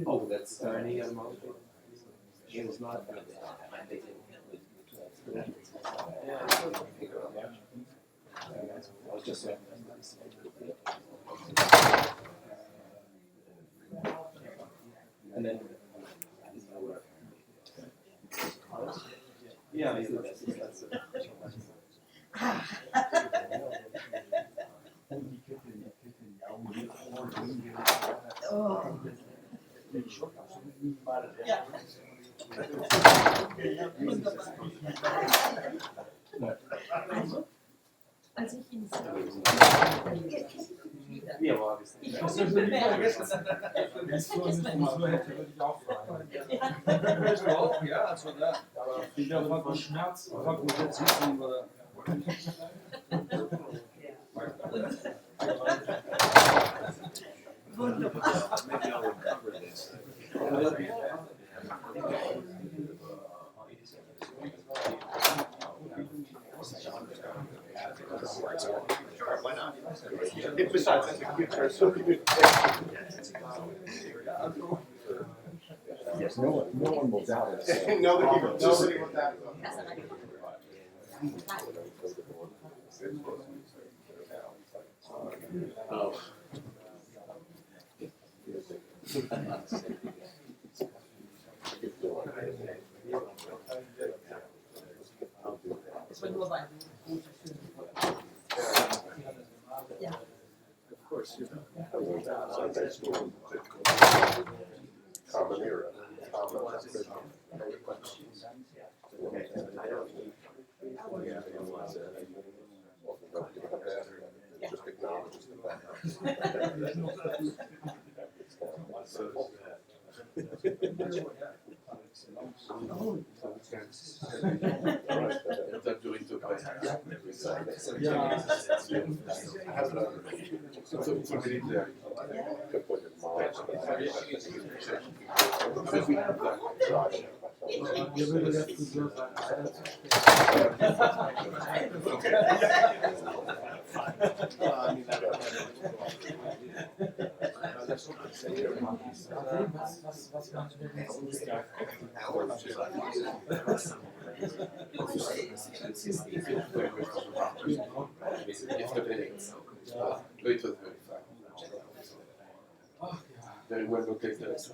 Oh, that's any other model? It was not. I was just saying. And then. Yeah, that's it. Oh. Ja. Als ich ihn sah. Ja, aber ich habe ihn bemerkt. Das hätte ich auch fragen. Das war auch, ja, also da. Aber ich glaube, was Schmerz, was jetzt sitzen oder. Wunderbar. Maybe I'll recover this. Why not? Besides, that's a good person. Yes, no one will doubt it. Nobody will doubt it. oh. Es war nur Wein. Ja. Of course, you know. Sunday school. Common era. Just acknowledges the fact. That doing to Then when we take that.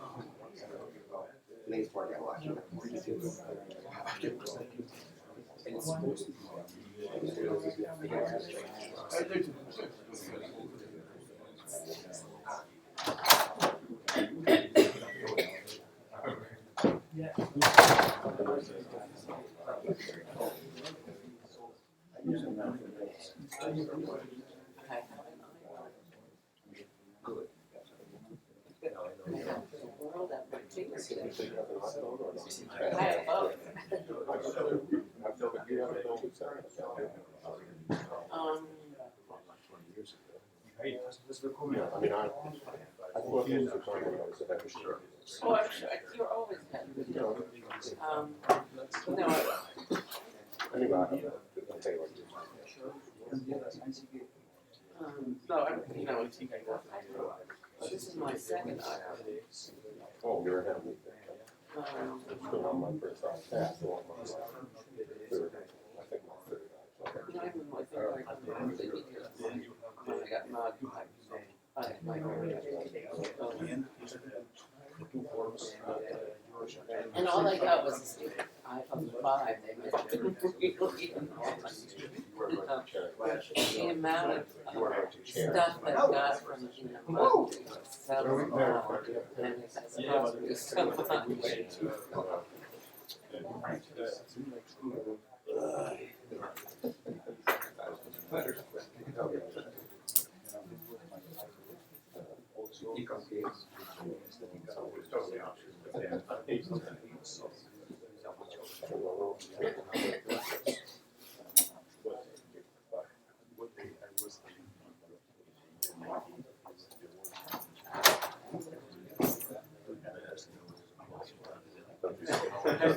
Next part I watch. It's supposed to I mean, I thought those were talking about was an Epichoric. Oh, I'm sure, you're always happy. No, Anyway, I'll tell you what. no, I'm, you know, this is my second item. Oh, you're happy. Still on my first pass, still on my third, I think my third. Not even my third, when I got mud, I had my and all I got was an iPhone 5. They made the amount of stuff that I got from, you know, selling and it's supposed to be so much.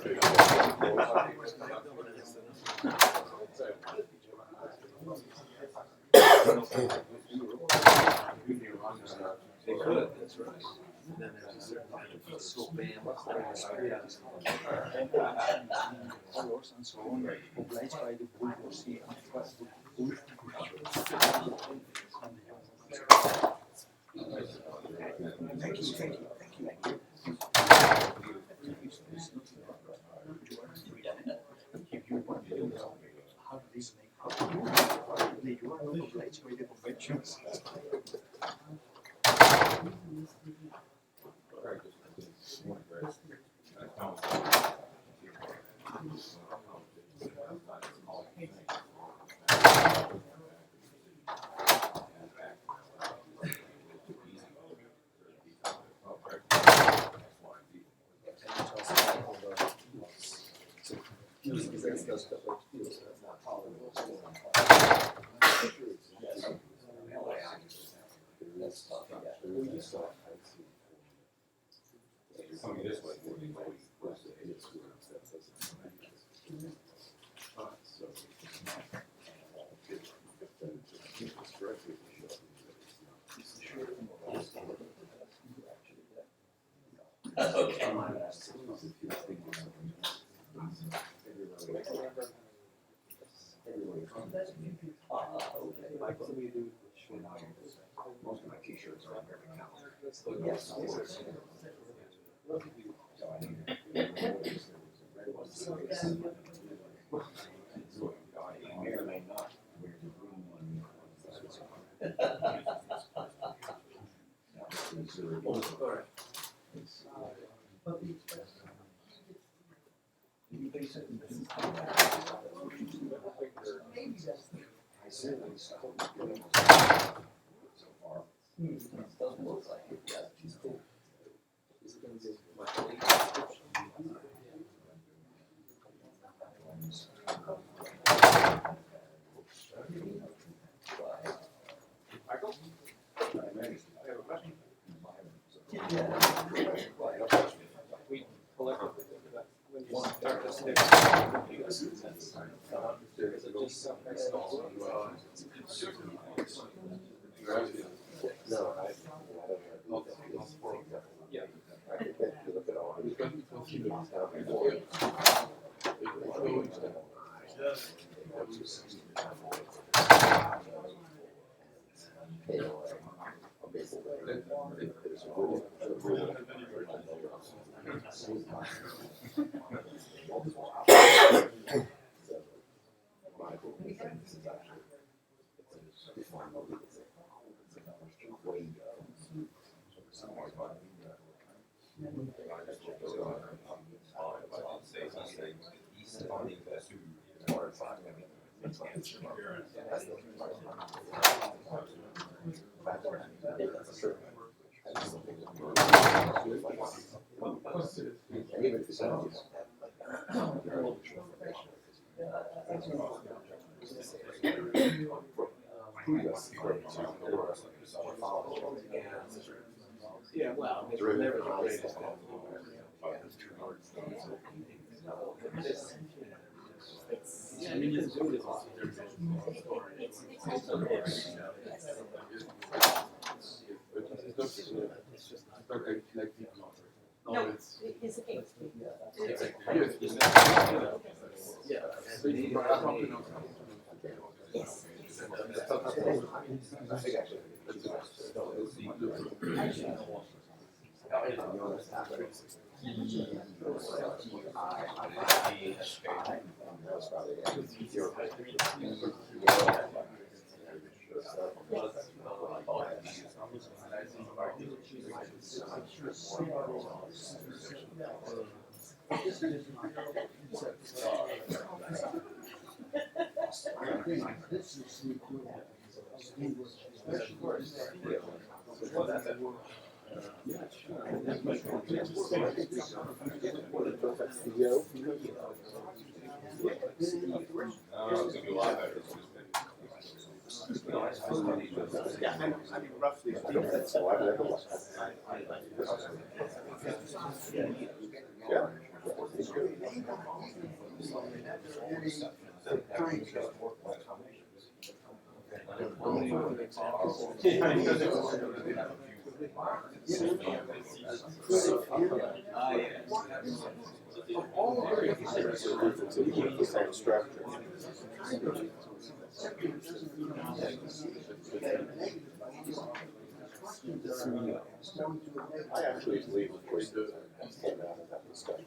They could, that's right. And then there's a certain kind of fiscal ban with the Most of my t-shirts are American calendar. Yes. I may or may not wear the green one. So far. Doesn't look like it yet. She's cool. Is it gonna be like a late Michael? I have a question. We collectively when you start to stick. Is it just some next door? No, Yeah. I think that you look at all of it. Yeah, well, it's Driven never by the greatest. Yeah, you can do this. No, it's eight. Yeah. Yes. Yeah, I mean, roughly. Yeah. The same structure. I actually believe the voice that came out of that discussion.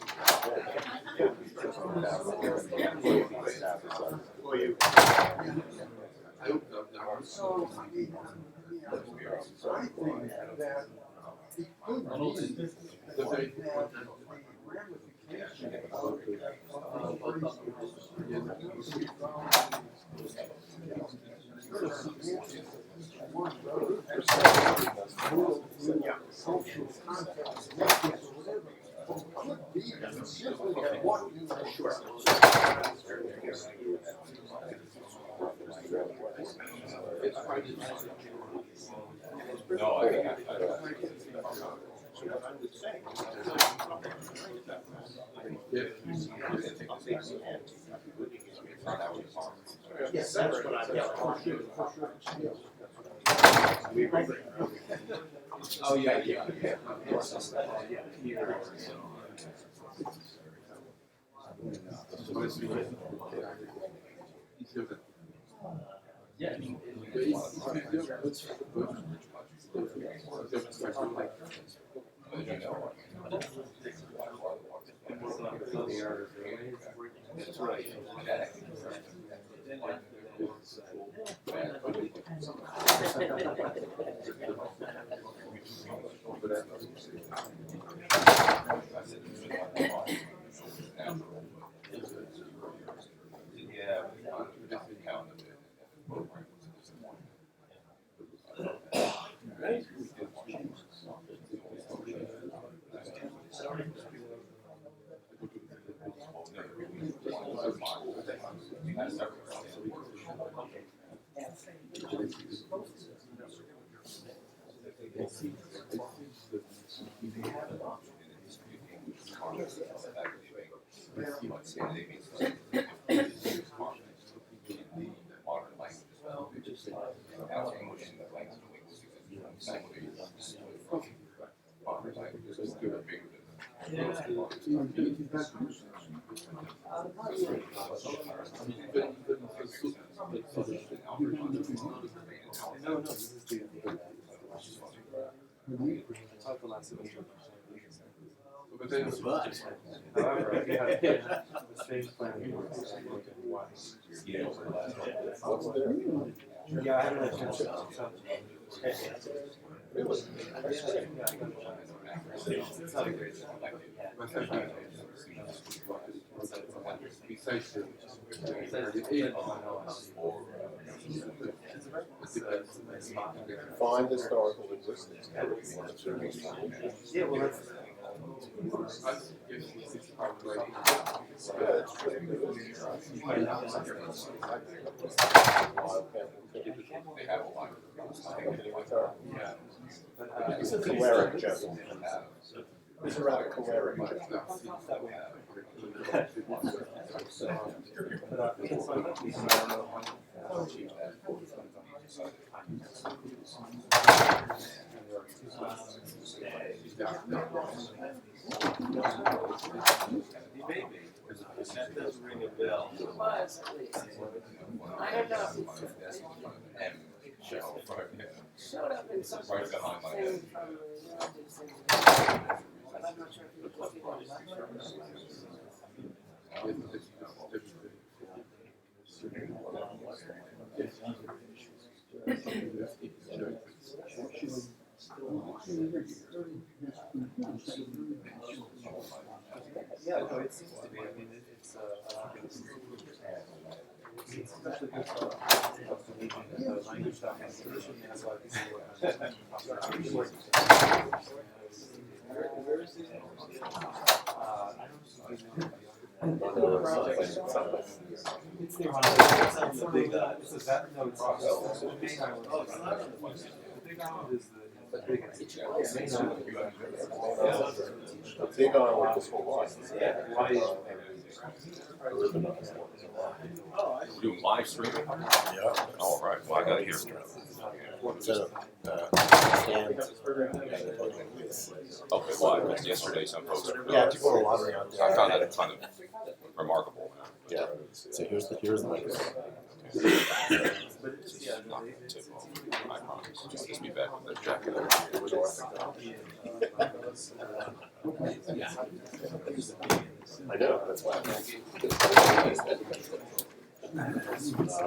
Yes, that's what I Oh, yeah. That's right. However, we have the same plan. Yeah, I haven't had a chance to. Find historical existence. Yeah, well, that's. It's a choleric joke. It's a rather choleric joke. That doesn't ring a bell. I don't know. Showed up in some sort of thing from the United States. But I'm not sure if you're talking about Yeah, no, it seems to be. I mean, it's especially good for the language documentation. That's why people work The big island is the Big on like this whole lot. We're doing live streaming? Yeah. All right, well, I gotta hear. So, Okay, why? Because yesterday some folks. yeah, people are wandering out there. I found that kind of remarkable. Yeah. So here's the microphone. Not the tip off. I promise. Just be back with the jacket. I know, that's why.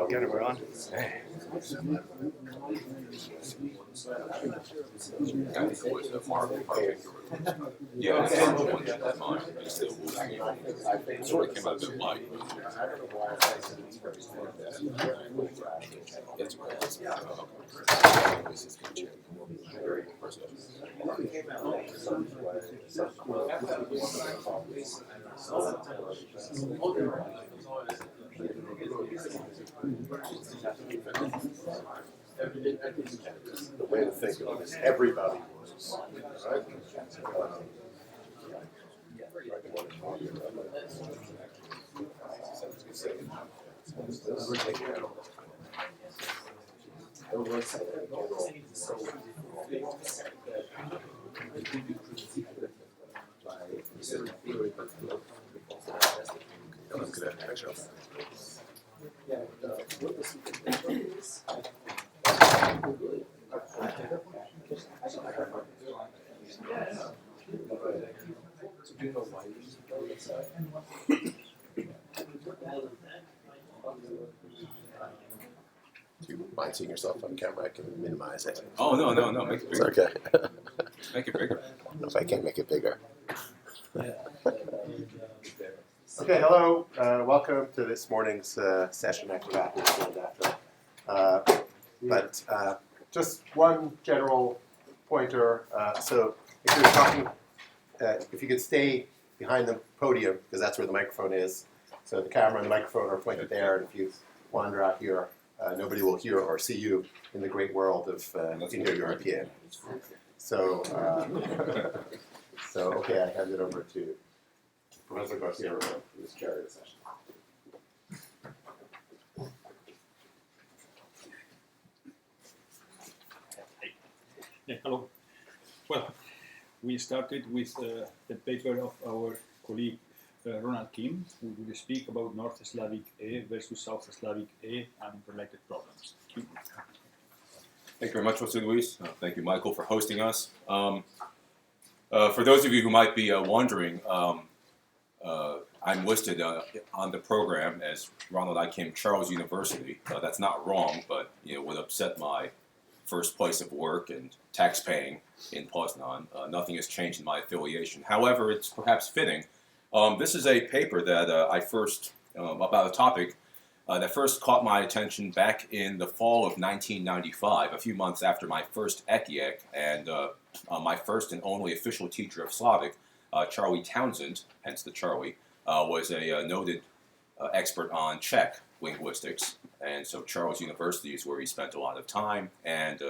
Get it, we're on. I think it was Mark. Yeah, it's mine. It's still it sort of came out a bit light. It's The way to think of it is everybody was, right? Do you mind seeing yourself on camera? I can minimize it. Oh, no, make it It's bigger. okay. Make it bigger. If I can't make it bigger. Okay, hello. Welcome to this morning's session. I forgot who was after. But just one general pointer. So if you're talking, if you could stay behind the podium, because that's where the microphone is. So the camera and the microphone are pointed there, and if you wander out here, nobody will hear or see you in the great world of Indo-European. So, so okay, I hand it over to Professor Garcia, who is chair of the session. Yeah, hello. Well, we started with the paper of our colleague Ronald Kim, who will speak about North Slavic A versus South Slavic A and related problems. Thank you very much, Jose Luis. Thank you, Michael, for hosting us. For those of you who might be wondering, I'm listed on the program as Ronald I. Kim Charles University. That's not wrong, but would upset my first place of work and tax paying in Poznan. Nothing has changed in my affiliation. However, it's perhaps fitting. This is a paper that I first, about a topic that first caught my attention back in the fall of 1995, a few months after my first ECIEC, and my first and only official teacher of Slavic, Charlie Townsend, hence the Charlie, was a noted expert on Czech linguistics. And so Charles University is where he spent a lot of time, and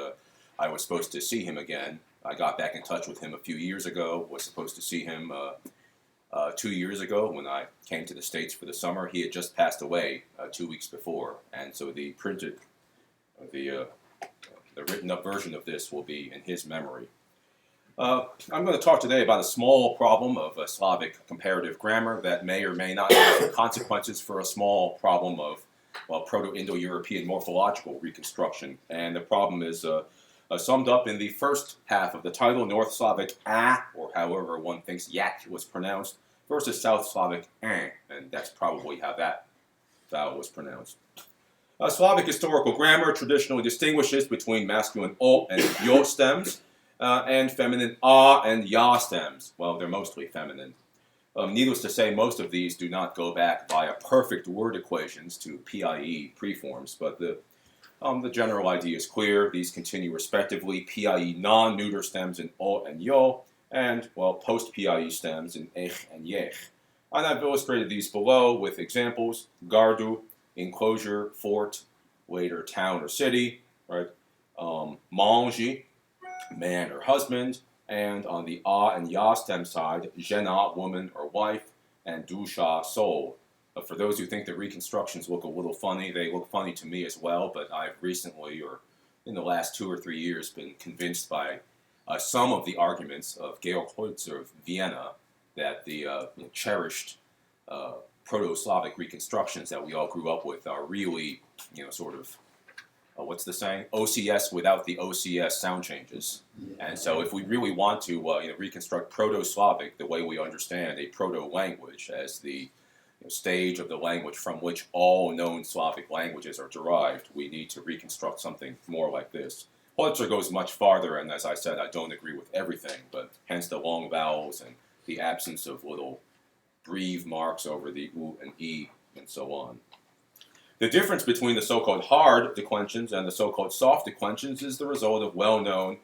I was supposed to see him again. I got back in touch with him a few years ago, was supposed to see him 2 years ago when I came to the States for the summer. He had just passed away 2 weeks before, and so the printed, the written up version of this will be in his memory. I'm going to talk today about a small problem of Slavic comparative grammar that may or may not have consequences for a small problem of Proto-Indo-European morphological reconstruction. And the problem is summed up in the first half of the title, North Slavic A, or however one thinks yak was pronounced, versus South Slavic an, and that's probably how that vowel was pronounced. Slavic historical grammar traditionally distinguishes between masculine o and yo stems, and feminine a and ya stems. Well, they're mostly feminine. Needless to say, most of these do not go back via perfect word equations to PIE preforms, but the general idea is clear. These continue respectively PIE non-neuter stems in o and yo, and, well, post-PIE stems in ech and yech. And I've illustrated these below with examples: gardu, enclosure, fort, later town or city, right? Mangi, man or husband, and on the a and ya stem side, žena, woman or wife, and dusha, soul. For those who think that reconstructions look a little funny, they look funny to me as well, but I've recently, or in the last 2 or 3 years, been convinced by some of the arguments of Georg Holzer of Vienna that the cherished Proto-Slavic reconstructions that we all grew up with are really, sort of, what's the saying? OCS without the OCS sound changes. And so if we really want to reconstruct Proto-Slavic the way we understand a proto-language as the stage of the language from which all known Slavic languages are derived, we need to reconstruct something more like this. Holzer goes much farther, and as I said, I don't agree with everything, but hence the long vowels and the absence of little breve marks over the U and E and so on. The difference between the so-called hard declensions and the so-called soft declensions is the result of well-known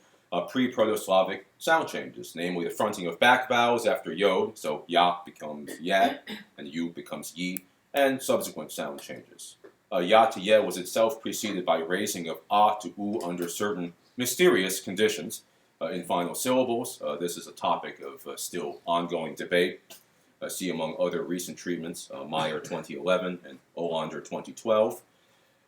pre-Proto-Slavic sound changes, namely the fronting of back vowels after yod, so ya becomes ya, and yu becomes yi, and subsequent sound changes. Ya to ye was itself preceded by raising of a to u under certain mysterious conditions in final syllables. This is a topic of still ongoing debate. See among other recent treatments, Meyer 2011 and Olander 2012.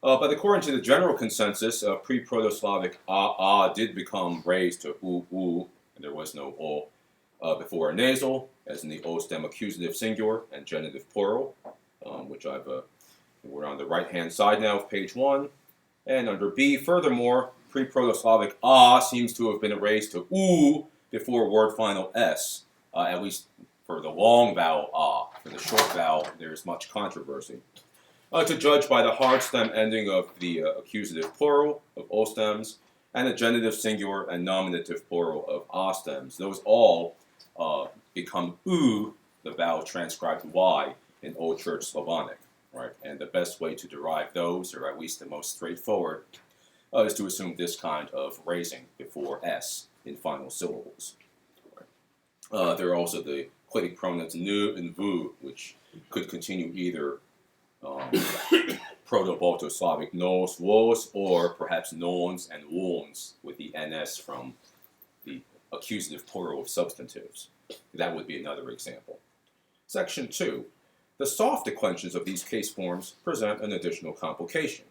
But according to the general consensus, pre-Proto-Slavic a did become raised to u, and there was no o before a nasal, as in the o stem accusative singular and genitive plural, which we're on the right-hand side now of page 1. And under B, furthermore, pre-Proto-Slavic a seems to have been raised to u before word final s, at least for the long vowel a. For the short vowel, there is much controversy. To judge by the hard stem ending of the accusative plural of o stems and the genitive singular and nominative plural of a stems, those all become u, the vowel transcribed y in Old Church Slavonic, right? And the best way to derive those, or at least the most straightforward, is to assume this kind of raising before s in final syllables. Right? There are also the clitic pronouns nu and vu, which could continue either Proto-Balto-Slavic nos, vos, or perhaps nons and wons with the ns from the accusative plural of substantives. That would be another example. Section 2. The soft declensions of these case forms present an additional complication.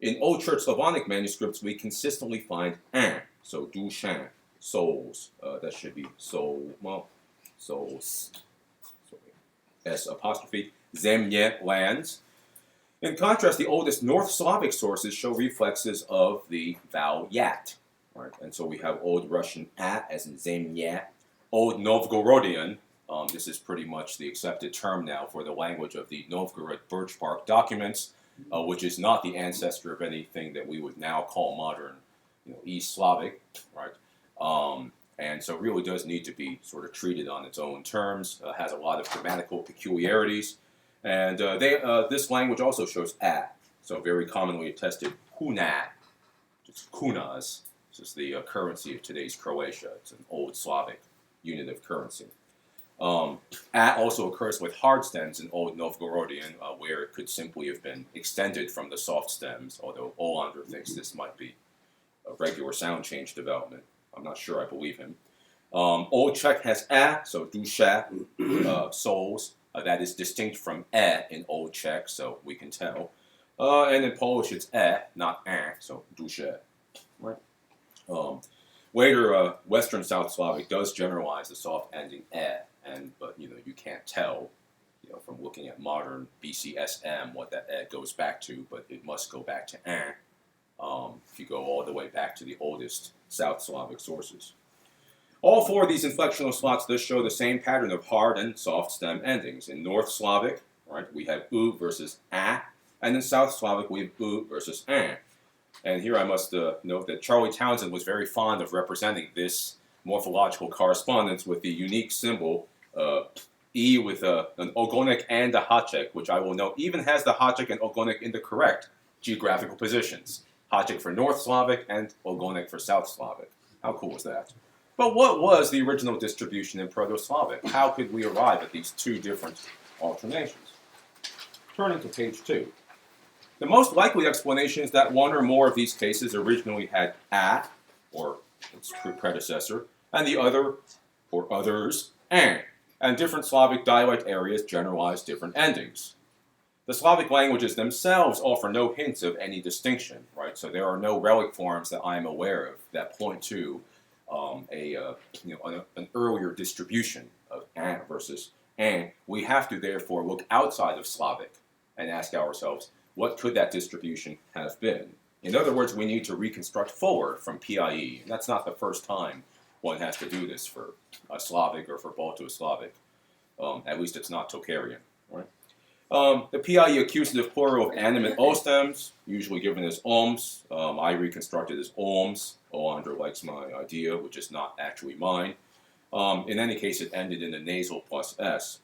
In Old Church Slavonic manuscripts, we consistently find an, so dushan, souls. That should be soul, well, souls, s apostrophe, zemlye, lands. In contrast, the oldest North Slavic sources show reflexes of the vowel yat. Right? And so we have Old Russian at, as in zemlye, Old Novgorodian. This is pretty much the accepted term now for the language of the Novgorod Birch Bark documents, which is not the ancestor of anything that we would now call modern, East Slavic, right? And so it really does need to be sort of treated on its own terms. Has a lot of grammatical peculiarities, and this language also shows at, so very commonly attested kunat, just kunas. This is the currency of today's Croatia. It's an Old Slavic unit of currency. At also occurs with hard stems in Old Novgorodian, where it could simply have been extended from the soft stems, although Olander thinks this might be a regular sound change development. I'm not sure I believe him. Old Czech has a, so dusha, souls. That is distinct from e in Old Czech, so we can tell. And in Polish it's e, not a, so dusha. Right? Later, Western South Slavic does generalize the soft ending e, but you can't tell, from looking at modern BCSM what that e goes back to, but it must go back to a. If you go all the way back to the oldest South Slavic sources. All four of these inflectional slots thus show the same pattern of hard and soft stem endings. In North Slavic, right, we have u versus a, and in South Slavic we have u versus a. And here I must note that Charlie Townsend was very fond of representing this morphological correspondence with the unique symbol E with an ogonek and a hachek, which I will note even has the hachek and ogonek in the correct geographical positions. Hachek for North Slavic and ogonek for South Slavic. How cool is that? But what was the original distribution in Proto-Slavic? How could we arrive at these two different alternations? Turning to page 2. The most likely explanation is that one or more of these cases originally had a, or its predecessor, and the other, or others, and different Slavic dialect areas generalize different endings. The Slavic languages themselves offer no hints of any distinction, right? So there are no relic forms that I'm aware of that point to an earlier distribution of an versus and. We have to therefore look outside of Slavic and ask ourselves, what could that distribution have been? In other words, we need to reconstruct forward from PIE, and that's not the first time one has to do this for Slavic or for Balto-Slavic. At least it's not Tocharian, right? The PIE accusative plural of animate O stems, usually given as oms. I reconstructed as oms. Olander likes my idea, which is not actually mine. In any case, it ended in the nasal plus S.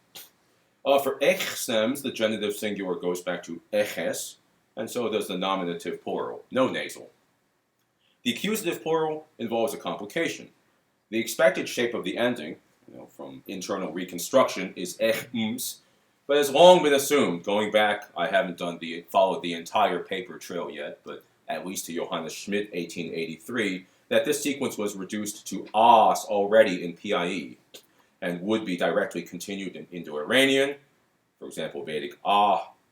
For ech stems, the genitive singular goes back to eches, and so does the nominative plural, no nasal. The accusative plural involves a complication. The expected shape of the ending, from internal reconstruction, is ech-ms, but has long been assumed. Going back, I haven't followed the entire paper trail yet, but at least to Johannes Schmidt, 1883, that this sequence was reduced to as already in PIE, and would be directly continued in Indo-Iranian, for example, Vedic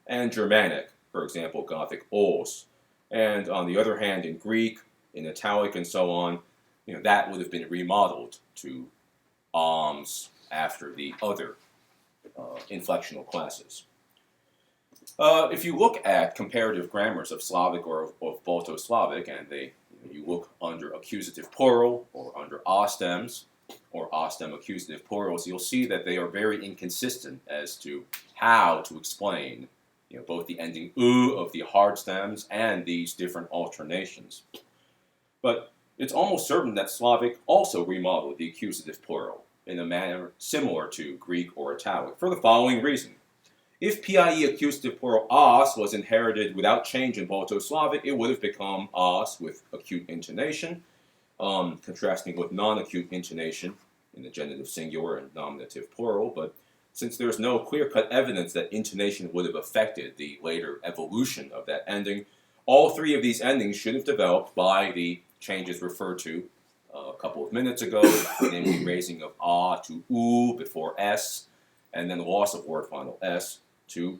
and Germanic, for example, Gothic os. And on the other hand, in Greek, in Italic, and so on, that would have been remodeled to oms after the other inflectional classes. If you look at comparative grammars of Slavic or of Balto-Slavic, and you look under accusative plural or under a stems or a stem accusative plurals, you'll see that they are very inconsistent as to how to explain both the ending u of the hard stems and these different alternations. But it's almost certain that Slavic also remodeled the accusative plural in a manner similar to Greek or Italic for the following reason. If PIE accusative plural as was inherited without change in Balto-Slavic, it would have become as with acute intonation, contrasting with non-acute intonation in the genitive singular and nominative plural. But since there's no clear-cut evidence that intonation would have affected the later evolution of that ending, all three of these endings should have developed by the changes referred to a couple of minutes ago, namely raising of a to u before s, and then the loss of word final s to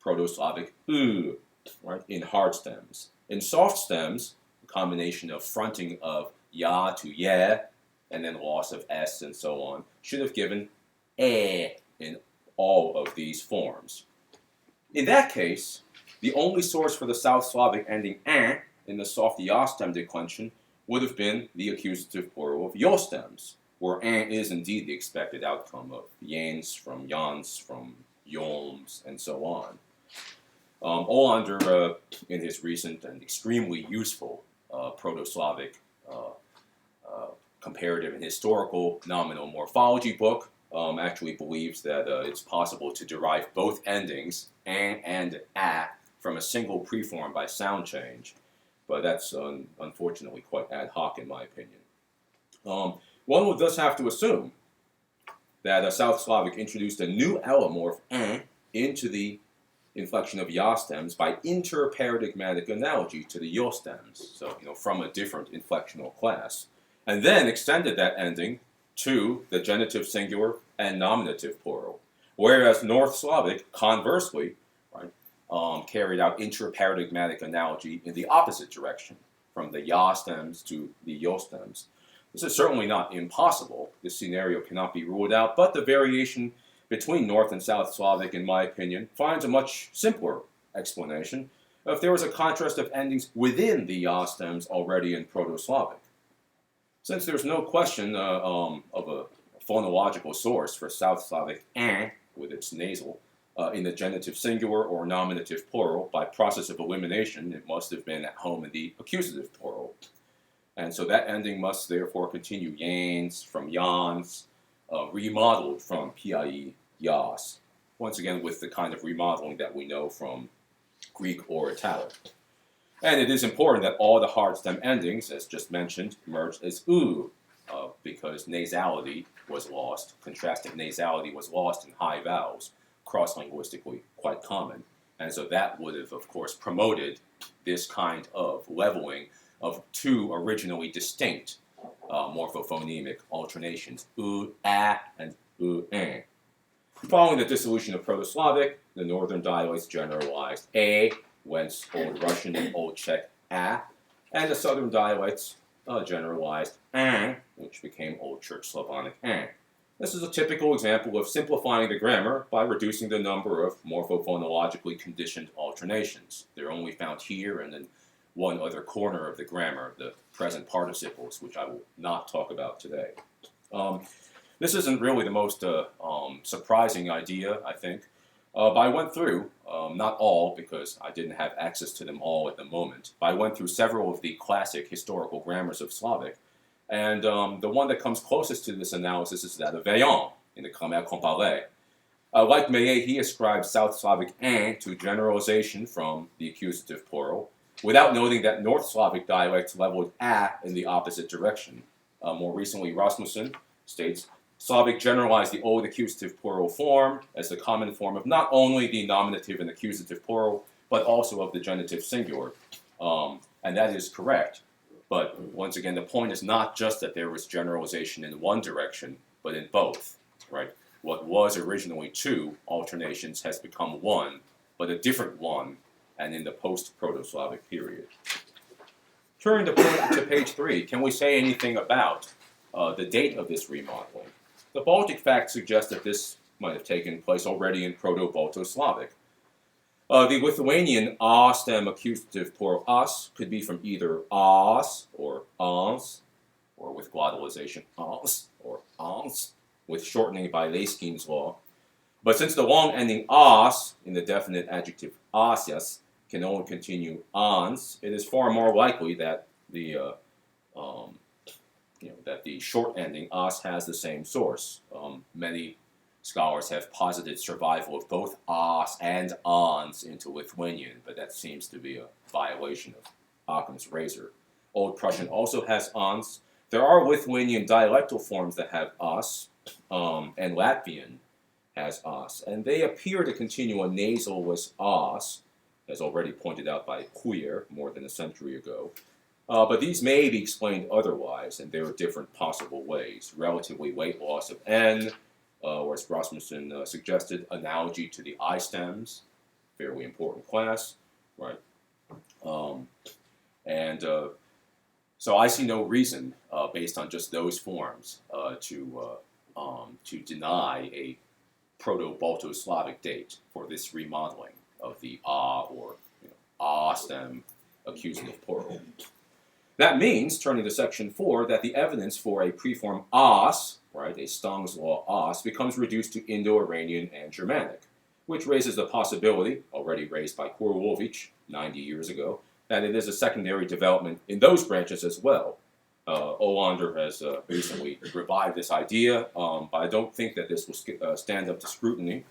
Proto-Slavic u, right, in hard stems. In soft stems, a combination of fronting of ya to ye, and then loss of s and so on, should have given in all of these forms. In that case, the only source for the South Slavic ending an in the soft ya stem declension would have been the accusative plural of yo stems, where an is indeed the expected outcome of yans from yans from yoms and so on. Olander, in his recent and extremely useful Proto-Slavic comparative and historical nominal morphology book, actually believes that it's possible to derive both endings, an and a, from a single preform by sound change. But that's unfortunately quite ad hoc in my opinion. One would thus have to assume that South Slavic introduced a new allomorph an into the inflection of ya stems by interparadigmatic analogy to the yo stems, so from a different inflectional class, and then extended that ending to the genitive singular and nominative plural, whereas North Slavic, conversely, carried out interparadigmatic analogy in the opposite direction, from the ya stems to the yo stems. This is certainly not impossible. This scenario cannot be ruled out, but the variation between North and South Slavic, in my opinion, finds a much simpler explanation if there was a contrast of endings within the ya stems already in Proto-Slavic. Since there's no question of a phonological source for South Slavic an with its nasal in the genitive singular or nominative plural, by process of elimination, it must have been at home in the accusative plural. And so that ending must therefore continue yans from yans, remodeled from PIE yas. Once again, with the kind of remodeling that we know from Greek or Italic. And it is important that all the hard stem endings, as just mentioned, merged as u, because nasality was lost, contrasting nasality was lost in high vowels, cross-linguistically quite common. And so that would have, of course, promoted this kind of leveling of two originally distinct morphophonemic alternations, u, a, and u, en. Following the dissolution of Proto-Slavic, the northern dialects generalized a, whence Old Russian and Old Czech a, and the southern dialects generalized an, which became Old Church Slavonic an. This is a typical example of simplifying the grammar by reducing the number of morphophonologically conditioned alternations. They're only found here and in one other corner of the grammar, the present participles, which I will not talk about today. This isn't really the most surprising idea, I think, but I went through, not all because I didn't have access to them all at the moment, but I went through several of the classic historical grammars of Slavic, and the one that comes closest to this analysis is that of Vaillant in the Grammaire comparée. Like Meillet, he ascribes South Slavic "un" to generalization from the accusative plural, without noting that North Slavic dialects leveled "a" in the opposite direction. More recently, Rasmussen states, Slavic generalized the old accusative plural form as the common form of not only the nominative and accusative plural, but also of the genitive singular. And that is correct. But once again, the point is not just that there was generalization in one direction, but in both, right? What was originally two alternations has become one, but a different one, and in the post-Proto-Slavic period. Turning to page 3, can we say anything about the date of this remodeling? The Baltic facts suggest that this might have taken place already in Proto-Balto-Slavic. The Lithuanian a stem accusative plural as could be from either as or ans, or with glottalization ans or ans, with shortening by Leyskin's law. But since the long ending as in the definite adjective asias can only continue ans, it is far more likely that the short ending as has the same source. Many scholars have posited survival of both as and ans into Lithuanian, but that seems to be a violation of Occam's razor. Old Prussian also has ans. There are Lithuanian dialectal forms that have as, and Latvian has as, and they appear to continue a nasalless as, as already pointed out by Queer more than a century ago. But these may be explained otherwise, and there are different possible ways. Relatively late loss of N, or as Rasmussen suggested, analogy to the I stems, fairly important class, right? So I see no reason, based on just those forms, to deny a Proto-Balto-Slavic date for this remodeling of the a or a stem accusative plural. That means, turning to section 4, that the evidence for a preform as, right, a Stong's law as, becomes reduced to Indo-Iranian and Germanic, which raises the possibility, already raised by Kurulowicz 90 years ago, that it is a secondary development in those branches as well. Olander has recently revived this idea, but I don't think that this will stand up to scrutiny.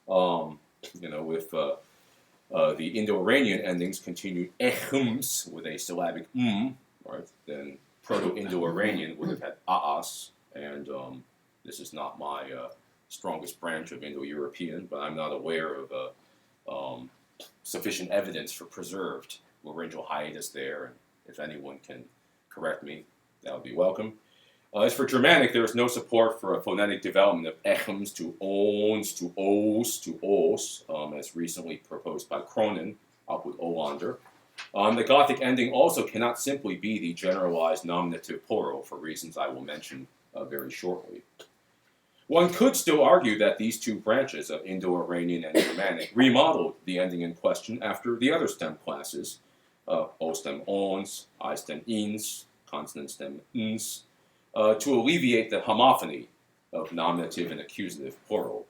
With the Indo-Iranian endings continued ehms with a syllabic right, then Proto-Indo-Iranian would have had aas, and this is not my strongest branch of Indo-European, but I'm not aware of sufficient evidence for preserved laryngeal hiatus there, and if anyone can correct me, that would be welcome. As for Germanic, there is no support for a phonetic development of echems to ons, to os, to os, as recently proposed by Cronin, up with Olander. The Gothic ending also cannot simply be the generalized nominative plural for reasons I will mention very shortly. One could still argue that these two branches of Indo-Iranian and Germanic remodeled the ending in question after the other stem classes, O stem ons, I stem ins, consonant stem ns, to alleviate the homophony of nominative and accusative plural.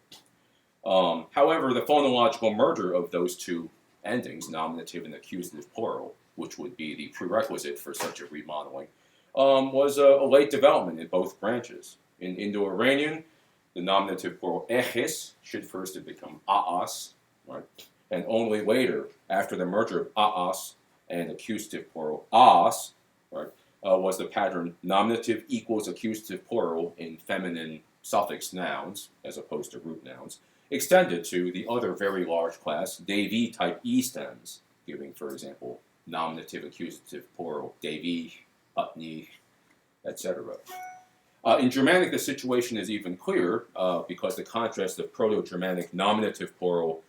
However, the phonological merger of those two endings, nominative and accusative plural, which would be the prerequisite for such a remodeling, was a late development in both branches. In Indo-Iranian, the nominative plural eches should first have become aas, right? And only later, after the merger of aas and accusative plural as, right, was the pattern nominative equals accusative plural in feminine suffix nouns, as opposed to root nouns, extended to the other very large class, Devi-type E stems, giving, for example, nominative accusative plural, Devi, Utni, etc. In Germanic, the situation is even clearer because the contrast of Proto-Germanic nominative plural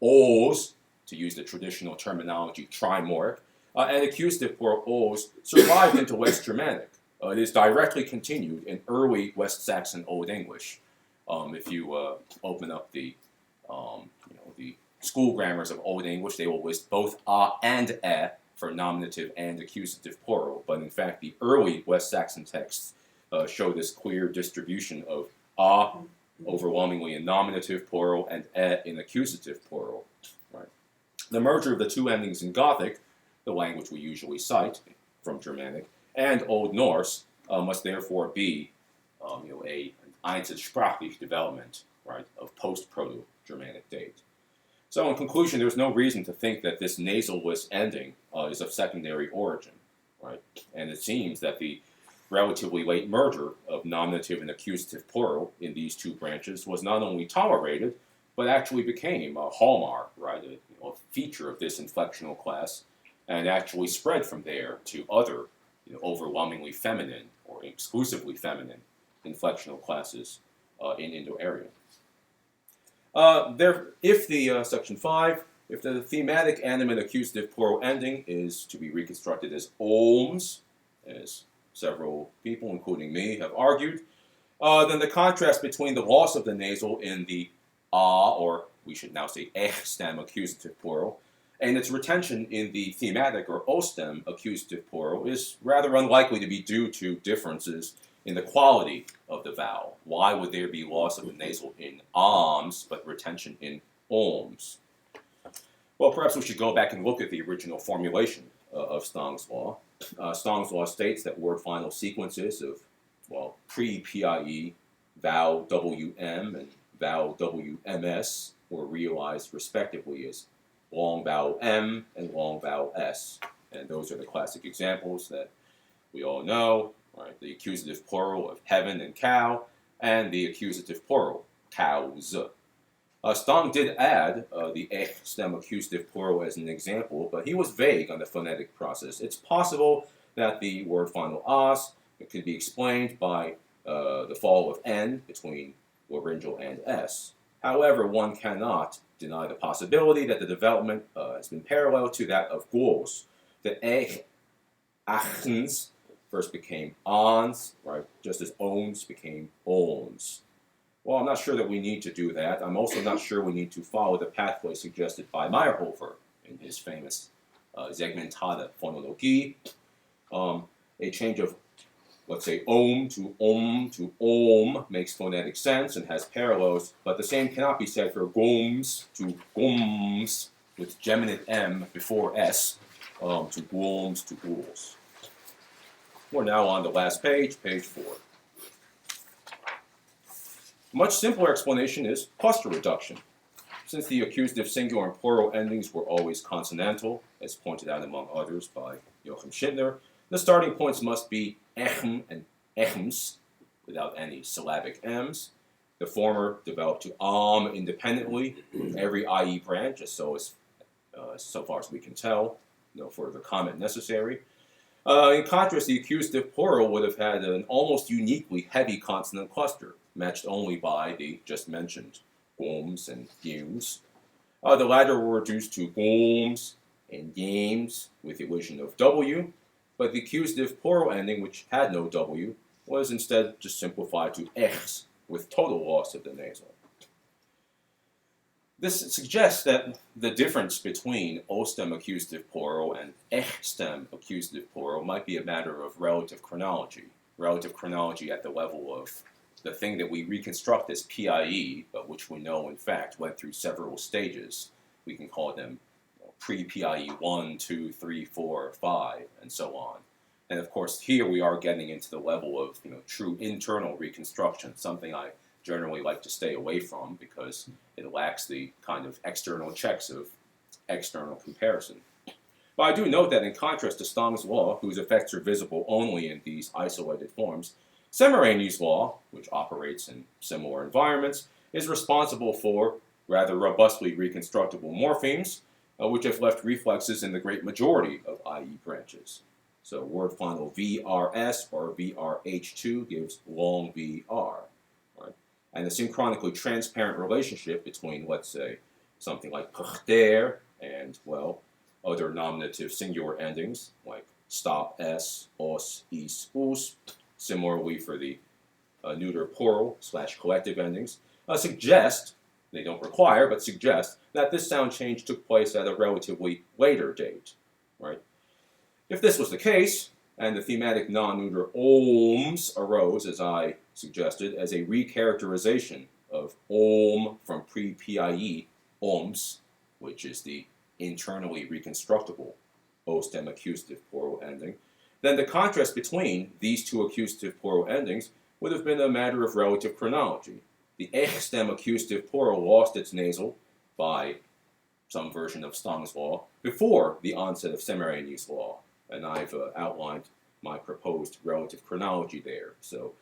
os, to use the traditional terminology trimoric, and accusative plural os survived into West Germanic. It is directly continued in early West Saxon Old English. If you open up the school grammars of Old English, they will list both a and e for nominative and accusative plural. But in fact, the early West Saxon texts show this clear distribution of a overwhelmingly in nominative plural and e in accusative plural. Right. The merger of the two endings in Gothic, the language we usually cite from Germanic, and Old Norse must therefore be an Einzelsprachlich development, right, of post-Proto-Germanic date. So in conclusion, there's no reason to think that this nasalless ending is of secondary origin, right? And it seems that the relatively late merger of nominative and accusative plural in these two branches was not only tolerated, but actually became a hallmark, right, a feature of this inflectional class, and actually spread from there to other overwhelmingly feminine or exclusively feminine inflectional classes in Indo-Aryan. If the section 5, if the thematic animate accusative plural ending is to be reconstructed as ohms, as several people, including me, have argued, then the contrast between the loss of the nasal in the a, or we should now say stem accusative plural, and its retention in the thematic or o-stem accusative plural is rather unlikely to be due to differences in the quality of the vowel. Why would there be loss of the nasal in alms but retention in ohms? Well, perhaps we should go back and look at the original formulation of Stong's law. Stong's law states that word final sequences of, well, pre-PIE vowel WM and vowel WMS were realized respectively as long vowel M and long vowel S. And those are the classic examples that we all know, right? The accusative plural of heaven and cow, and the accusative plural, cows. Stong did add the stem accusative plural as an example, but he was vague on the phonetic process. It's possible that the word final as could be explained by the fall of N between laryngeal and S. However, one cannot deny the possibility that the development has been parallel to that of Gauls. The achens first became ons, right? Just as ons became ons. Well, I'm not sure that we need to do that. I'm also not sure we need to follow the pathway suggested by Meyerhofer in his famous Segmentada Phonologie. A change of, let's say, ohm to ohm makes phonetic sense and has parallels, but the same cannot be said for goms to goms with geminate M before S to goms to ghouls. We're now on the last page, page 4. A much simpler explanation is cluster reduction. Since the accusative singular and plural endings were always consonantal, as pointed out among others by Joachim Schindler, the starting points must be echem and echems, without any syllabic M's. The former developed to independently with every IE branch, so far as we can tell, no further comment necessary. In contrast, the accusative plural would have had an almost uniquely heavy consonant cluster, matched only by the just mentioned goms and gims. The latter were reduced to goms and games with the addition of W, but the accusative plural ending, which had no W, was instead just simplified to echs with total loss of the nasal. This suggests that the difference between O-stem accusative plural and Ech-stem accusative plural might be a matter of relative chronology at the level of the thing that we reconstruct as PIE, but which we know in fact went through several stages. We can call them pre-PIE 1, 2, 3, 4, 5, and so on. And of course, here we are getting into the level of true internal reconstruction, something I generally like to stay away from because it lacks the kind of external checks of external comparison. But I do note that in contrast to Stong's law, whose effects are visible only in these isolated forms, Semiramis' law, which operates in similar environments, is responsible for rather robustly reconstructible morphemes, which have left reflexes in the great majority of IE branches. So word final VRS or VRH2 gives long VR, right? And the synchronically transparent relationship between, let's say, something like paitār and, well, other nominative singular endings like stop s, os, is, us, similarly for the neuter plural / collective endings, suggest, they don't require, but suggest that this sound change took place at a relatively later date, right? If this was the case, and the thematic non-neuter oms arose, as I suggested, as a recharacterization of om from pre-PIE oms, which is the internally reconstructible O-stem accusative plural ending, then the contrast between these two accusative plural endings would have been a matter of relative chronology. The ECH-stem accusative plural lost its nasal by some version of Stang's law before the onset of Semerény's law, and I've outlined my proposed relative chronology there. So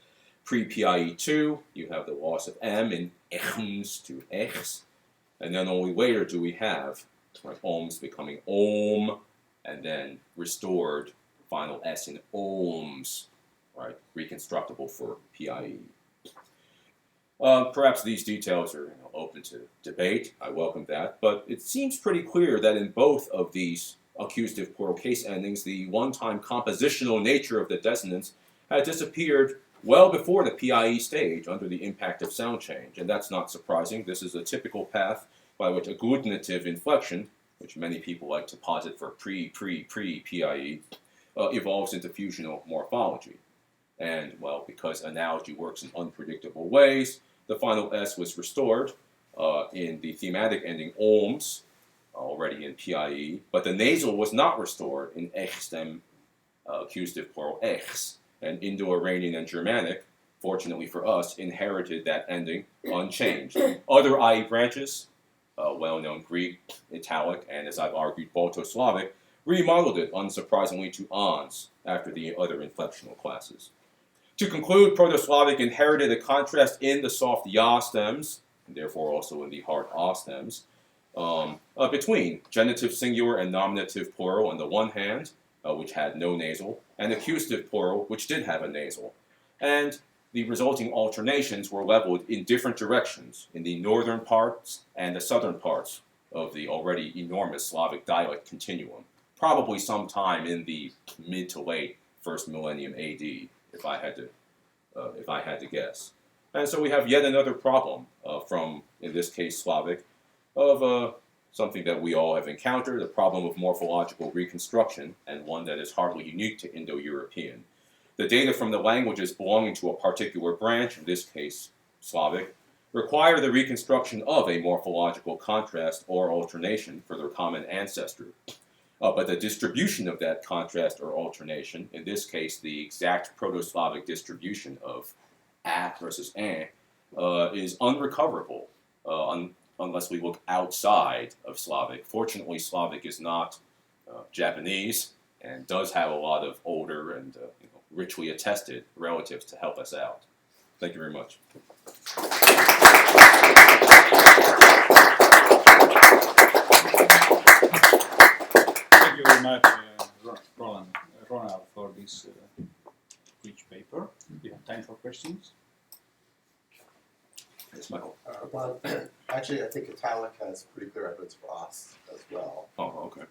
pre-PIE2, you have the loss of M in ECHs to ECHs, and then only later do we have oms becoming om, and then restored final S in ohms, right, reconstructible for PIE. Perhaps these details are open to debate. I welcome that, but it seems pretty clear that in both of these accusative plural case endings, the one-time compositional nature of the dissonance had disappeared well before the PIE stage under the impact of sound change, and that's not surprising. This is a typical path by which agglutinative inflection, which many people like to posit for pre-PIE, evolves into fusional morphology. And, well, because analogy works in unpredictable ways, the final S was restored in the thematic ending oms, already in PIE, but the nasal was not restored in ECH-stem accusative plural ECHs, and Indo-Iranian and Germanic, fortunately for us, inherited that ending unchanged. Other IE branches, well-known Greek, Italic, and as I've argued, Balto-Slavic, remodeled it, unsurprisingly, to ons after the other inflectional classes. To conclude, Proto-Slavic inherited a contrast in the soft ya stems, and therefore also in the hard a stems, between genitive singular and nominative plural on the one hand, which had no nasal, and accusative plural, which did have a nasal. And the resulting alternations were leveled in different directions in the northern parts and the southern parts of the already enormous Slavic dialect continuum, probably sometime in the mid to late first millennium AD, if I had to guess. And so we have yet another problem from, in this case, Slavic, of something that we all have encountered, a problem of morphological reconstruction, and one that is hardly unique to Indo-European. The data from the languages belonging to a particular branch, in this case Slavic, require the reconstruction of a morphological contrast or alternation for their common ancestor. But the distribution of that contrast or alternation, in this case the exact Proto-Slavic distribution of a versus an, is unrecoverable unless we look outside of Slavic. Fortunately, Slavic is not Japanese and does have a lot of older and richly attested relatives to help us out. Thank you very much. Thank you very much, Ronald, for this rich paper. We have time for questions. Yes, Michael. Well, actually, I think Italic has pretty clear evidence for os as well. Oh, okay.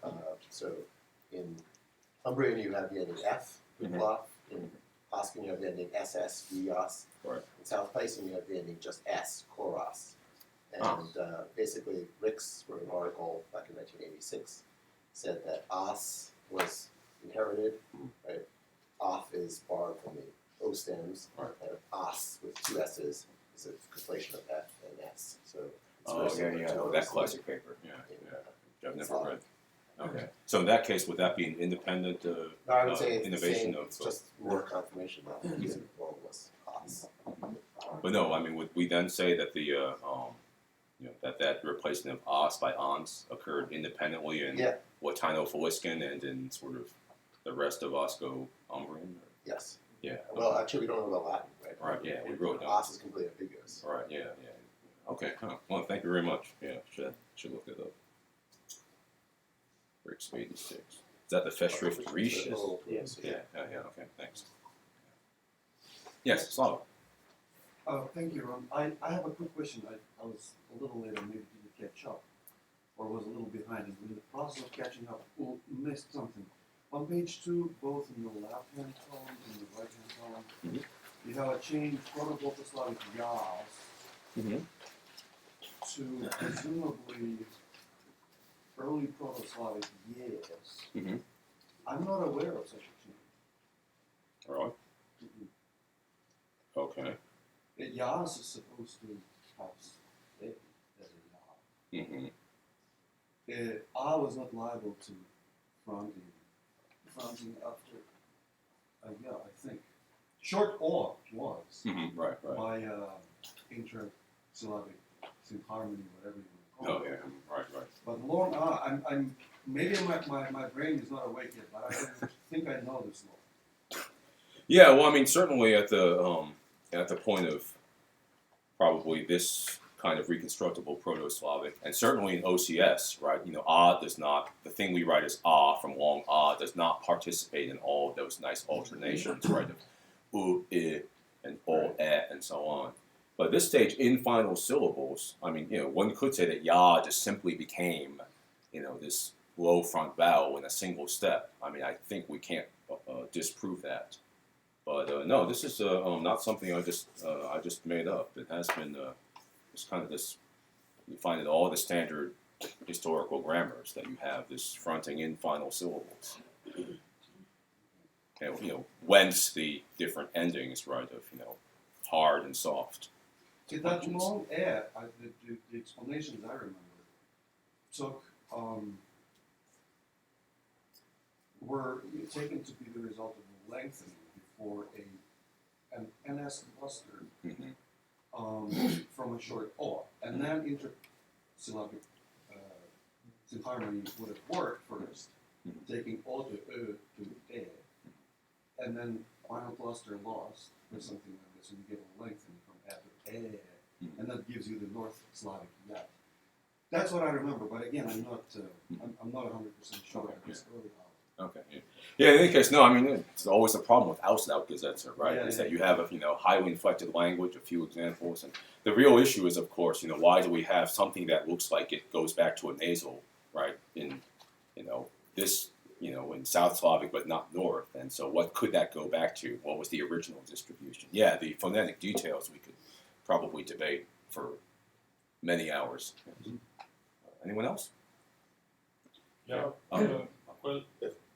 So in Umbrian, you have the ending F with bluff. In Oscan, you have the ending SS, Vios. Right. In South Payson, you have the ending just S, Koros. And basically, Ricks wrote an article back in 1986, said that os was inherited, right? Off is borrowed from the O stems, and os with two S's is a conflation of F and S. So it's very similar to that os classic paper. Yeah, in, I've never read. Okay. So in that case, would that be an independent No, I would say it's innovation the same, of? it's just more confirmation that the music form was os. But no, I mean, would we then say that the that replacement of os by ons occurred independently in Latino-Faliscan and in sort of the rest of Osco-Umbrian? Yes. Yeah. Well, actually, we don't know about Latin, right? Right. Yeah, we wrote down. Os is completely ambiguous. Right. Yeah. Okay. Well, thank you very much. Yeah, should look it up. Rick's 86. that the Festschrift Riche? Yes. Yeah, okay, thanks. Yes, Slavic. Thank you, Ron. I have a quick question. I was a little late and maybe didn't catch up, or was a little behind. And in the process of catching up, missed something. On page 2, both in the left-hand column and the right-hand column, you have a change Proto-Slavic yas to presumably early Proto-Slavic yes. I'm not aware of such a change. All right. Okay. Yas is supposed to have stayed as a yas. I was not liable to fronting after yeah, I think. Short or was Right. by inter-syllabic harmony, whatever you want to call Oh it. yeah, right. But long I'm maybe my brain is not awake yet, but I think I know this law. Yeah, well, I mean, certainly at the point of probably this kind of reconstructible Proto-Slavic, and certainly in OCS, right? Does not, the thing we write as from long does not participate in all of those nice alternations, right? Of u, I, and o, e, and so on. But at this stage, in final syllables, I mean, one could say that ya just simply became, this low front vowel in a single step. I mean, I think we can't disprove that. But no, this is not something I just made up. It has been it's kind of this. You find in all the standard historical grammars that you have this fronting in final syllables. And, whence the different endings, right? Of hard and soft. See, that long air, the explanations I remember took were taken to be the result of the lengthening before an NS cluster from a short O, and then intersyllabic harmony would have worked first, taking O to Ö to E, and then final cluster lost or something like this, and you get a lengthening from E to E, and that gives you the North Slavic yet. That's what I remember, but again, I'm not 100% sure. It's early on. Okay. Yeah. In any case, no. I mean, it's always a problem with Ausdaugesetze, right? Yeah, is yeah. that you have a highly inflected language, a few examples, and the real issue is, of course, why do we have something that looks like it goes back to a nasal, right? In this, in South Slavic, but not North, and so what could that go back to? What was the original distribution? Yeah, the phonetic details we could probably debate for many hours. Anyone else? Yeah.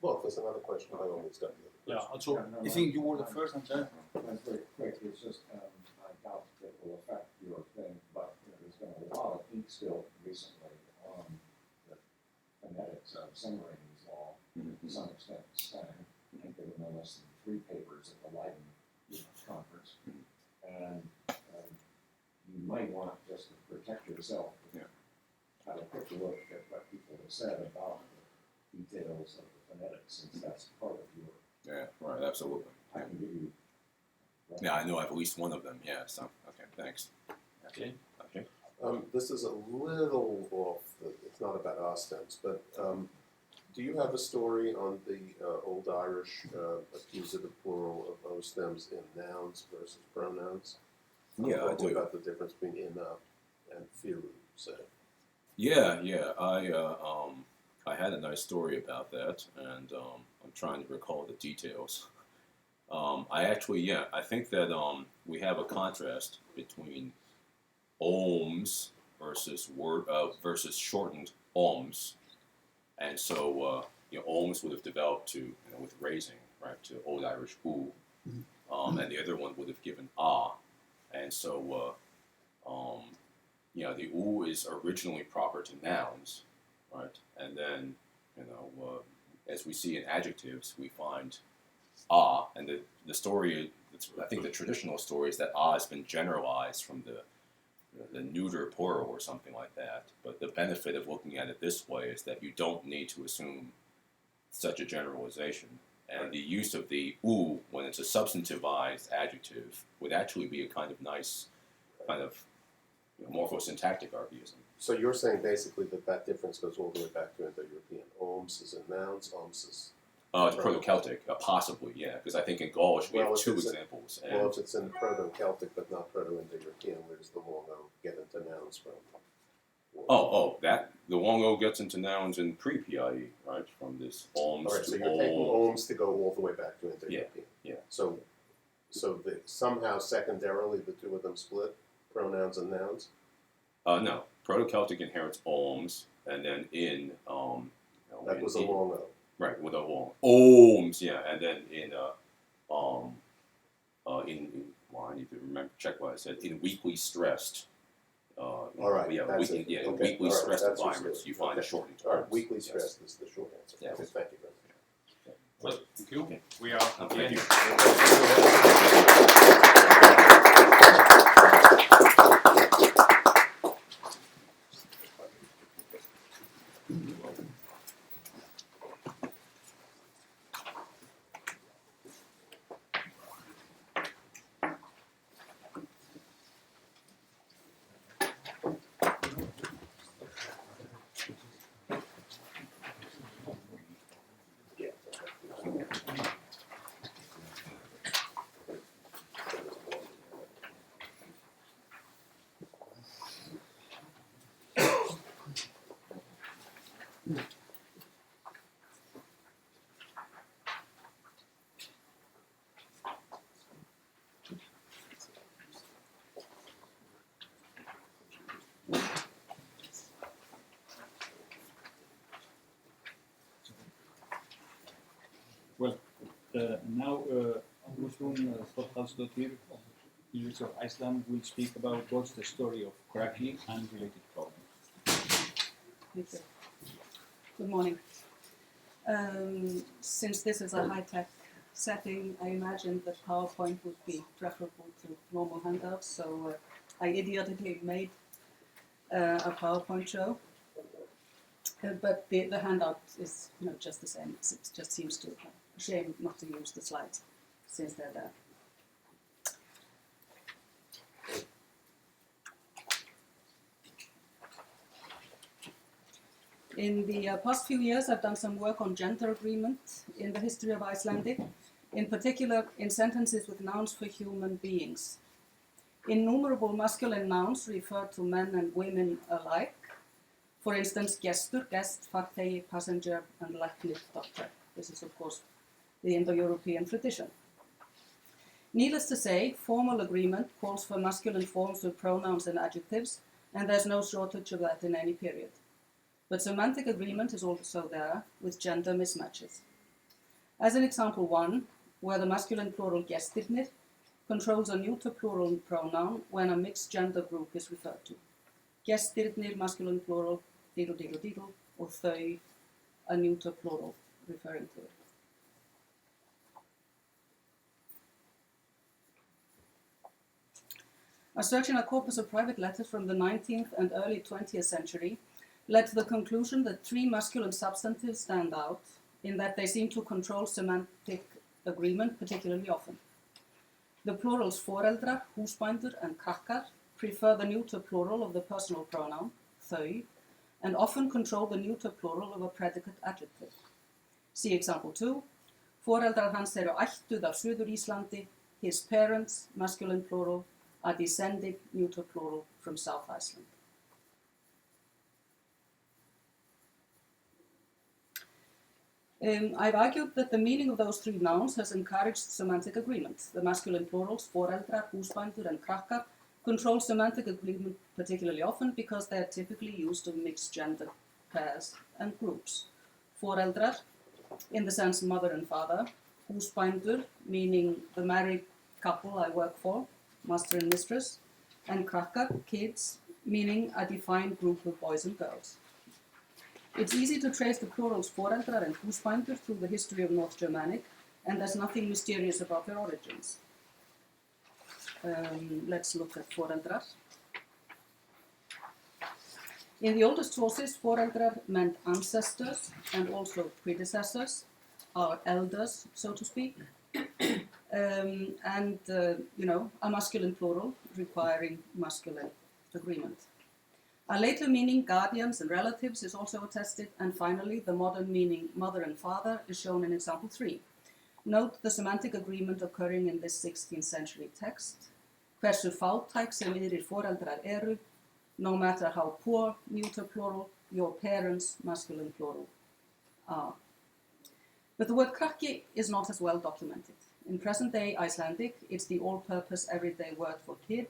Well, if there's another question, I always got the other question. Also, I think you were the first one, sir. That's very quick. It's just I doubt it will affect your thing, but there's been a lot of ink spill recently on the phonetics of Semiramis law to some extent. I think there were no less than 3 papers at the Leiden conference, and you might want just to protect yourself. Have a quick look at what people have said about the details of the phonetics, since that's part of your. Yeah. Right. Absolutely. I can give you. Yeah, I know I have at least one of them. Yeah. So okay. Thanks. Okay. Okay. This is a little off. It's not about our stems, but do you have a story on the Old Irish accusative plural of O stems in nouns versus pronouns? Yeah, I What do. about the difference between ina and firu, say? Yeah. I had a nice story about that, and I'm trying to recall the details. I think that we have a contrast between ohms versus shortened ohms, and so ohms would have developed to with raising, right, to Old Irish oo, and the other one would have given and so the oo is originally proper to nouns, right, and then as we see in adjectives, we find and the story, I think the traditional story is that has been generalized from the neuter plural or something like that. But the benefit of looking at it this way is that you don't need to assume such a generalization. And the use of the oo when it's a substantivized adjective would actually be a kind of nice, kind of morphosyntactic archaism. So you're saying basically that difference goes all the way back to Indo-European. Om Ohms in nouns, Ohms is. It's Proto-Celtic, possibly, yeah, because I think in Gaulish we Well, have if two it's examples. And Well, if it's in Proto-Celtic but not Proto-Indo-European, where does the long O get into nouns from? that the long O gets into nouns in pre-PIE, right? From this Ohms All right, to so you're taking Ohm. Ohms to go all the way back to Indo-European. Yeah. So somehow secondarily the two of them split, pronouns and nouns? No, Proto-Celtic inherits Ohms, and then in That was a long O. right with a long Ohms, yeah, and then in well, I need to check what I said. In weakly stressed. All right, Yeah, that's it. in Okay, weakly all right, stressed that's environments, restored. you find Okay. shortened All right, terms. weakly Yes. stressed is the short answer. Yes. Okay, thank you very much. Well, thank you. Okay. We are at the Thank end. you. Now, Guðrún Þórhallsdóttir, University of Iceland, will speak about what's the story of krakki and related problems. Thank you. Good morning. Since this is a high-tech setting, I imagined that PowerPoint would be preferable to normal handouts, so I idiotically made a PowerPoint show. But the handout is just the same. It just seems to a shame not to use the slides since they're there. In the past few years, I've done some work on gender agreement in the history of Icelandic, in particular in sentences with nouns for human beings. Innumerable masculine nouns refer to men and women alike. For instance, gestur, guest, farþegi, passenger, and læknir, doctor. This is, of course, the Indo-European tradition. Needless to say, formal agreement calls for masculine forms with pronouns and adjectives, and there's no shortage of that in any period. But semantic agreement is also there with gender mismatches. As in example 1, where the masculine plural gestirnir controls a neuter plural pronoun when a mixed gender group is referred to. Gestirnir, masculine plural, diddle, diddle, diddle, or þau, a neuter plural referring to it. A search in a corpus of private letters from the 19th and early 20th century led to the conclusion that 3 masculine substantives stand out in that they seem to control semantic agreement particularly often. The plurals foreldrar, húsbændur, and krakkar prefer the neuter plural of the personal pronoun, þau, and often control the neuter plural of a predicate adjective. See example 2. Foreldrar hans eru ættuð af Suður-Íslandi, his parents, masculine plural, are descending, neuter plural, from South Iceland. I've argued that the meaning of those 3 nouns has encouraged semantic agreement. The masculine plurals, foreldrar, húsbændur, and krakkar, control semantic agreement particularly often because they are typically used of mixed gender pairs and groups. Foreldrar, in the sense mother and father, húsbændur, meaning the married couple I work for, master and mistress, and krakkar, kids, meaning a defined group of boys and girls. It's easy to trace the plurals foreldrar and húsbændur through the history of North Germanic, and there's nothing mysterious about their origins. Let's look at foreldrar. In the oldest sources, foreldrar meant ancestors and also predecessors, our elders, so to speak, and a masculine plural requiring masculine agreement. A later meaning, guardians and relatives, is also attested, and finally, the modern meaning, mother and father, is shown in example 3. Note the semantic agreement occurring in this 16th century text. Hversu fátæk sem yðrir foreldrar eru, no matter how poor, neuter plural, your parents, masculine plural, are. But the word krakki is not as well documented. In present-day Icelandic, it's the all-purpose everyday word for kid.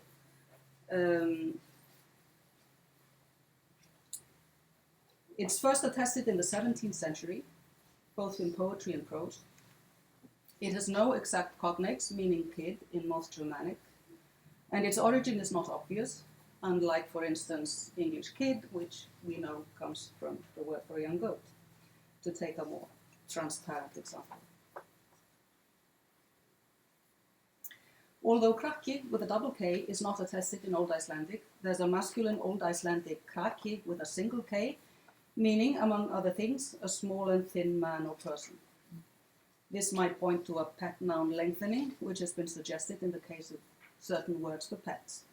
It's first attested in the 17th century, both in poetry and prose. It has no exact cognates, meaning kid, in most Germanic, and its origin is not obvious, unlike, for instance, English kid, which we know comes from the word for young goat, to take a more transparent example. Although krakki with a double K is not attested in Old Icelandic, there's a masculine Old Icelandic krakki with a single K, meaning, among other things, a small and thin man or person. This might point to a pet noun lengthening, which has been suggested in the case of certain words for pets.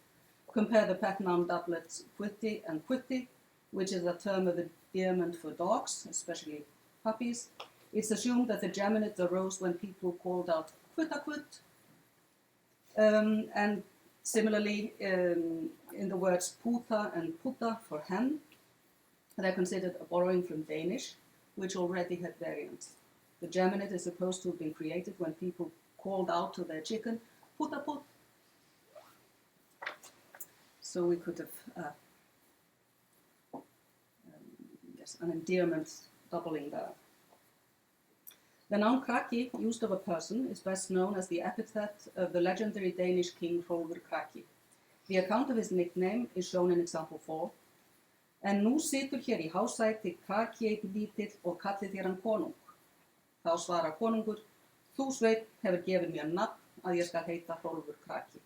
Compare the pet noun doublets quitti and quitti, which is a term of endearment for dogs, especially puppies. It's assumed that the geminate arose when people called out quittaquit. And similarly, in the words puta and putta for hen, they're considered a borrowing from Danish, which already had variants. The geminate is supposed to have been created when people called out to their chicken, putta put. So we could have an endearment doubling there. The noun krakki, used of a person, is best known as the epithet of the legendary Danish king Hrólfr Kraki. The account of his nickname is shown in example 4. En nú situr hér í hásæti kraki einn lítill og kallið þér hann konung. Þá svarar konungur, þú Sveinn hefur gefið mér nafn að ég skal heita Hrólfr Kraki.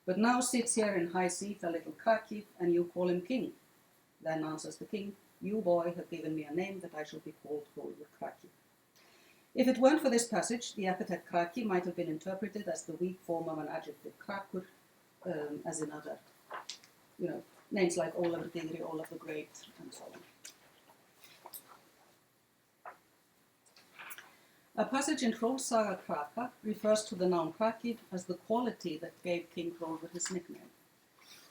But now sits here in high seat a little kraki, and you call him king. Then answers the king, you boy have given me a name that I shall be called Hrólfr Kraki. If it weren't for this passage, the epithet kraki might have been interpreted as the weak form of an adjective krakur, as in other, names like Ólafur Digri, Olaf the Great, and so on. A passage in Hrólfs saga Kraka refers to the noun kraki as the quality that gave King Hrólfr his nickname.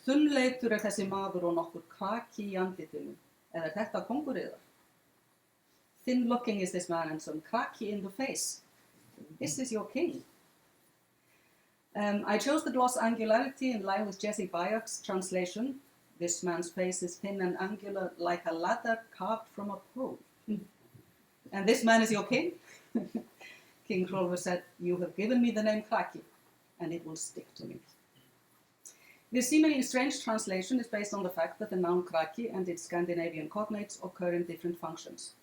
Þunnleitur þessi maður og nokkur kraki í andlitinu, eða þetta kongur yðar? Thin-looking is this man and some kraki in the face. This is your king. I chose the gloss angularity in line with Jesse Bayek's translation. This man's face is thin and angular like a ladder carved from a pole. And this man is your king? King Hrólfr said, you have given me the name Kraki, and it will stick to me. This seemingly strange translation is based on the fact that the noun kraki and its Scandinavian cognates occur in different functions.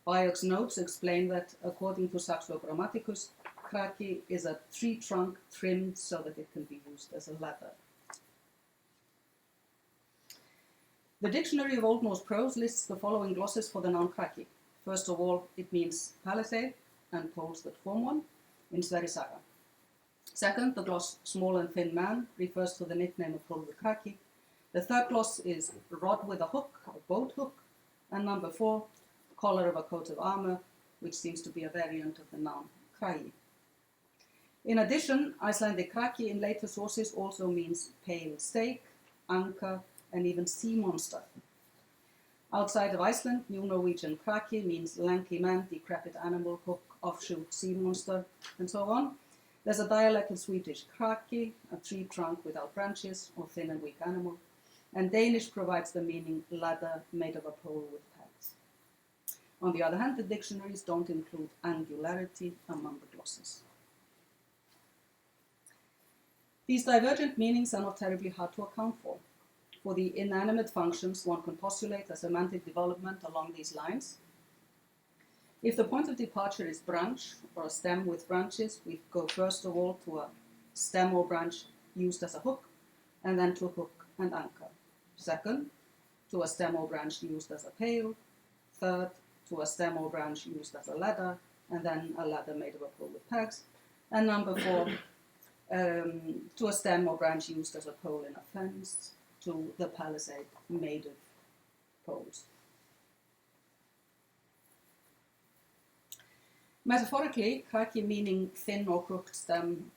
Bayek's notes explain that, according to Saxo Grammaticus, kraki is a tree trunk trimmed so that it can be used as a ladder. The Dictionary of Old Norse Prose lists the following glosses for the noun kraki. First of all, it means palisade and poles that form one in Sverri Saga. Second, the gloss small and thin man refers to the nickname of Hrólfr Kraki. The third gloss is rod with a hook, a boat hook. And number 4, collar of a coat of armor, which seems to be a variant of the noun kragi. In addition, Icelandic kraki in later sources also means pale stake, anchor, and even sea monster. Outside of Iceland, New Norwegian kraki means lanky man, decrepit animal, hook, offshoot, sea monster, and so on. There's a dialect of Swedish kraki, a tree trunk without branches, or thin and weak animal. And Danish provides the meaning ladder made of a pole with pegs. On the other hand, the dictionaries don't include angularity among the glosses. These divergent meanings are not terribly hard to account for. For the inanimate functions, one can postulate a semantic development along these lines. If the point of departure is branch, or a stem with branches, we go first of all to a stem or branch used as a hook, and then to a hook and anchor. Second, to a stem or branch used as a pail. Third, to a stem or branch used as a ladder, and then a ladder made of a pole with pegs. And number 4, to a stem or branch used as a pole in a fence, to the Palisade native Poles. Metaphorically, kraki, meaning thin or crooked stem,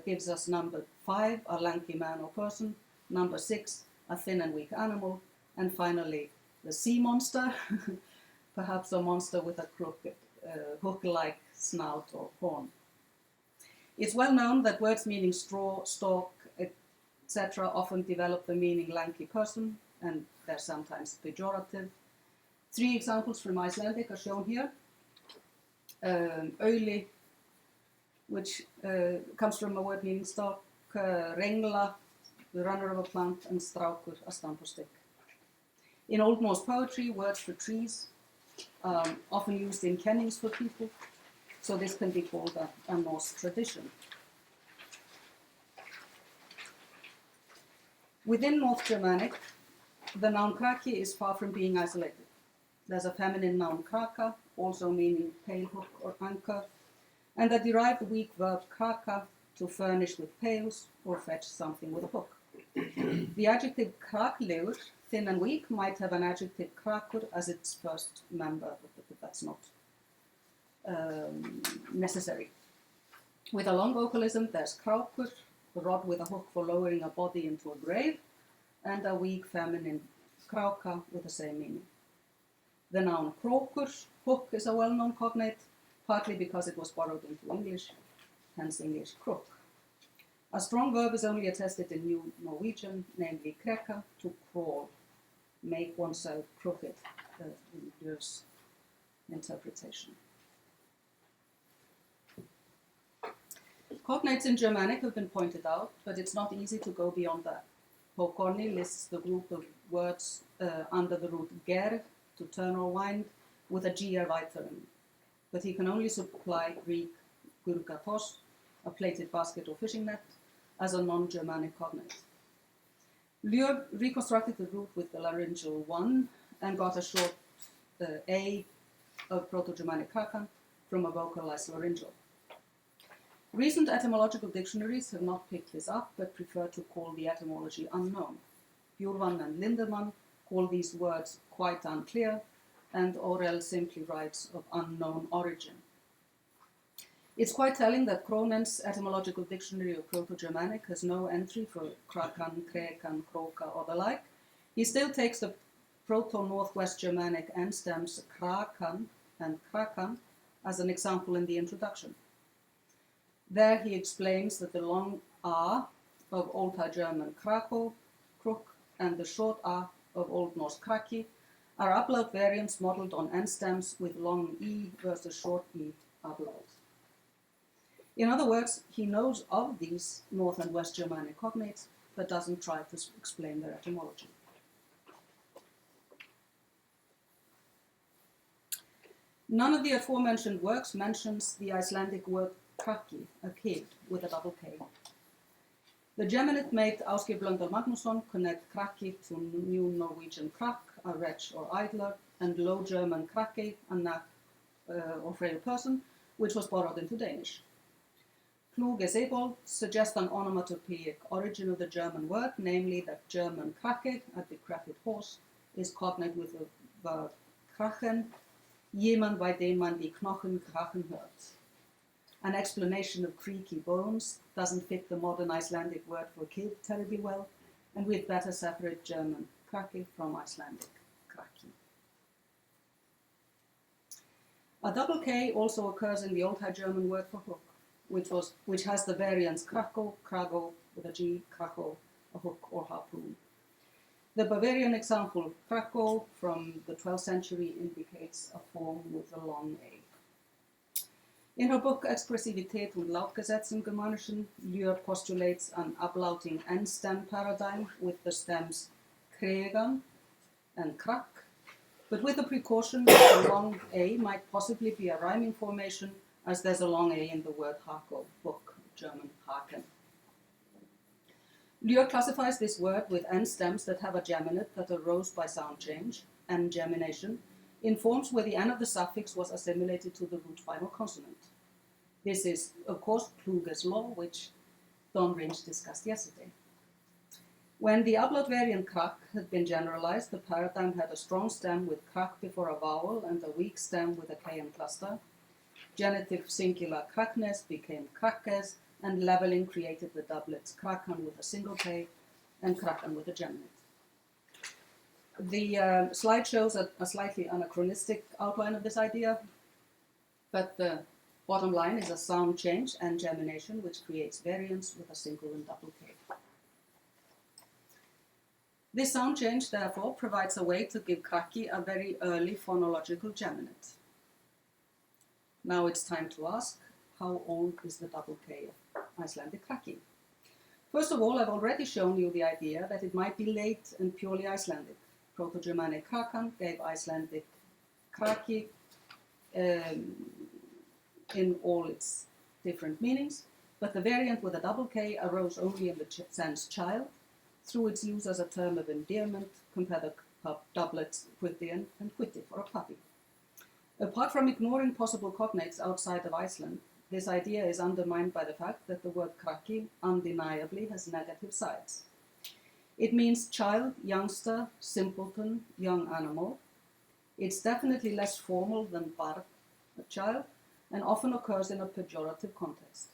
gives us number 5, a lanky man or person, number 6, a thin and weak animal, and finally the sea monster, perhaps a monster with a crooked, hook-like snout or horn. It's well known that words meaning straw, stalk, etc. often develop the meaning lanky person, and they're sometimes pejorative. 3 examples from Icelandic are shown here. Öli, which comes from a word meaning stalk, rengla, the runner of a plant, and strákur, a stump or stick. In Old Norse poetry, words for trees are often used in kennings for people, so this can be called a Norse tradition. Within North Germanic, the noun krakki is far from being isolated. There's a feminine noun kraka, also meaning pail, hook, or anchor, and a derived weak verb kraka, to furnish with pails or fetch something with a hook. The adjective kraklegur, thin and weak, might have an adjective krakur as its first member, but that's not necessary. With a long vocalism, there's krákur, a rod with a hook for lowering a body into a grave, and a weak feminine kráka with the same meaning. The noun krókur, hook, is a well-known cognate, partly because it was borrowed into English, hence English crook. A strong verb is only attested in New Norwegian, namely krekka, to crawl, make oneself crooked, in Björn's interpretation. Cognates in Germanic have been pointed out, but it's not easy to go beyond that. Pokorny lists the group of words under the root ger, to turn or wind, with a gr weiteren, but he can only supply Greek gurgatos, a plated basket or fishing net, as a non-Germanic cognate. Lier reconstructed the root with the laryngeal 1 and got a short a of Proto-Germanic krakan from a vocalized laryngeal. Recent etymological dictionaries have not picked this up, but prefer to call the etymology unknown. Bjurvan and Lindemann call these words quite unclear, and Orell simply writes of unknown origin. It's quite telling that Kronen's etymological dictionary of Proto-Germanic has no entry for krakan, krekan, kroka, or the like. He still takes the Proto-Northwest Germanic end stems krakan and krakan as an example in the introduction. There he explains that the long a of Old High German krako, crook, and the short a of Old Norse krakki are ablaut variants modeled on end stems with long e versus short e ablaut. In other words, he knows of these North and West Germanic cognates, but doesn't try to explain their etymology. None of the aforementioned works mentions the Icelandic word krakki, a kid with a double K. The Geminid made Ásgeir Blöndal Magnússon connect krakki to New Norwegian krak, a wretch or idler, and Low German krakki, a nag or frail person, which was borrowed into Danish. Klug as Ebold suggests an onomatopoeic origin of the German word, namely that German krake, a decrepit horse, is cognate with the verb krachen, jemand bei dem man die Knochen krachen hört. An explanation of creaky bones doesn't fit the modern Icelandic word for kid terribly well, and we'd better separate German kraki from Icelandic kraki. A double K also occurs in the Old High German word for hook, which has the variants krako, krago, with a G, krako, a hook or harpoon. The Bavarian example, krako, from the 12th century indicates a form with a long A. In her book Expressivität und Lautgesetz im Germanischen, Lier postulates an ablauting end stem paradigm with the stems kregan and krak, but with the precaution that the long A might possibly be a rhyming formation, as there's a long A in the word hako, book, German haken. Lier classifies this word with end stems that have a geminate that arose by sound change and gemination in forms where the N of the suffix was assimilated to the root final consonant. This is, of course, Kluge's law, which Don Rinch discussed yesterday. When the ablaut variant krak had been generalized, the paradigm had a strong stem with krak before a vowel and a weak stem with a k in cluster. Genitive singular kraknes became krakkes, and leveling created the doublets krakan with a single k and krakan with a geminate. The slide shows a slightly anachronistic outline of this idea, but the bottom line is a sound change and gemination which creates variants with a single and double k. This sound change, therefore, provides a way to give krakki a very early phonological geminate. Now it's time to ask, how old is the double k of Icelandic krakki? First of all, I've already shown you the idea that it might be late and purely Icelandic. Proto-Germanic krakan gave Icelandic krakki in all its different meanings, but the variant with a double k arose only in the sense child, through its use as a term of endearment, compare the doublets quiti and quiti for a puppy. Apart from ignoring possible cognates outside of Iceland, this idea is undermined by the fact that the word krakki undeniably has negative sides. It means child, youngster, simpleton, young animal. It's definitely less formal than barn, a child, and often occurs in a pejorative context.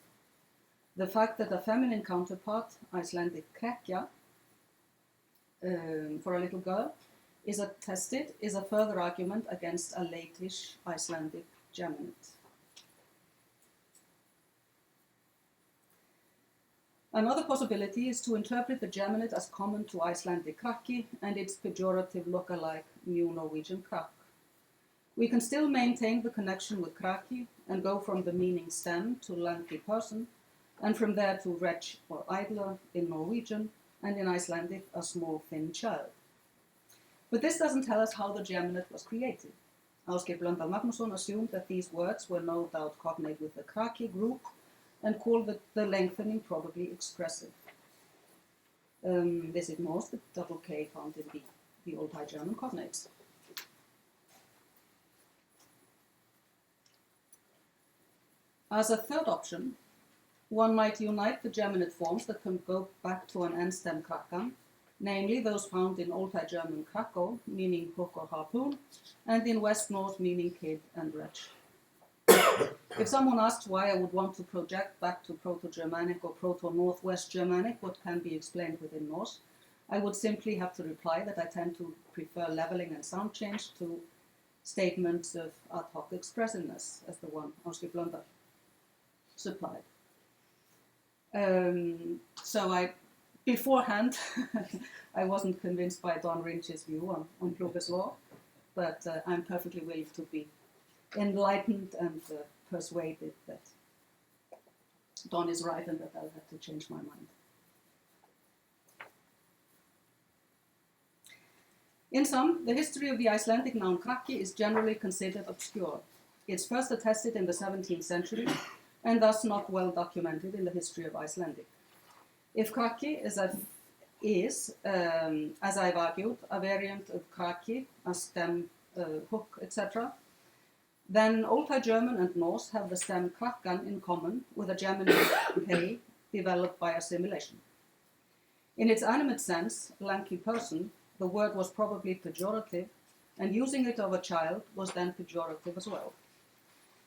The fact that a feminine counterpart, Icelandic krakja, for a little girl, is attested is a further argument against a latish Icelandic geminate. Another possibility is to interpret the geminate as common to Icelandic krakki and its pejorative look-alike New Norwegian krak. We can still maintain the connection with krakki and go from the meaning stem to lanky person, and from there to wretch or idler in Norwegian, and in Icelandic, a small thin child. But this doesn't tell us how the geminate was created. Ásgeir Blöndal Magnússon assumed that these words were no doubt cognate with the krakki group and called the lengthening probably expressive. This ignores the double k found in the Old High German cognates. As a third option, one might unite the geminate forms that can go back to an end stem krakkan, namely those found in Old High German krako, meaning hook or harpoon, and in West Norse, meaning kid and wretch. If someone asks why I would want to project back to Proto-Germanic or Proto-Northwest Germanic what can be explained within Norse, I would simply have to reply that I tend to prefer leveling and sound change to statements of ad hoc expressiveness, as the one Ásgeir Blöndal supplied. So beforehand, I wasn't convinced by Don Rinch's view on Kluge's law, but I'm perfectly willing to be enlightened and persuaded that Don is right and that I'll have to change my mind. In sum, the history of the Icelandic noun krakki is generally considered obscure. It's first attested in the 17th century and thus not well documented in the history of Icelandic. If krakki is, as I've argued, a variant of kraki, a stem, hook, etc., then Old High German and Norse have the stem krakkan in common with a geminate k developed by assimilation. In its animate sense, lanky person, the word was probably pejorative, and using it of a child was then pejorative as well.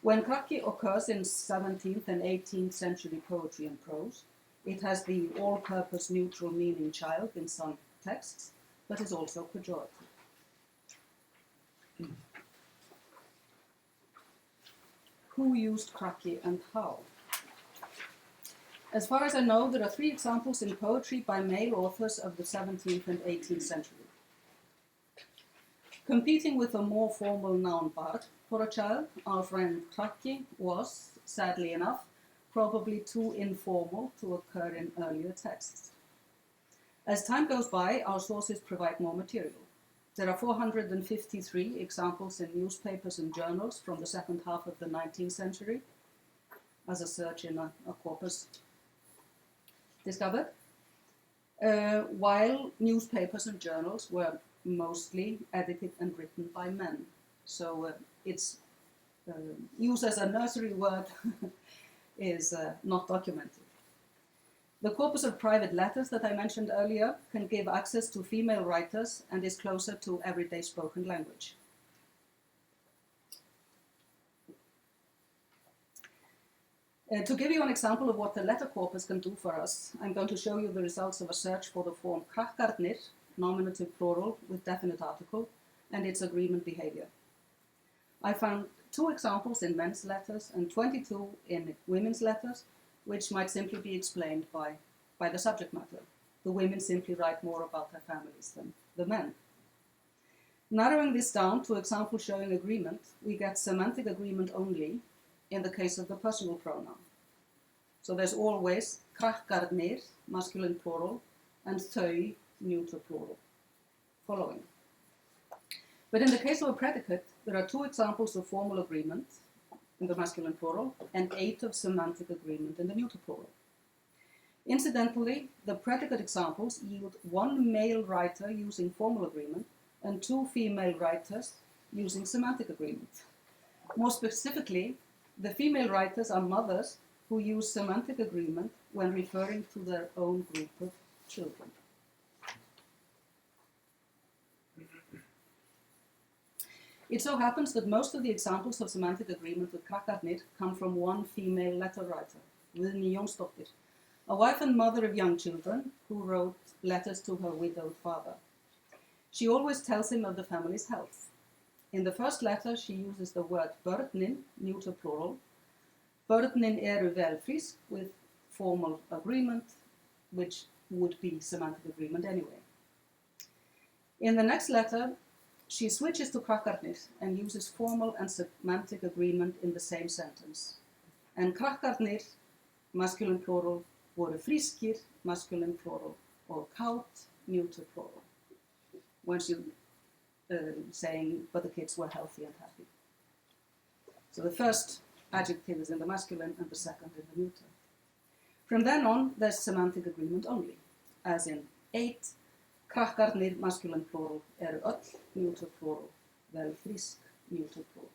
When krakki occurs in 17th and 18th century poetry and prose, it has the all-purpose neutral meaning child in some texts, but is also pejorative. Who used krakki and how? As far as I know, there are 3 examples in poetry by male authors of the 17th and 18th century. Competing with a more formal noun bard for a child, our friend krakki was, sadly enough, probably too informal to occur in earlier texts. As time goes by, our sources provide more material. There are 453 examples in newspapers and journals from the second half of the 19th century, as a search in a corpus discovered, while newspapers and journals were mostly edited and written by men. So its use as a nursery word is not documented. The corpus of private letters that I mentioned earlier can give access to female writers and is closer to everyday spoken language. To give you an example of what the letter corpus can do for us, I'm going to show you the results of a search for the form krakkarnir, nominative plural with definite article, and its agreement behavior. I found 2 examples in men's letters and 22 in women's letters, which might simply be explained by the subject matter. The women simply write more about their families than the men. Narrowing this down to examples showing agreement, we get semantic agreement only in the case of the personal pronoun. So there's always krakkarnir, masculine plural, and þau, neuter plural, following. But in the case of a predicate, there are 2 examples of formal agreement in the masculine plural and 8 of semantic agreement in the neuter plural. Incidentally, the predicate examples yield 1 male writer using formal agreement and 2 female writers using semantic agreement. More specifically, the female writers are mothers who use semantic agreement when referring to their own group of children. It so happens that most of the examples of semantic agreement with krakkarnir come from 1 female letter writer, Guðrún Jónsdóttir, a wife and mother of young children who wrote letters to her widowed father. She always tells him of the family's health. In the first letter, she uses the word börnin, neuter plural. Börnin eru vel frísk, with formal agreement, which would be semantic agreement anyway. In the next letter, she switches to krakkarnir and uses formal and semantic agreement in the same sentence. And krakkarnir, masculine plural, voru frískir, masculine plural, or kát, neuter plural. When she saying, but the kids were healthy and happy. So the first adjective is in the masculine and the second in the neuter. From then on, there's semantic agreement only, as in 8, krakkarnir, masculine plural, eru öll, neuter plural, vel frísk, neuter plural.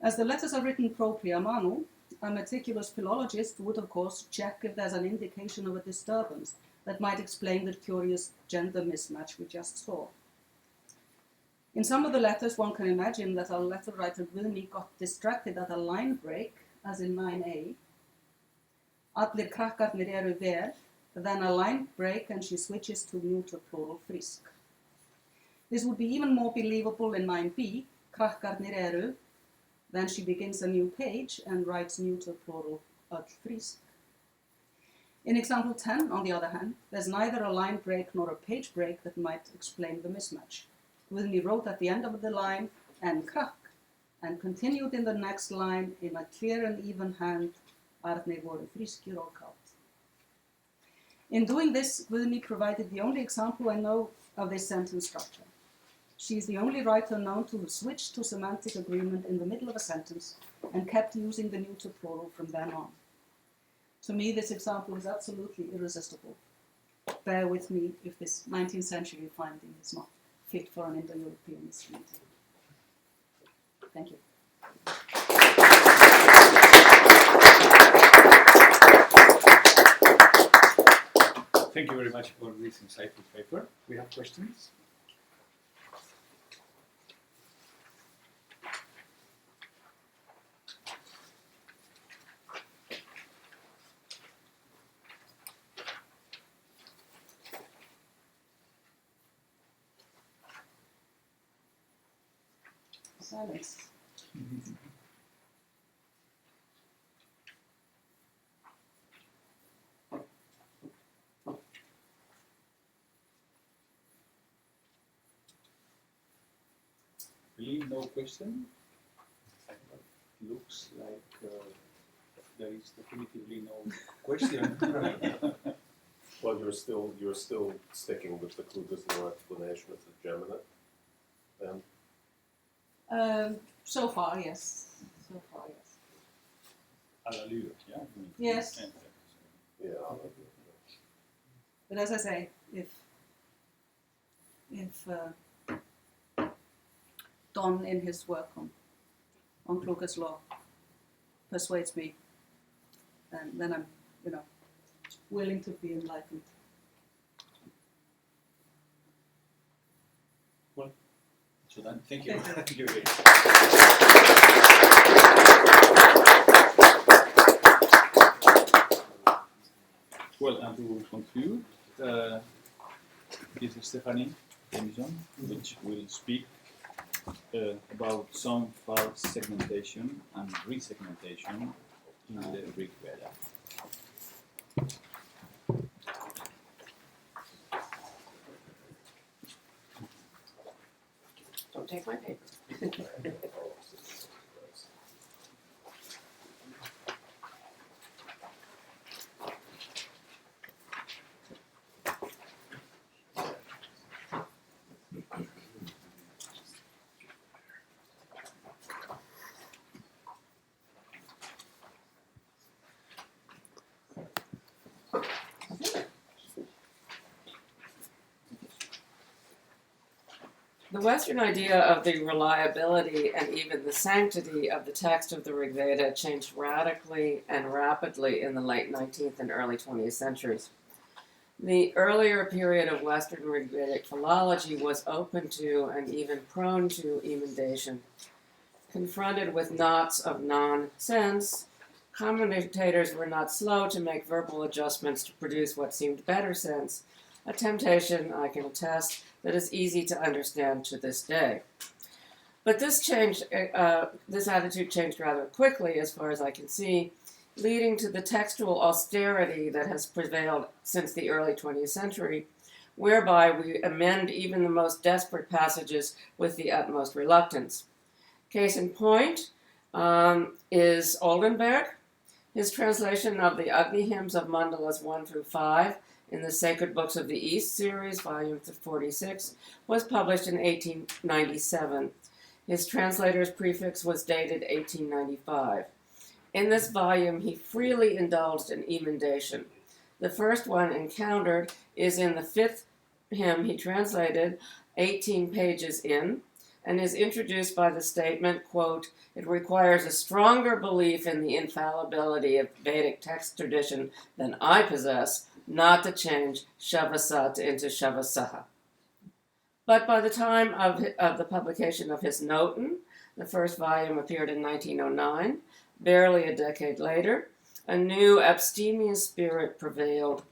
As the letters are written propria manu, a meticulous philologist would, of course, check if there's an indication of a disturbance that might explain the curious gender mismatch we just saw. In some of the letters, one can imagine that our letter writer Guðný got distracted at a line break, as in 9a. Allir krakkarnir eru vel, then a line break and she switches to neuter plural frísk. This would be even more believable in 9b, krakkarnir eru. Then she begins a new page and writes neuter plural öll frísk. In example 10, on the other hand, there's neither a line break nor a page break that might explain the mismatch. Guðný wrote at the end of the line, en krakk, and continued in the next line in a clear and even hand, arnir voru frískir og kát. In doing this, Guðný provided the only example I know of this sentence structure. She is the only writer known to have switched to semantic agreement in the middle of a sentence and kept using the neuter plural from then on. To me, this example is absolutely irresistible. Bear with me if this 19th century finding is not fit for an Indo-European meeting. Thank you. Thank you very much for this insightful paper. We have questions? Silence. Really, no question? Looks like there is definitively no question. Well, you're still sticking with the clue. There's no explanation of the geminate, then? So far, yes. So far, yes. Hallelujah, yeah? Yes. Yeah. But as I say, if done in his work on Kluge's law persuades me, and then I'm, willing to be enlightened. So then, thank you. Thank you. Well, and to conclude, this is Stephanie Jamison, which will speak about some file segmentation and resegmentation in the Rig Veda. Don't take my paper. The Western idea of the reliability and even the sanctity of the text of the Rig Veda changed radically and rapidly in the late 19th and early 20th centuries. The earlier period of Western Rig Vedic philology was open to and even prone to emendation. Confronted with knots of nonsense, commentators were not slow to make verbal adjustments to produce what seemed better sense, a temptation, I can attest, that is easy to understand to this day. But this attitude changed rather quickly, as far as I can see, leading to the textual austerity that has prevailed since the early 20th century, whereby we amend even the most desperate passages with the utmost reluctance. Case in point is Oldenburg. His translation of the Agni hymns of Mandalas 1 through 5 in the Sacred Books of the East series, volume 46, was published in 1897. His translator's prefix was dated 1895. In this volume, he freely indulged in emendation. The first one encountered is in the 5th hymn he translated, 18 pages in, and is introduced by the statement, quote, "It requires a stronger belief in the infallibility of Vedic text tradition than I possess, not to change Shavasat into Shavasaha." But by the time of the publication of his Noten, the first volume appeared in 1909, barely a decade later, a new abstemious spirit prevailed.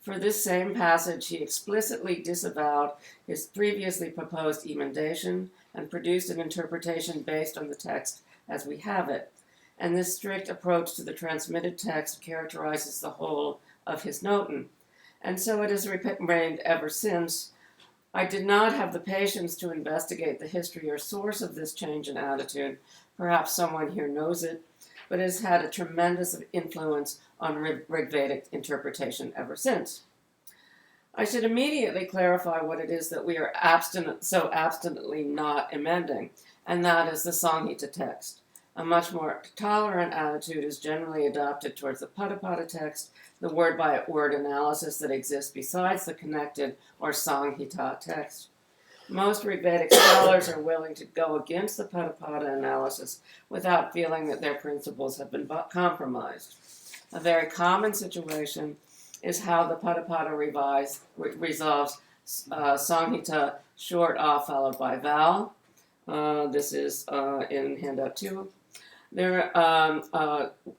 For this same passage, he explicitly disavowed his previously proposed emendation and produced an interpretation based on the text as we have it. And this strict approach to the transmitted text characterizes the whole of his Noten. And so it has remained ever since. I did not have the patience to investigate the history or source of this change in attitude. Perhaps someone here knows it, but it has had a tremendous influence on Rig Vedic interpretation ever since. I should immediately clarify what it is that we are so abstinently not amending, and that is the Samhita text. A much more tolerant attitude is generally adopted towards the Padapada text, the word-by-word analysis that exists besides the connected or Samhita text. Most Rig Vedic scholars are willing to go against the Padapada analysis without feeling that their principles have been compromised. A very common situation is how the Padapada resolves Samhita short A followed by vowel. This is in handout 2.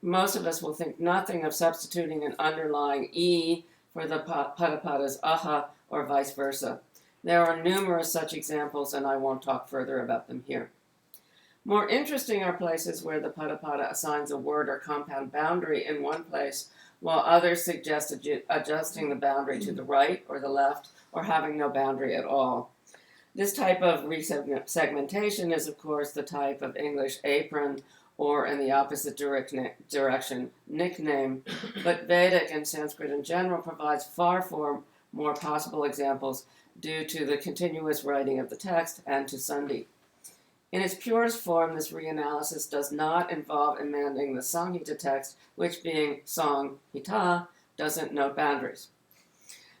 Most of us will think nothing of substituting an underlying E for the Padapada's aha or vice versa. There are numerous such examples, and I won't talk further about them here. More interesting are places where the Padapada assigns a word or compound boundary in one place, while others suggest adjusting the boundary to the right or the left, or having no boundary at all. This type of resegmentation is, of course, the type of English apron, or in the opposite direction, nickname, but Vedic and Sanskrit in general provides far more possible examples due to the continuous writing of the text and to Sandhi. In its purest form, this reanalysis does not involve amending the Samhita text, which being Samhita, doesn't note boundaries.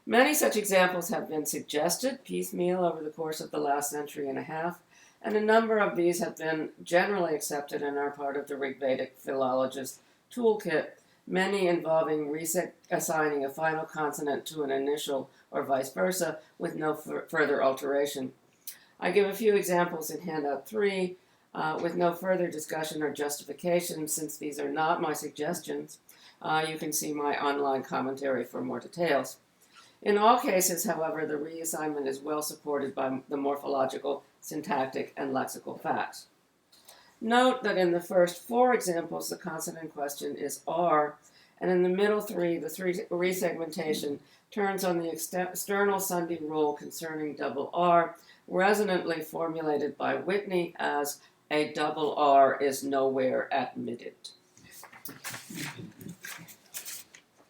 Many such examples have been suggested piecemeal over the course of the last century and a half, and a number of these have been generally accepted and are part of the Rigvedic philologist toolkit, many involving assigning a final consonant to an initial or vice versa with no further alteration. I give a few examples in handout 3 with no further discussion or justification. Since these are not my suggestions, you can see my online commentary for more details. In all cases, however, the reassignment is well supported by the morphological, syntactic, and lexical facts. Note that in the first 4 examples, the consonant in question is R, and in the middle 3, the resegmentation turns on the external Sundhi rule concerning double R, resonantly formulated by Whitney as a double R is nowhere admitted.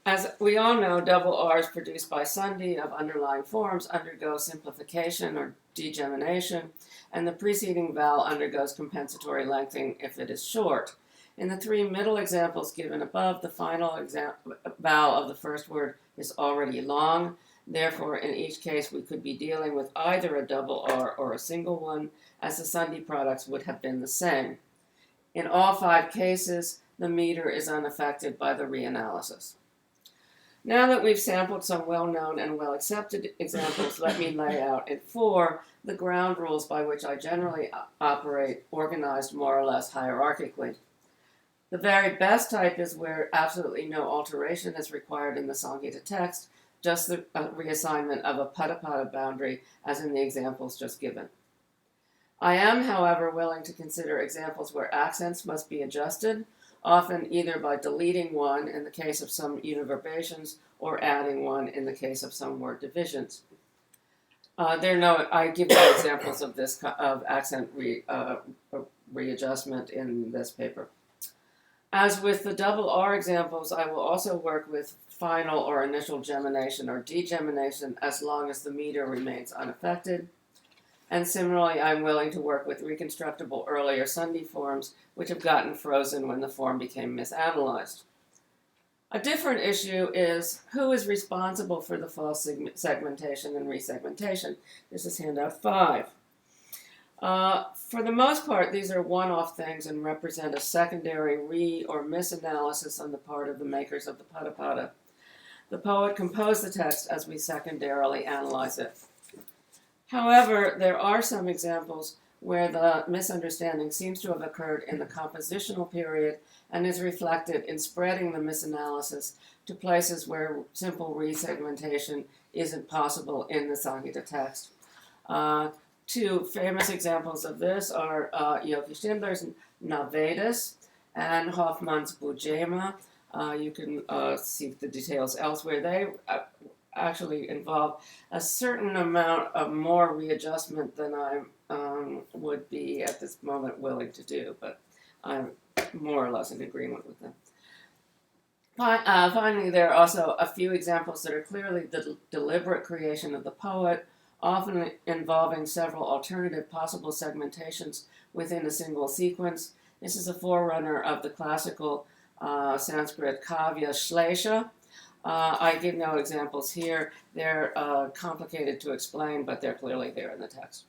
As we all know, double R's produced by Sundhi of underlying forms undergo simplification or degemination, and the preceding vowel undergoes compensatory lengthening if it is short. In the 3 middle examples given above, the final vowel of the first word is already long. Therefore, in each case, we could be dealing with either a double R or a single one, as the Sundhi products would have been the same. In all 5 cases, the meter is unaffected by the reanalysis. Now that we've sampled some well-known and well-accepted examples, let me lay out in 4 the ground rules by which I generally operate, organized more or less hierarchically. The very best type is where absolutely no alteration is required in the Samhita text, just the reassignment of a pada boundary, as in the examples just given. I am, however, willing to consider examples where accents must be adjusted, often either by deleting one in the case of some univerbations or adding one in the case of some word divisions. I give no examples of this of accent readjustment in this paper. As with the double R examples, I will also work with final or initial gemination or degemination as long as the meter remains unaffected. And similarly, I'm willing to work with reconstructible earlier Sundhi forms which have gotten frozen when the form became misanalyzed. A different issue is who is responsible for the false segmentation and resegmentation. This is handout 5. For the most part, these are one-off things and represent a secondary or misanalysis on the part of the makers of the pada. The poet composed the text as we secondarily analyze it. However, there are some examples where the misunderstanding seems to have occurred in the compositional period and is reflected in spreading the misanalysis to places where simple resegmentation isn't possible in the Samhita text. 2 famous examples of this are Yogi Schindler's Navedas and Hoffmann's Bujema. You can see the details elsewhere. They actually involve a certain amount of more readjustment than I would be at this moment willing to do, but I'm more or less in agreement with them. Finally, there are also a few examples that are clearly the deliberate creation of the poet, often involving several alternative possible segmentations within a single sequence. This is a forerunner of the classical Sanskrit kavya shlesha. I give no examples here. They're complicated to explain, but they're clearly there in the text.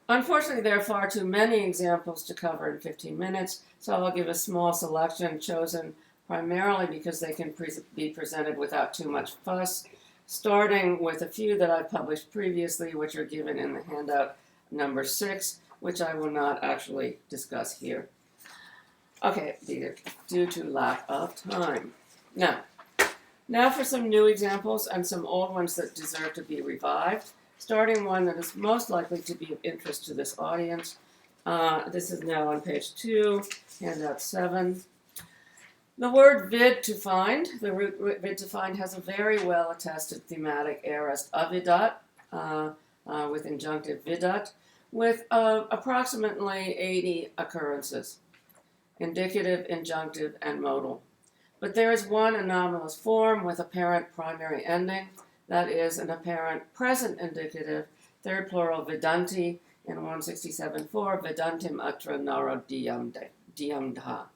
Unfortunately, there are far too many examples to cover in 15 minutes, so I'll give a small selection chosen primarily because they can be presented without too much fuss, starting with a few that I published previously, which are given in the handout number 6, which I will not actually discuss here. Okay, due to lack of time. Now for some new examples and some old ones that deserve to be revived, starting one that is most likely to be of interest to this audience. This is now on page 2, handout 7. The word vid to find, the root vid to find has a very well attested thematic aorist avidat, with injunctive vidat, with approximately 80 occurrences, indicative, injunctive, and modal. But there is one anomalous form with apparent primary ending, that is an apparent present indicative, third plural vidanti, in 167.4, vidantim atra naro diyamdha.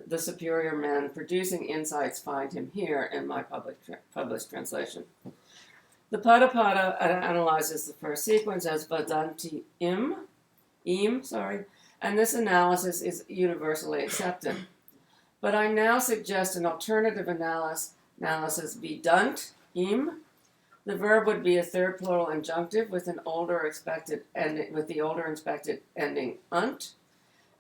The superior men producing insights find him here in my published translation. The paitār analyzes the first sequence as vadanti im, and this analysis is universally accepted. But I now suggest an alternative analysis vidunt im. The verb would be a third plural injunctive with an older expected ending unt.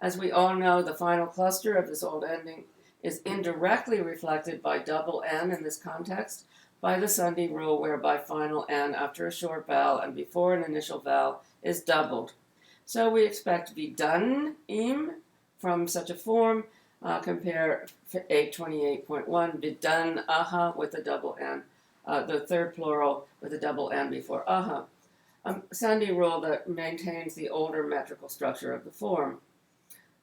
As we all know, the final cluster of this old ending is indirectly reflected by double N in this context by the Sunday rule, whereby final N after a short vowel and before an initial vowel is doubled. So we expect vidun im from such a form. Compare 828.1, vidun aha with a double N, the third plural with a double N before aha. A Sunday rule that maintains the older metrical structure of the form.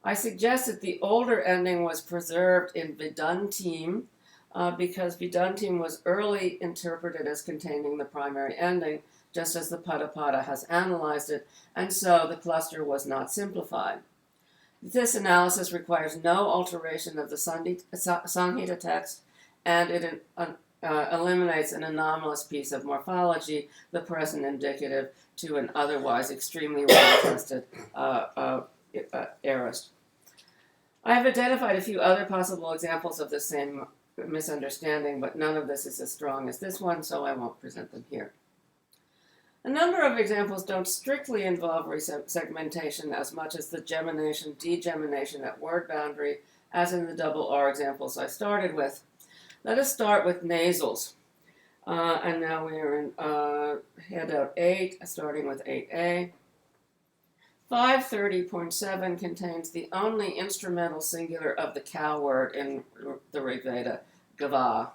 I suggest that the older ending was preserved in viduntim because viduntim was early interpreted as containing the primary ending, just as the paitār has analyzed it, and so the cluster was not simplified. This analysis requires no alteration of the Samhita text, and it eliminates an anomalous piece of morphology, the present indicative, to an otherwise extremely well-tested aorist. I have identified a few other possible examples of the same misunderstanding, but none of this is as strong as this one, so I won't present them here. A number of examples don't strictly involve resegmentation as much as the gemination, degemination at word boundary, as in the double R examples I started with. Let us start with nasals. And now we are in handout 8, starting with 8a. 530.7 contains the only instrumental singular of the cow word in the Rig Veda, gava.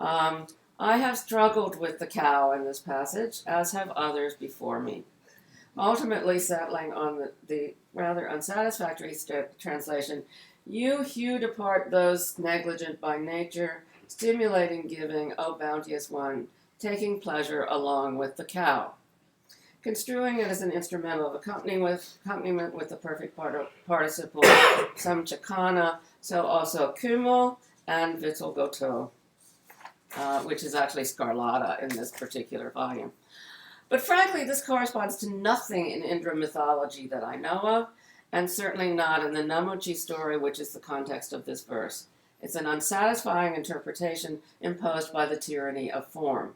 I have struggled with the cow in this passage, as have others before me, ultimately settling on the rather unsatisfactory translation, you hewed apart those negligent by nature, stimulating giving, O bounteous one, taking pleasure along with the cow. Construing it as an instrumental of accompaniment with the perfect participle, some chakana, so also kumo and vitulgoto. Which is actually scarlata in this particular volume. But frankly, this corresponds to nothing in Indra mythology that I know of, and certainly not in the Namuchi story, which is the context of this verse. It's an unsatisfying interpretation imposed by the tyranny of form.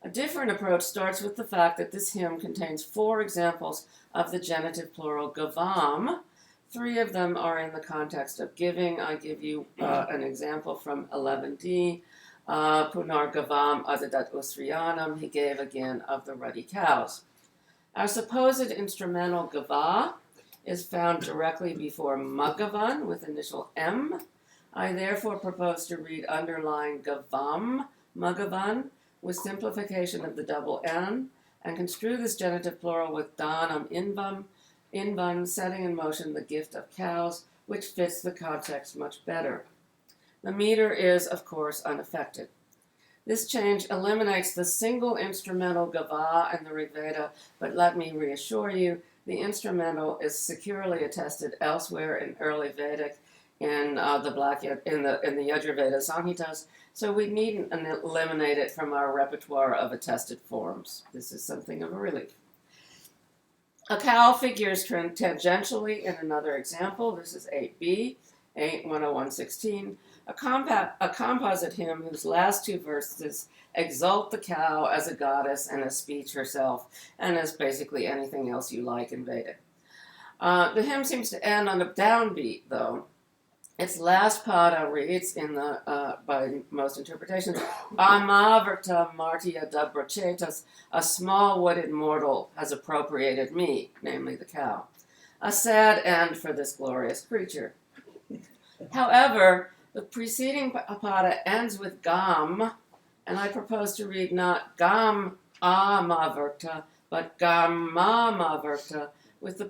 A different approach starts with the fact that this hymn contains 4 examples of the genitive plural gavam. 3 of them are in the context of giving. I give you an example from 11d. Punar gavam adadat usriyanam, he gave again of the ruddy cows. Our supposed instrumental gava is found directly before magavan with initial M. I therefore propose to read underlying gavam, magavan, with simplification of the double N, and construe this genitive plural with danam invan, setting in motion the gift of cows, which fits the context much better. The meter is, of course, unaffected. This change eliminates the single instrumental gava in the Rig Veda, but let me reassure you, the instrumental is securely attested elsewhere in early Vedic, in the Yajurveda Samhitas, so we needn't eliminate it from our repertoire of attested forms. This is something of a relief. A cow figures tangentially in another example. This is 8b, 8:101:16. A composite hymn whose last 2 verses exalt the cow as a goddess and as speech herself, and as basically anything else you like in Vedic. The hymn seems to end on a downbeat, though. Its last pada reads, by most interpretations, Amavarta martia dabrachetas, a small wooded mortal has appropriated me, namely the cow. A sad end for this glorious creature. However, the preceding pada ends with gam, and I propose to read not gam amavarta, but gamamavarta, with the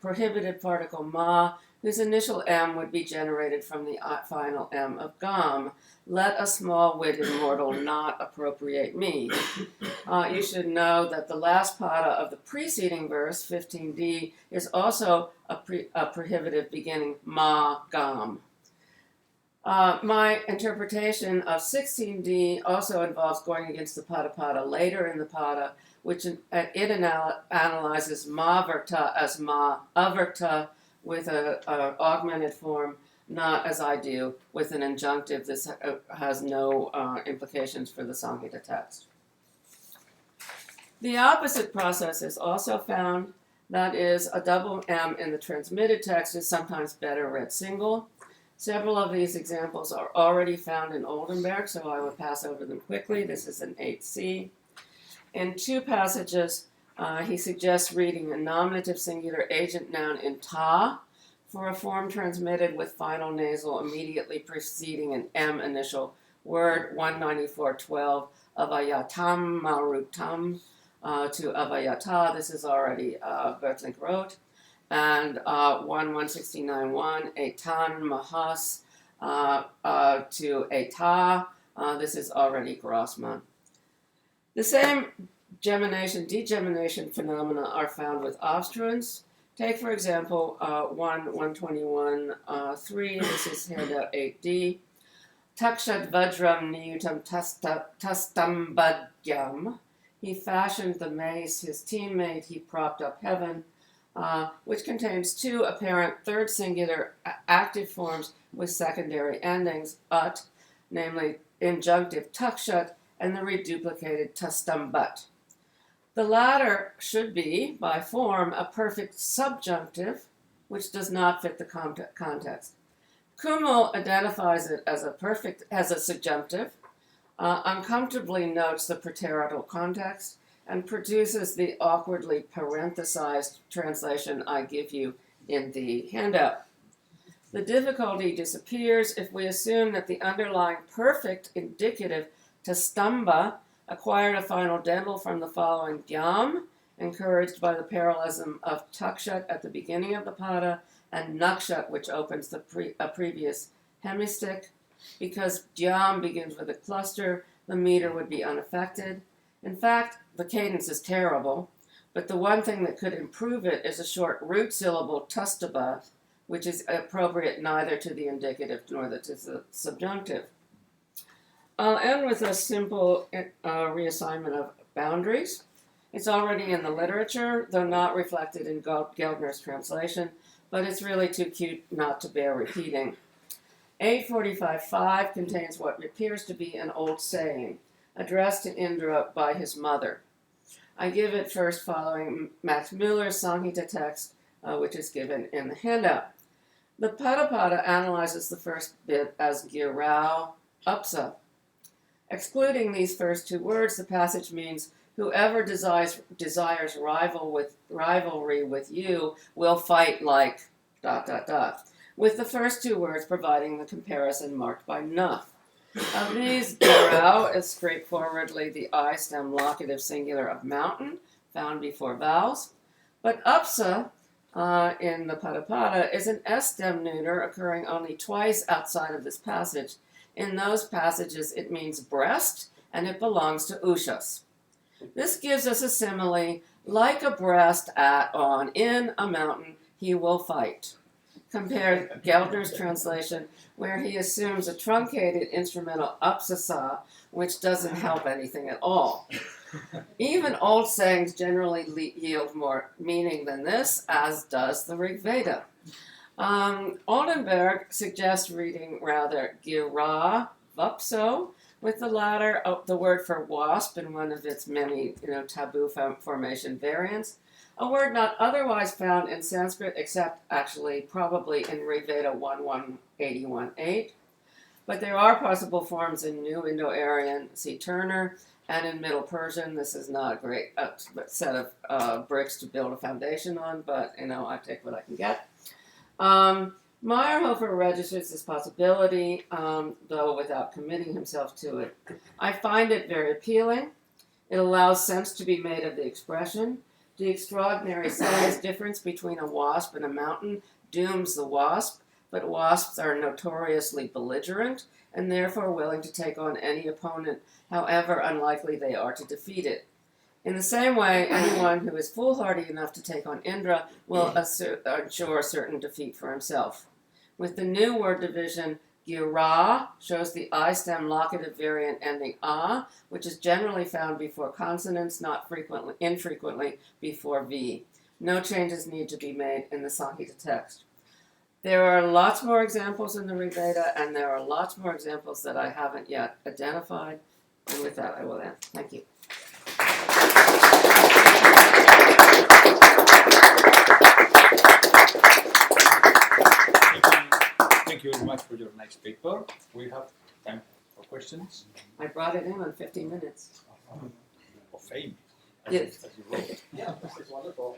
prohibited particle ma, whose initial M would be generated from the final M of gam. Let a small-witted mortal not appropriate me. You should know that the last pada of the preceding verse, 15d, is also a prohibitive beginning, ma gam. My interpretation of 16D also involves going against the pata later in the pada, which it analyzes ma-verta as ma-averta with an augmented form, not as I do with an injunctive. This has no implications for the Samhita text. The opposite process is also found. That is, a double M in the transmitted text is sometimes better read single. Several of these examples are already found in Oldenburg, so I will pass over them quickly. This is an 8C. In two passages, he suggests reading a nominative singular agent noun in ta for a form transmitted with final nasal immediately preceding an M initial word, 194.12, avayatam marutam to avayata. This is already Bertlink wrote. And 169.1, etan mahas to eta. This is already Grossman. The same gemination, degemination phenomena are found with obstruents. Take, for example, 121.3, this is handout 8D. Takshat vajram niyutam tastambadyam. He fashioned the mace, his teammate, he propped up heaven. Which contains two apparent third singular active forms with secondary endings, ut, namely injunctive takshat, and the reduplicated tastambat. The latter should be, by form, a perfect subjunctive, which does not fit the context. Kummel identifies it as a subjunctive, uncomfortably notes the preterital context, and produces the awkwardly parenthesized translation I give you in the handout. The difficulty disappears if we assume that the underlying perfect indicative tastamba acquired a final dental from the following gyam, encouraged by the parallelism of takshat at the beginning of the pada and nakshat, which opens a previous hemistic. Because gyam begins with a cluster, the meter would be unaffected. In fact, the cadence is terrible, but the one thing that could improve it is a short root syllable, tastaba, which is appropriate neither to the indicative nor to the subjunctive. I'll end with a simple reassignment of boundaries. It's already in the literature, though not reflected in Geldner's translation, but it's really too cute not to bear repeating. 845.5 contains what appears to be an old saying, addressed to Indra by his mother. I give it first following Max Muller's Samhita text, which is given in the handout. The Pata analyzes the first bit as girau upsa. Excluding these first two words, the passage means whoever desires rivalry with you will fight like ... with the first two words providing the comparison marked by na. Of these, girau is straightforwardly the I stem locative singular of mountain, found before vowels, but upsa in the Pata is an S stem neuter occurring only twice outside of this passage. In those passages, it means breast, and it belongs to ushas. This gives us a simile, like a breast on in a mountain, he will fight. Compare Geldner's translation, where he assumes a truncated instrumental upsasa, which doesn't help anything at all. Even old sayings generally yield more meaning than this, as does the Rig Veda. Oldenburg suggests reading rather gira vupso, with the latter the word for wasp in one of its many taboo formation variants, a word not otherwise found in Sanskrit except actually probably in Rig Veda 1.181.8. But there are possible forms in New Indo-Aryan, see Turner, and in Middle Persian. This is not a great set of bricks to build a foundation on, but I take what I can get. Meyerhofer registers this possibility, though without committing himself to it. I find it very appealing. It allows sense to be made of the expression. The extraordinary size difference between a wasp and a mountain dooms the wasp, but wasps are notoriously belligerent and therefore willing to take on any opponent, however unlikely they are to defeat it. In the same way, anyone who is foolhardy enough to take on Indra will ensure certain defeat for himself. With the new word division, Gira shows the I stem locative variant ending a, which is generally found before consonants, not infrequently before v. No changes need to be made in the Samhita text. There are lots more examples in the Rig Veda, and there are lots more examples that I haven't yet identified. And with that, I will end. Thank you. Thank you very much for your nice paper. We have time for questions. I brought it in 15 minutes. Of fame. Yes. As you wrote it. Yeah, this is wonderful.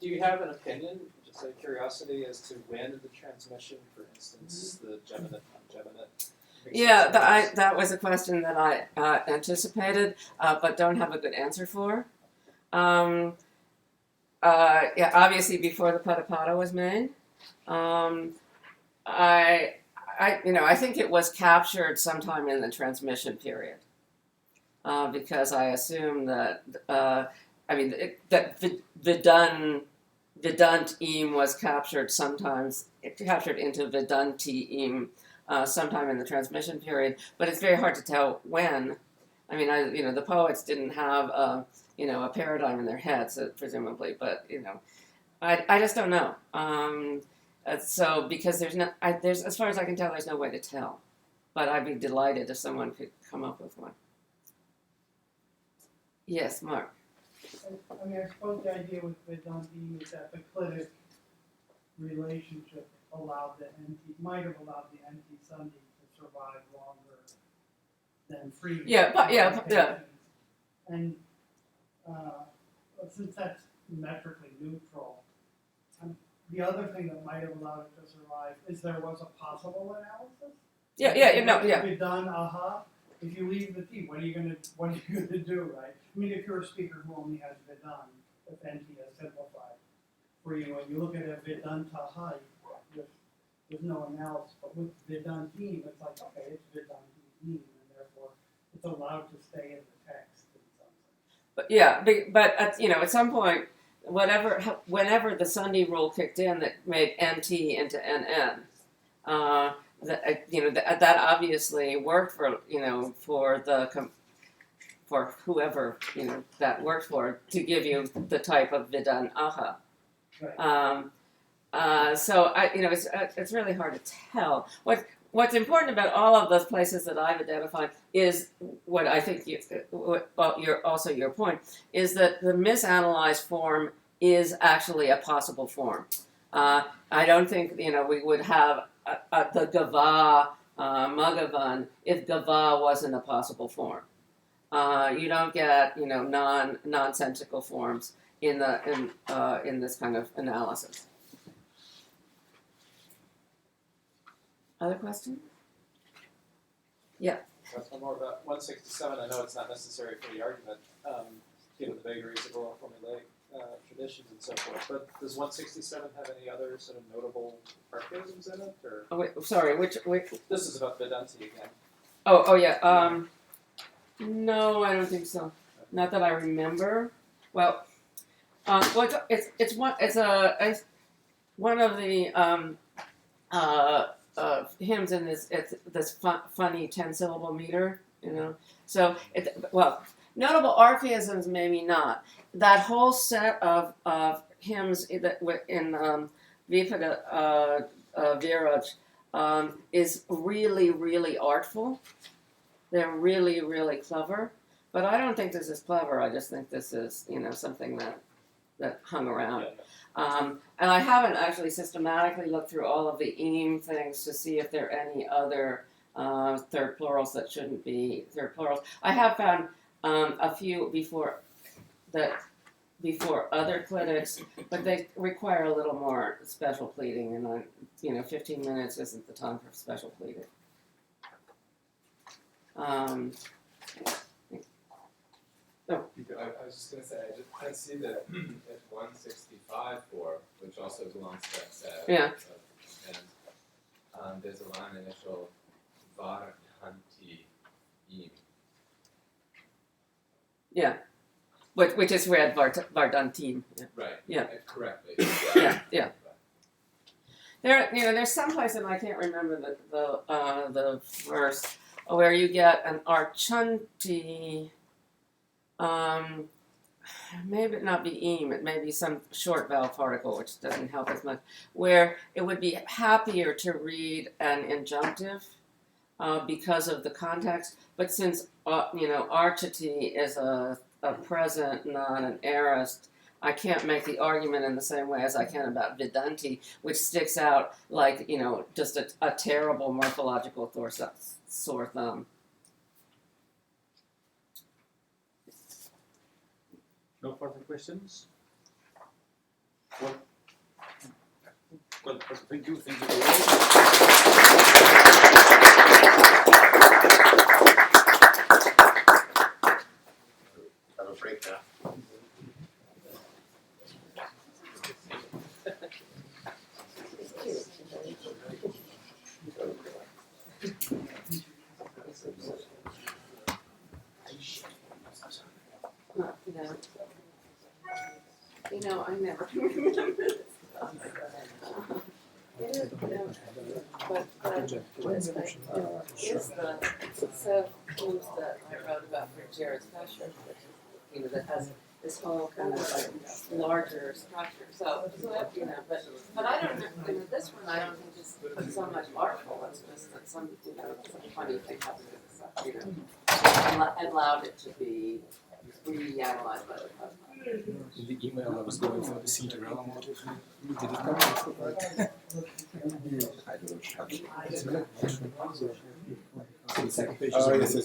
Do you have an opinion, just out of curiosity, as to when the transmission, for instance, the geminate, non-geminate? Yeah, that was a question that I anticipated, but don't have a good answer for. Yeah, obviously before the paitār was made. I think it was captured sometime in the transmission period, because I assume that that Vidunt im was captured into Vidunti im sometime in the transmission period, but it's very hard to tell when. I mean, the poets didn't have a paradigm in their heads, presumably, but I just don't know. So because there's as far as I can tell, there's no way to tell, but I'd be delighted if someone could come up with one. Yes, Mark. I mean, I suppose the idea with Vedanta is that the clitic relationship might have allowed the NT-Sundhi to survive longer than free. Yeah. And since that's metrically neutral, the other thing that might have allowed it to survive is there was a possible analysis. Yeah. Aha. If you leave the T, what are you gonna do, right? I mean, if you're a speaker who only has Vedant, if NT is simplified for you, and you look at a Vedanta there's no analysis. But with Vedantim, it's like, okay, it's Vedantim, and therefore it's allowed to stay in the text in some sense. But at some point, whenever the Sundhi rule kicked in that made NT into NN, that obviously worked for whoever that worked for to give you the type of Vidan aha. Right. So it's really hard to tell. What's important about all of those places that I've identified is what I think your point is that the misanalyzed form is actually a possible form. I don't think we would have the Gava Magavan if Gava wasn't a possible form. You don't get nonsensical forms in this kind of analysis. Other questions? Yeah. That's one more about 167. I know it's not necessary for the argument, given the vagaries of oral formulaic traditions and so forth. But does 167 have any other sort of notable archaisms in it? Or? Oh, wait, sorry, which? This is about Vedanti again. Oh yeah. No, I don't think so. Not that I remember. Well, it's one of the hymns in this funny 10-syllable meter. So notable archaisms maybe not. That whole set of hymns in Vipada Viraj is really, really artful. They're really, really clever. But I don't think this is clever. I just think this is, something that hung around. And I haven't actually systematically looked through all of the eam things to see if there are any other third plurals that shouldn't be third plurals. I have found a few before other clitics, but they require a little more special pleading, and 15 minutes isn't the time for special pleading. I was just going to say, I see that at 165 form, which also belongs to that set. Yeah. And there's a line initial Vardhanti im. Yeah. Which is read Vardhantim. Yeah. Right. Yeah. Correctly. Yeah. There's some place, and I can't remember the verse, where you get an archunti, maybe not be eam, it may be some short vowel particle, which doesn't help as much, where it would be happier to read an injunctive because of the context, but since, archity is a present, not an aorist, I can't make the argument in the same way as I can about Vedanti, which sticks out like, just a terrible morphological sore thumb. No further questions? Well, thank you very much. Have a break now. I never remember this. It is, but is the set of clues that I wrote about for Jared Fisher, that has this whole kind of like larger structure. So but I don't know, this one I don't think is so much artful. It's just that some funny thing happened to this stuff, allowed it to be reanalyzed by the customer. In the email I was going for the seat around motive. Did it come? I don't know. Second page. Oh, yes.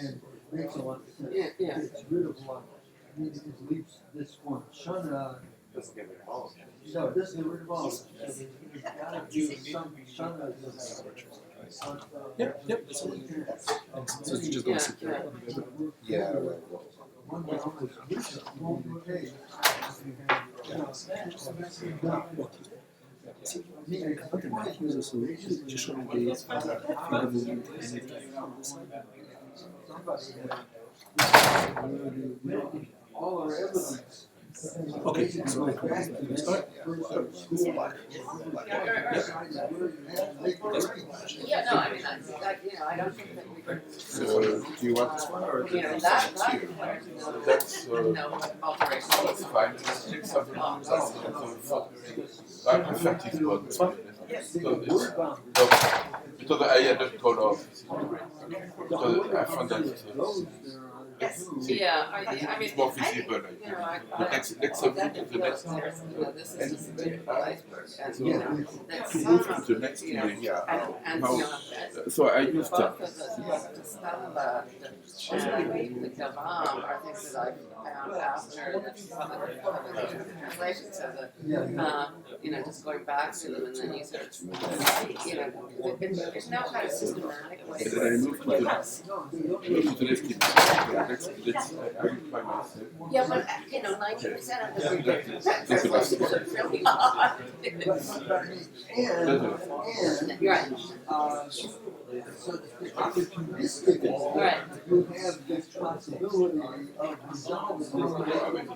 And it makes a lot of sense. Yeah. It's rid of a lot. It leaves this one. Shana. Doesn't get rid of all of it. No, it doesn't get rid of all of it. So you've got to do some Shana. Yep. So it's just going to sit there. Yeah. One that almost won't okay. All our evidence. Okay, so Yeah, no, I mean, I don't think that we can. So, do you want this one or That requires no alterations. Fine. Because I had it called off. Because I found that Yeah, I mean, it's more visible. Let's submit to the next. This is just the tip of the iceberg, and that's To move to the next year. and How? So I used both of the Stella and the Gavam are things that I found after the translation, so that just going back to them, and then you sort of there's no kind of systematic way. And then I moved to the next Yeah, but 90% of them really You're right. So opportunistic, Right. you have this possibility of resolving.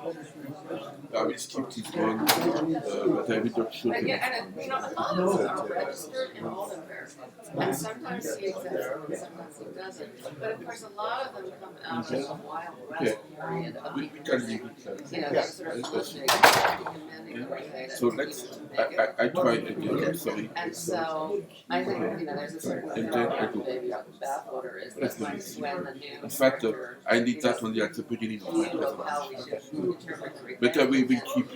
I will skip this one, but I will not show And, you. and a lot of them are registered in Oldenburg, and sometimes he exists and sometimes he doesn't. But of course, a lot of them come out of a wild west period of We can leave it. that sort of flipping So let's, I tried again, sorry. And so I think there's a certain baby bathwater is that when the new In fact, I need that only at the beginning of my how we presentation. should interpret the But we will keep,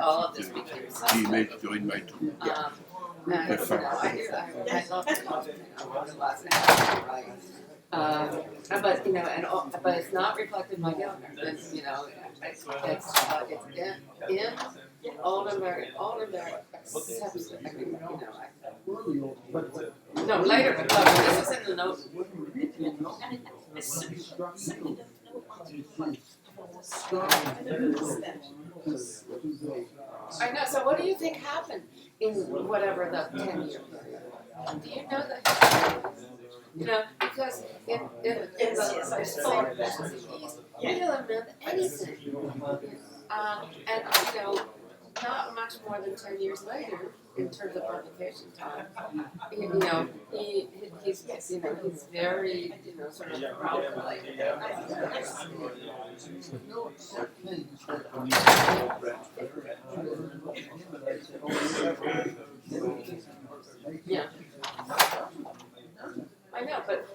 all of this became the image during my tour. and, I love the last name, right? But it's not reflected in my Gilner. It's in Oldenburg accepts it. No, later, but this is in the note. I know, so what do you think happened in whatever the 10-year period? Do you know the history? You know, because in the Slavic East, neither meant anything. And, you know, not much more than 10 years later, in terms of publication time, you know, he's you know, he's very, you know, sort of proud of like, yeah. I know, but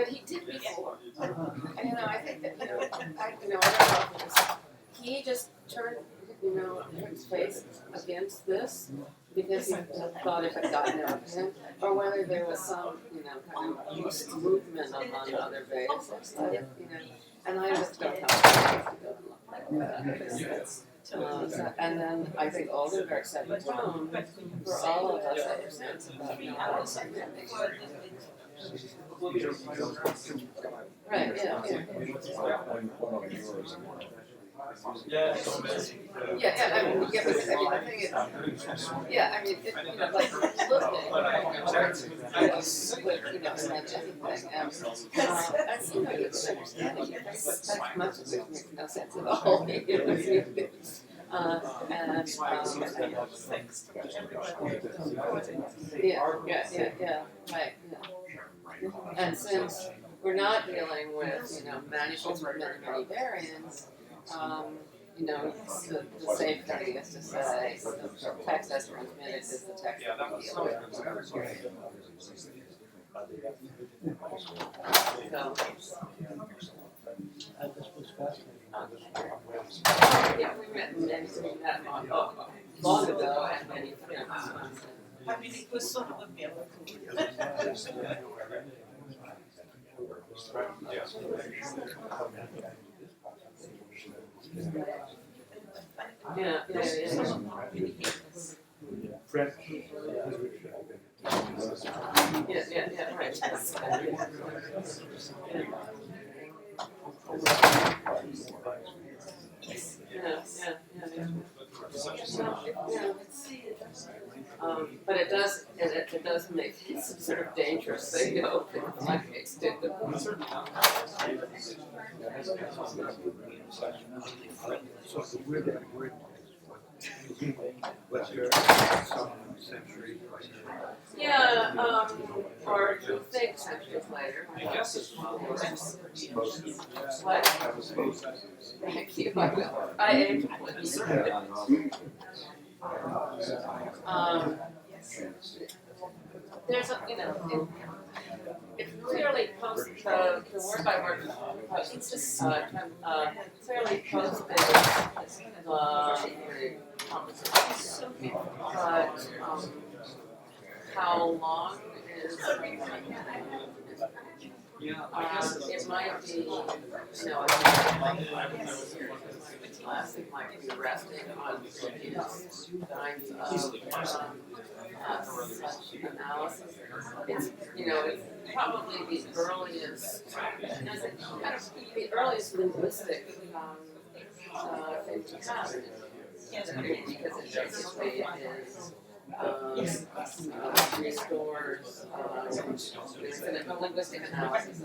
he did before. And, you know, I think that, I don't know if it was, he just turned, you know, his face against this because he thought it had gotten out of him, or whether there was some, you know, kind of loose movement among other bases, you know, and I just don't have to go and look like that. And then I think Oldenburg set the tone for all of us ever since about, you know, how to right, yeah. Yeah, I mean, the thing is, yeah, I mean, you know, like, look at it, with, you know, and everything, and, you know, you can understand it, but much of it makes no sense at all, you know, yeah, right, yeah. And since we're not dealing with, you know, manuscripts with many variants, you know, the safe thing is to say the text that's transmitted is the text that we deal with. Yeah, we met long ago, and many friends. I mean, it was sort of a miracle. Yeah. French. Yeah, right. But it does make it some sort of dangerous thing to open like extended. So the word what's your century? Yeah, or if you think centuries later. I guess it's What? Thank you. I aim there's a, you know, it's clearly post the word by word post clearly post but how long is it might be, you know, classic might be resting on these kinds of analysis. It's, you know, it's probably the earliest, the earliest linguistic thing to happen. Because it basically is restores there's a linguistic analysis.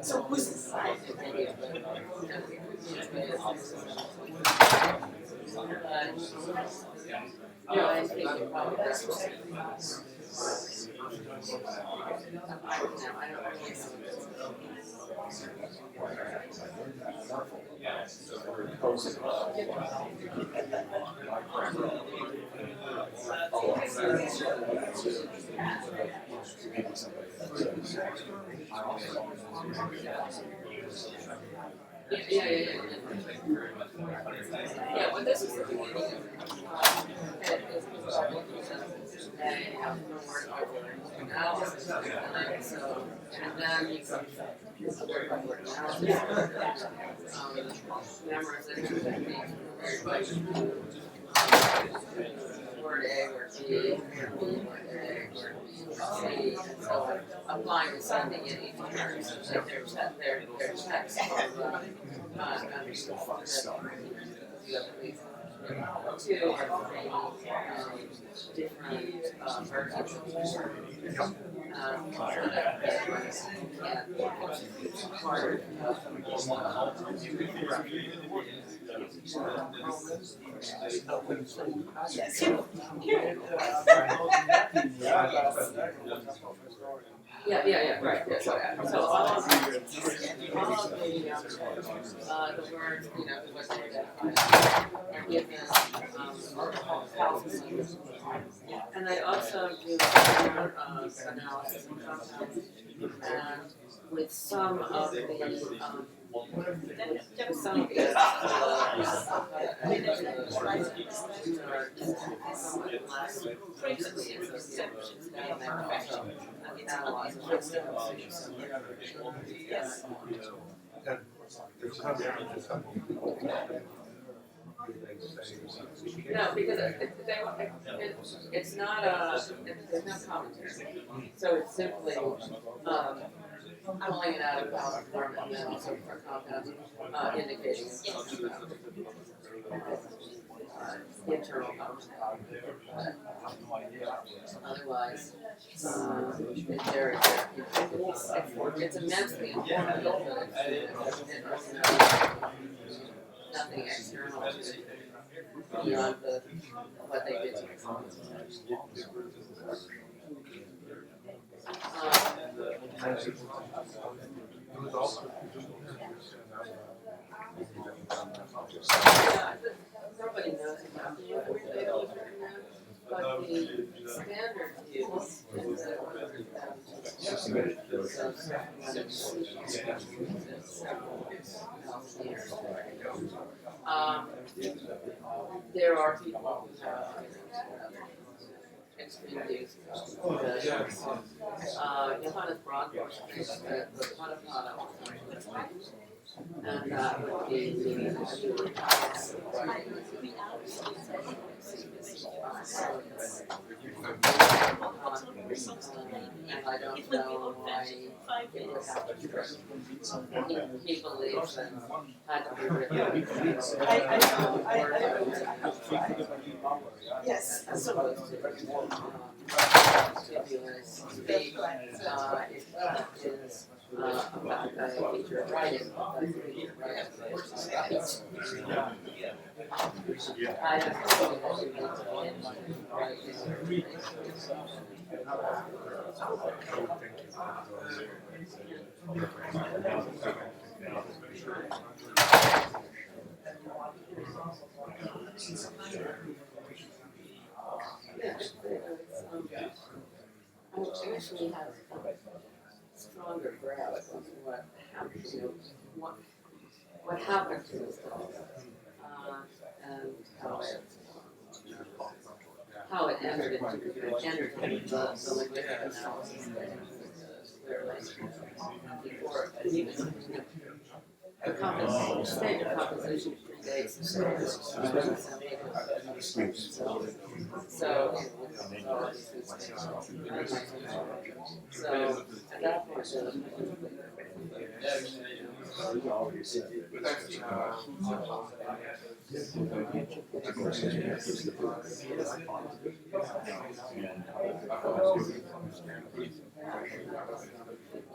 So who's the side? I think it probably Yeah, well, this is the beginning of it. It is they have to work over analysis, and so, and then you can work over analysis, memorization techniques, word A, word B, word A, word B, C, and so on, applying and sending in each turn, so that their text two or three different versions. Yeah, right. Yeah, so all of the words, you know, what they identify are given houses. And they also do analysis and compounds, and with some of the no, because it's not there's no commentary. So it's simply pulling it out of vowel form and then also for compounds indicating internal commentary. Otherwise, it's very it's immensely informative, but it's nothing external beyond what they did to the comments. Nobody knows exactly what they are written in, but the standard view is that there are people who have extreme views. Johannes Brandbusch thinks that the Pinault and that would be and I don't know why it would have to be written. He believes that had to be written. Yes, absolutely. Is about a feature of writing. I have I actually have stronger grasp on what happened to what happened to this dog, and how it entered into the linguistic analysis before even the stage of composition predates so at that point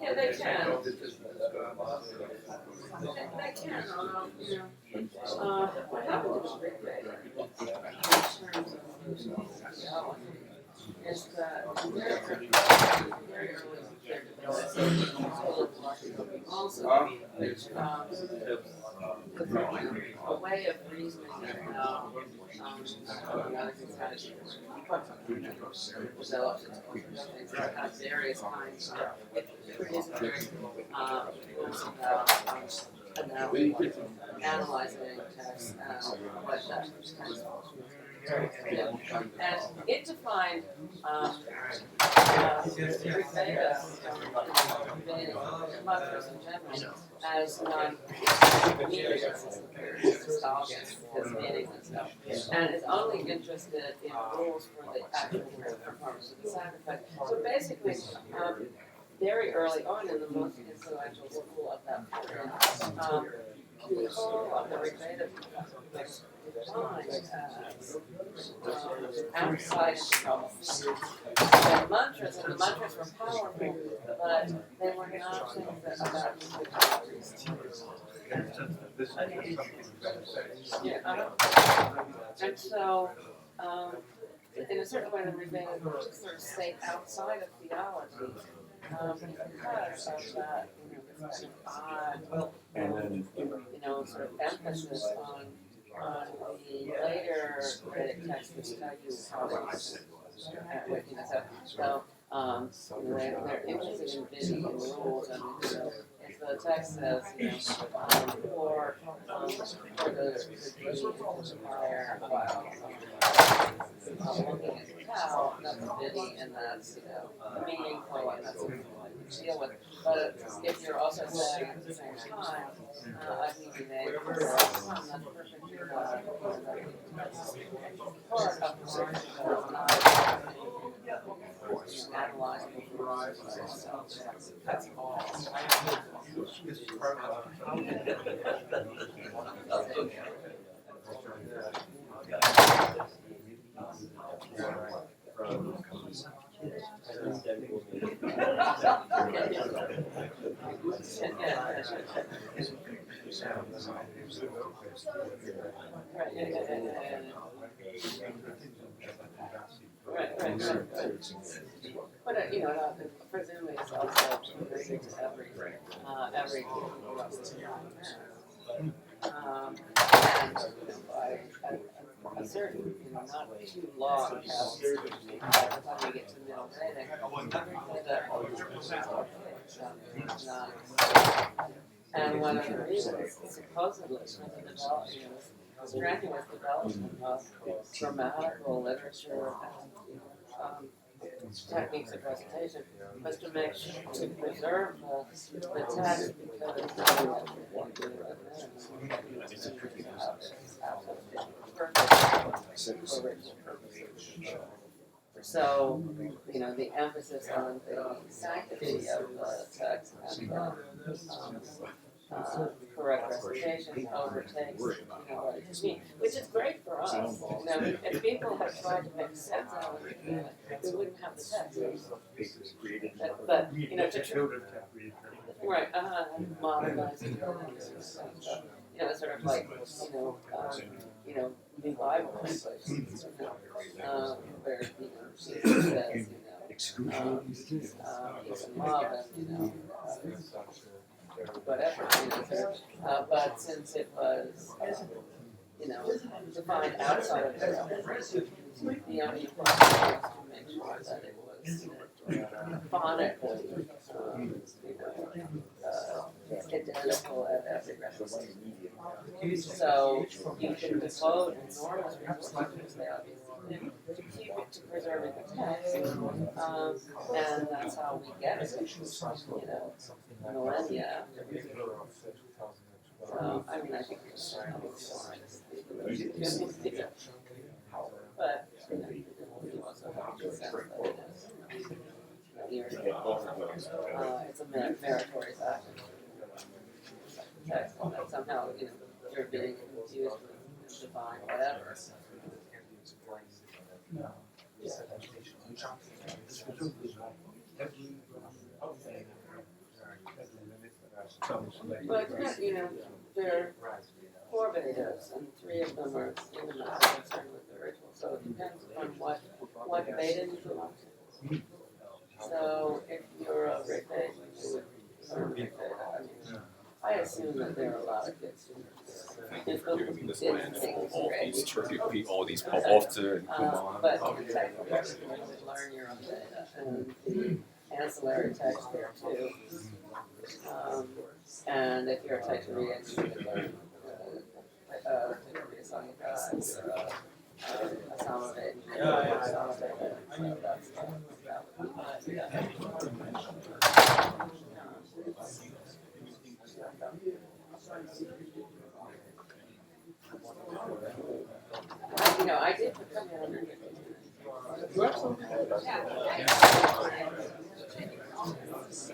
yeah, they can. They can, what happened to the Greek data in terms of is that very early their development also a way of reasoning how other things had developed into have various kinds of rules about analyzing text and what that text and it defined mantras in general as non-meaningless his meaning and stuff, and is only interested in rules for the actual performance of the sound effect. So basically, very early on in the most influential school of that period, the whole of the Rigveda was defined as outside the mantras, and the mantras were powerful, but they were not things that about and so, in a certain way, the Rigveda sort of stayed outside of theology. Because of that, this kind of sort of emphasis on the later Vedic texts which tell you how they're interested in Vidi and rules, and if the text says, for the fire while looking at the cow, that's Vidi, and that's meaningful, and that's something to deal with. But if you're also saying at the same time, I think you made it that's perfectly part of the analyzing the varieties themselves. That's all. Right. But presumably it's also related to every and a certain, not too long past by the time we get to middle Vedic, and one of the reasons supposedly for the development, strenuous development of grammatical literature and techniques of recitation was to make sure to preserve the text So, the emphasis on the sanctity of the text and correct recitation overtakes, what it means, which is great for us. If people had tried to make sense out of it, we wouldn't have the text. But right, modernize it, sort of like, New Bible translations, where, Jesus says, peace and love, and, whatever, but since it was, defined outside of the only point was to make sure that it was phonetically, identical at every recitation. So you can decode enormous resources, they obviously to keep it, to preserving the text, and that's how we get it, millennia after. So, I think it's but you also have to sense that it's a meritorious action. Text, and that somehow you're being confused with divine whatever. But there are 4 Vedas, and 3 of them are intimately concerned with the ritual. So it depends on what Veda you belong to. So if you're a Rigveda, you would learn Rigveda. I assume that there are a lot of good students. All these Pavlovta and Kuman. But technically, you would learn your own Veda, and the ancillary text there too. And if you're a type 3 and you can learn some of it, some of it, so that's you know, I did put them in.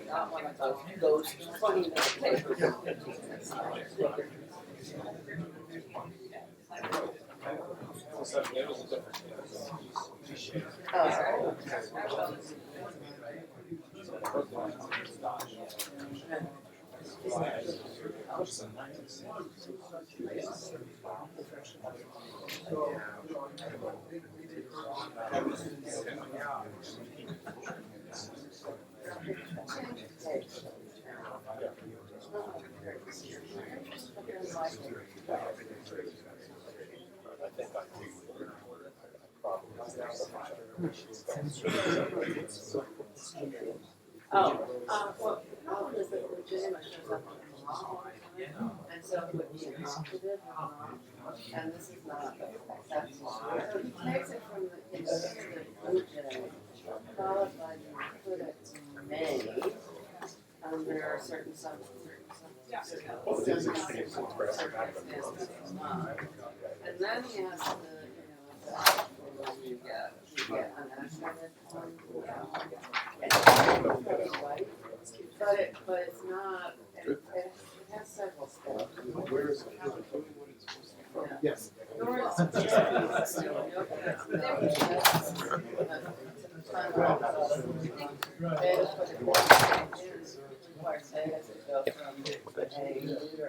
Not one of those 20-minute papers. Well, the problem is that legitimate shows up on the law, and so it would be an operative, and this is not accepted. So he takes it from the considered legitimate, followed by the put it may, there are certain circumstances not. And then he has the, you get an accident one. It's right, but it's not, it has several steps. Where is it? Yes.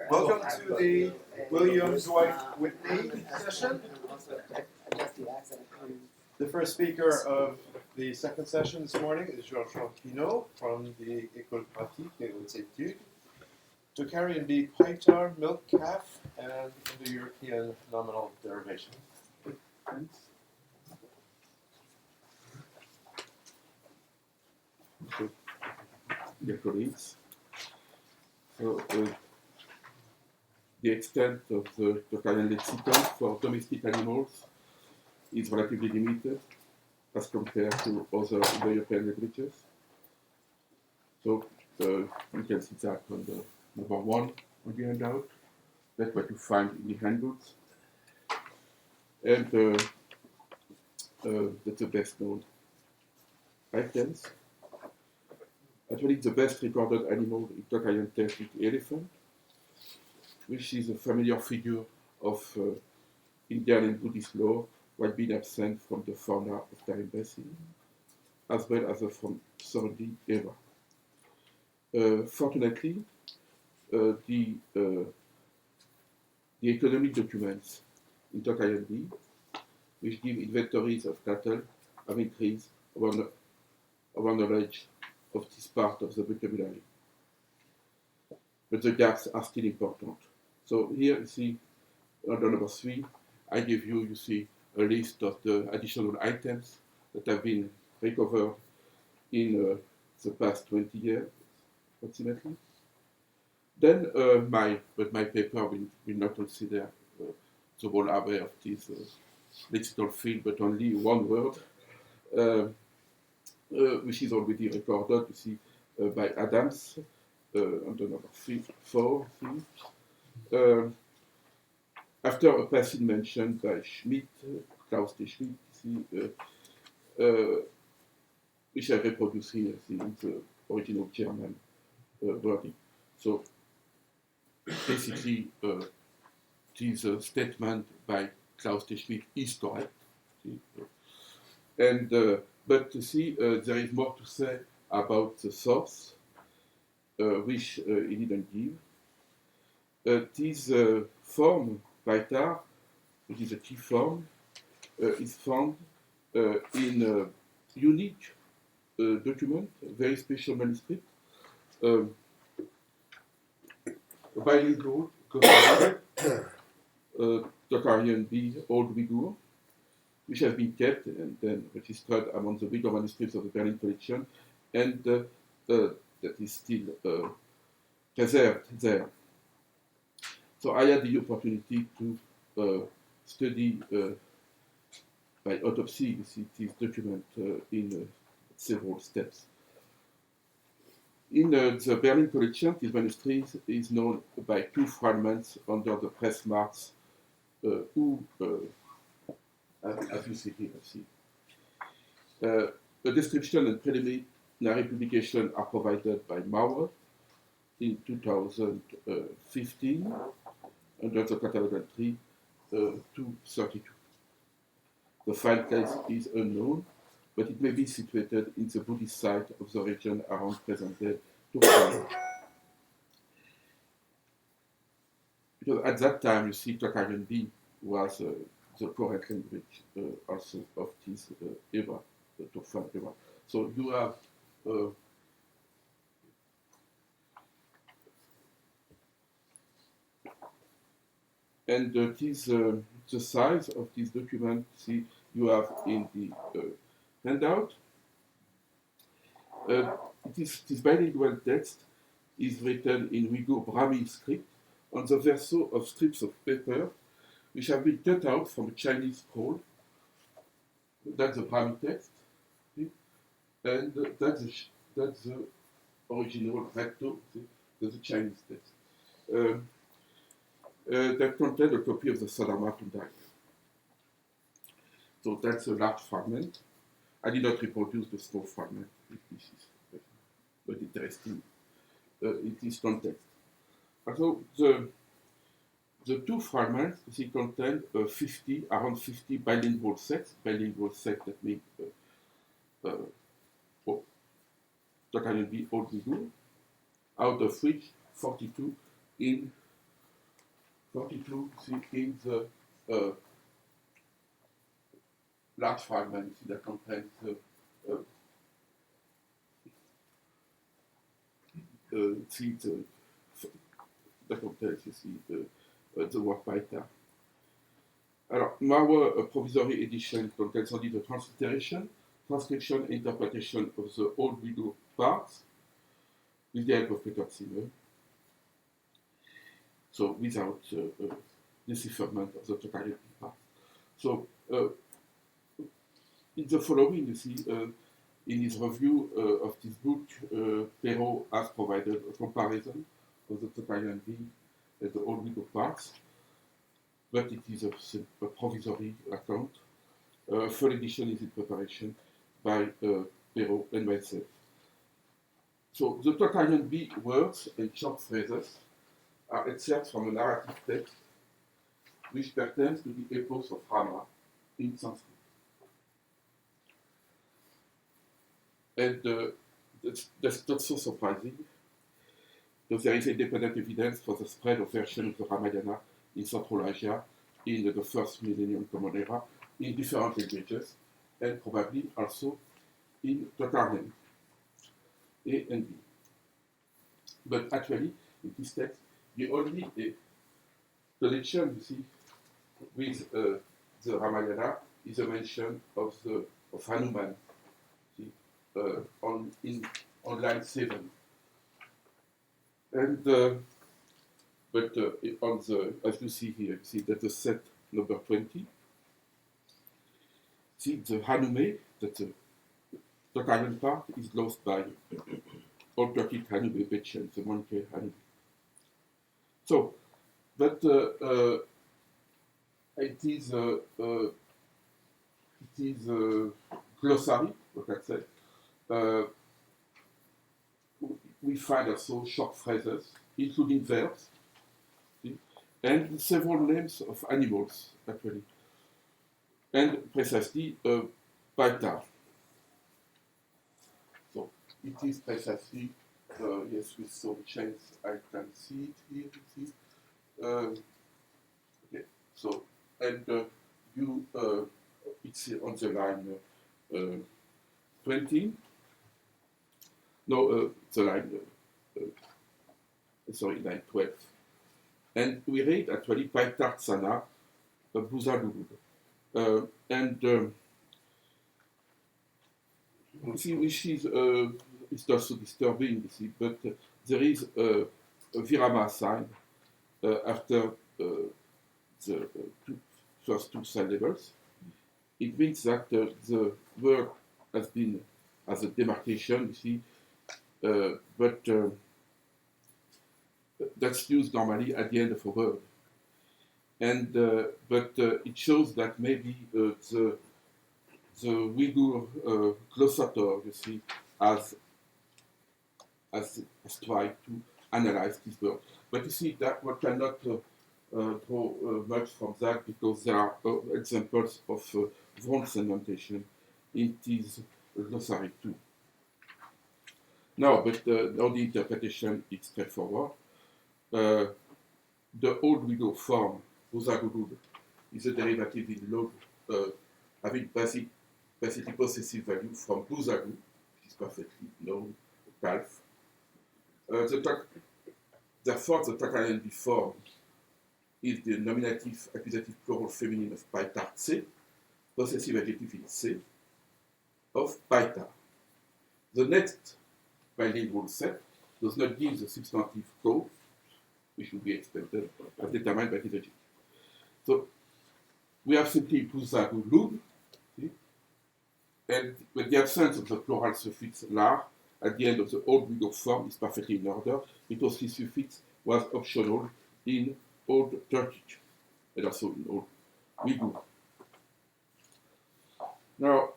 Welcome to the William Dwight Whitney session. The first speaker of the second session this morning is Jean-François Pinault from the École pratique et hautes études to carry in the paitār, milk calf, and Indo-European nominal derivation. So, dear colleagues, so the extent of the Tocarian lexicon for domestic animals is relatively limited as compared to other Indo-European languages. So you can see that on the number 1 on the handout. That's what you find in the handbooks. And that's the best known items. Actually, the best recorded animal in Tocarian text is the elephant, which is a familiar figure of Indian and Buddhist lore, while being absent from the fauna of Tarim Basin, as well as from Surrey era. Fortunately, the economic documents in Tocarian B, which give inventories of cattle, have increased our knowledge of this part of the vocabulary. But the gaps are still important. So here you see, under number 3, I give you, you see, a list of the additional items that have been recovered in the past 20 years, approximately. Then my paper will not consider the whole array of this lexical field, but only one word, which is already recorded, you see, by Adams, under number 4. After a passing mention by Schmidt, Klaus de Schmidt, which I reproduce here in the original German wording. So basically, this statement by Klaus de Schmidt is correct. And but you see, there is more to say about the source, which he didn't give. This form, paitār, which is a key form, is found in a unique document, a very special manuscript, bilingual, Tocarian B, Old Uyghur, which has been kept and then registered among the Uyghur manuscripts of the Berlin collection, and that is still preserved there. So I had the opportunity to study by autopsy, you see this document in several steps. In the Berlin collection, this manuscript is known by two fragments under the press marks U, as you see here. A description and preliminary publication are provided by Maurer in 2015 under the catalog entry 232. The file place is unknown, but it may be situated in the Buddhist site of the region around present-day Turkey. Because at that time, you see, Tocharian B was the current language also of this era, the Turfan era. So you have and this the size of this document. See, you have in the handout. This bilingual text is written in Uyghur Brahmi script on the verso of strips of paper which have been cut out from a Chinese scroll. That's the Brahmi text, and that's the original recto, that's the Chinese text. That contains a copy of the Sadharma Tundai. So that's a large fragment. I did not reproduce the small fragment. This is but interesting in this context. So the two fragments contain around 50 bilingual sets. Bilingual set, that means that can be Old Uyghur, out of which 42 in the large fragment that contains that contains, you see, the word paitār. Alors, our provisory edition contains only the transliteration, transcription, interpretation of the Old Uyghur parts with the help of Peter Zimmer. So without decipherment of the Tocharian part. So in the following, you see, in his review of this book, Pinault has provided a comparison of the Tocharian V and the Old Uyghur parts, but it is a provisory account. Full edition is in preparation by Pinault and myself. So the Tocharian B words and short phrases are excerpts from a narrative text which pertains to the epos of Rama in Sanskrit. And that's not so surprising, because there is independent evidence for the spread of versions of the Ramayana in Central Asia in the first millennium Common Era in different languages, and probably also in Tocharian A and B. But actually, in this text, the only connection, you see, with the Ramayana is a mention of Hanuman, see, on line 7. And but on the, as you see here, you see that the set number 20. See the Hanume, that the Tocharian part is lost by Old Turkic Hanume Bechen, the monkey Hanume. So, but it is glossary, what I said. We find also short phrases, including verbs, see? And several names of animals, actually, and precisely paitār. So it is precisely, yes, with some change, I can see it here, you see. Okay, so, and you, it's on the line 20. No, the line, sorry, line 12. And we read actually paitār tsana, buzalurud. And see, which is it's also disturbing, you see, but there is virama sign after the first two syllables. It means that the word has been as a demarcation, you see, but that's used normally at the end of a word. And but it shows that maybe the Uyghur glossator, you see, has tried to analyze this word. But you see that one cannot draw much from that because there are examples of wrong segmentation in this glossary too. Now, but now the interpretation is straightforward. The old Uyghur form, Buzagulud, is a derivative in log having basically possessive value from Buzagu, which is perfectly known, calf. Therefore, the Toch form is the nominative accusative plural feminine of paitār C, possessive adjective in C, of paitār. The next bilingual set does not give the substantive code, which will be expected as determined by this adjective. So we have simply Buzagulud, and with the absence of the plural suffix lar at the end of the old Uyghur form is perfectly in order because this suffix was optional in Old Turkic and also in Old Uyghur. Now,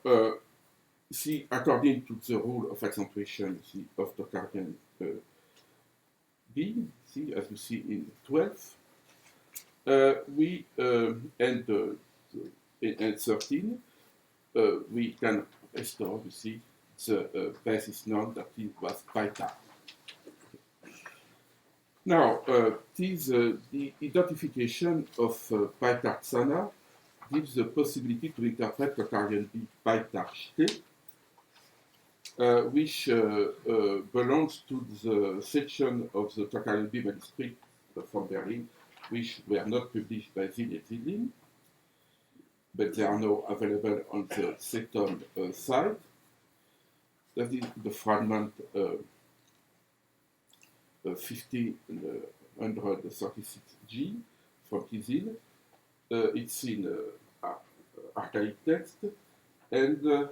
see, according to the rule of accentuation of Tocharian B, see, as you see in 12, we and 13, we can restore, you see, the basis noun that it was paitār. Now, the identification of paitār tsana gives the possibility to interpret Tocharian B paitār shte, which belongs to the section of the Tocharian B manuscript from Berlin, which were not published by Zinn and Zidlin, but they are now available on the second site. That is the fragment 1536G from Kizil. It's in archaic text, and the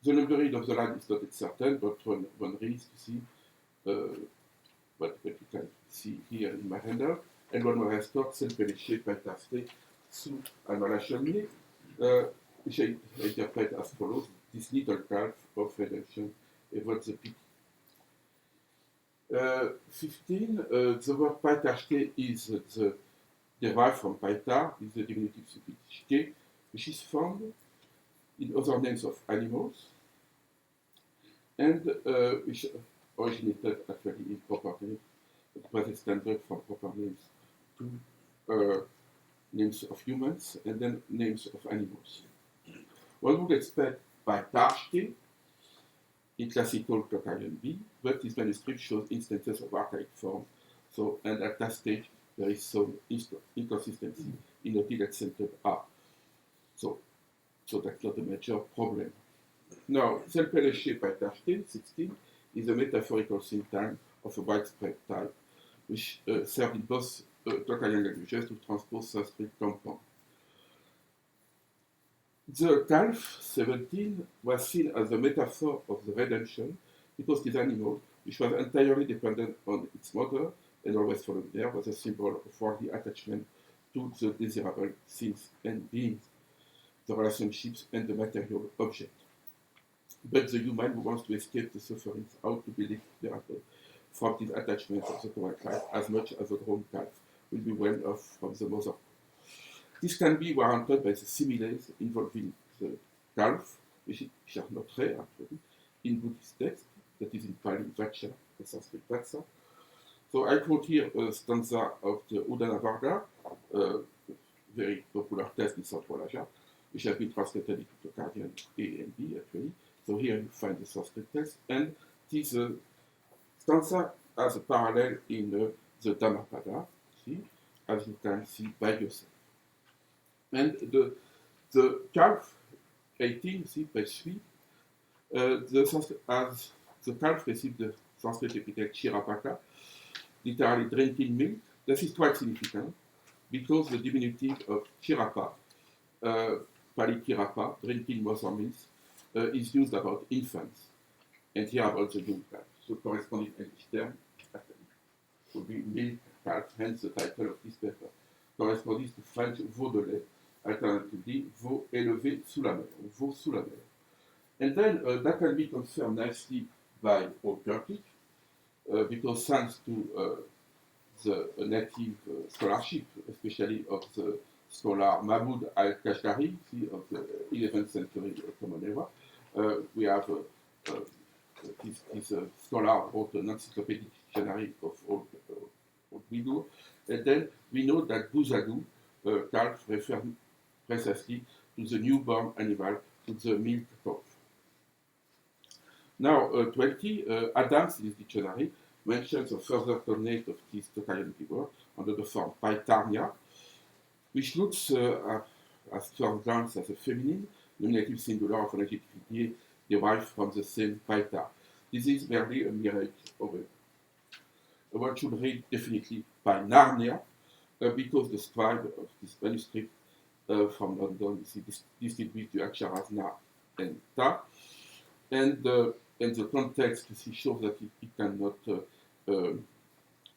numbering of the line is not certain, but one reads to see what you can see here in my handout, and one more restore self-pelleché paitār sous annulation, which I interpret as follows: this little calf of redemption evodes the peak. 15, the word paitār is derived from paitār, is the diminutive suffix shke, which is found in other names of animals, and which originated actually in proper names, but was extended from proper names to names of humans and then names of animals. One would expect paitār in classical Tocharian B, but this manuscript shows instances of archaic form. So, and at that stage, there is some inconsistency in the tilde-accented R. So that's not a major problem. Now, self-pelleché paitār 16 is a metaphorical syntagm of a widespread type, which served in both Tocharian languages to transpose Sanskrit compound. The calf, 17, was seen as a metaphor of the redemption because this animal, which was entirely dependent on its mother and always followed there, was a symbol of worldly attachment to the desirable things and beings, the relationships and the material object. But the human who wants to escape the sufferings out to be liberated from this attachment of the common calf as much as a grown calf will be well off from the mother. This can be warranted by the similes involving the calf, which are not rare actually, in Buddhist text, that is in Pali Vacha and Sanskrit Vatsa. So I quote here a stanza of the Udana Varga, very popular text in Central Asia, which has been translated into Tocharian A and B actually. So here you find the Sanskrit text, and this stanza has a parallel in the Dhammapada, see, as you can see by yourself. And the calf 18, see, page 3, as the calf received the Sanskrit epithet Chirapaka, literally drinking milk. This is quite significant because the diminutive of chirapa, palikirapa, drinking mother milk, is used about infants, and here about the young calf. So corresponding English term would be milk calf, hence the title of this paper, corresponding to French veau de lait, alternatively veau élevé sous la mer, veau sous la mer. And then that can be confirmed nicely by Orthographic, because thanks to the native scholarship, especially of the scholar Mahmoud al-Kashgari of the 11th century Common Era, we have this scholar wrote an encyclopedic dictionary of Old Uyghur, and then we know that Buzadu, calf, refers precisely to the newborn animal, to the milk cow. Now, 20, Adams in his dictionary mentions a further cognate of this Toch word under the form paitār, which looks at first glance as a feminine, nominative singular of an adjective derived from the same paitār. This is merely a mirage over. One should read definitely by Narnia, because the scribe of this manuscript from London is distinguished the aksharas na and ta, and the context shows that it cannot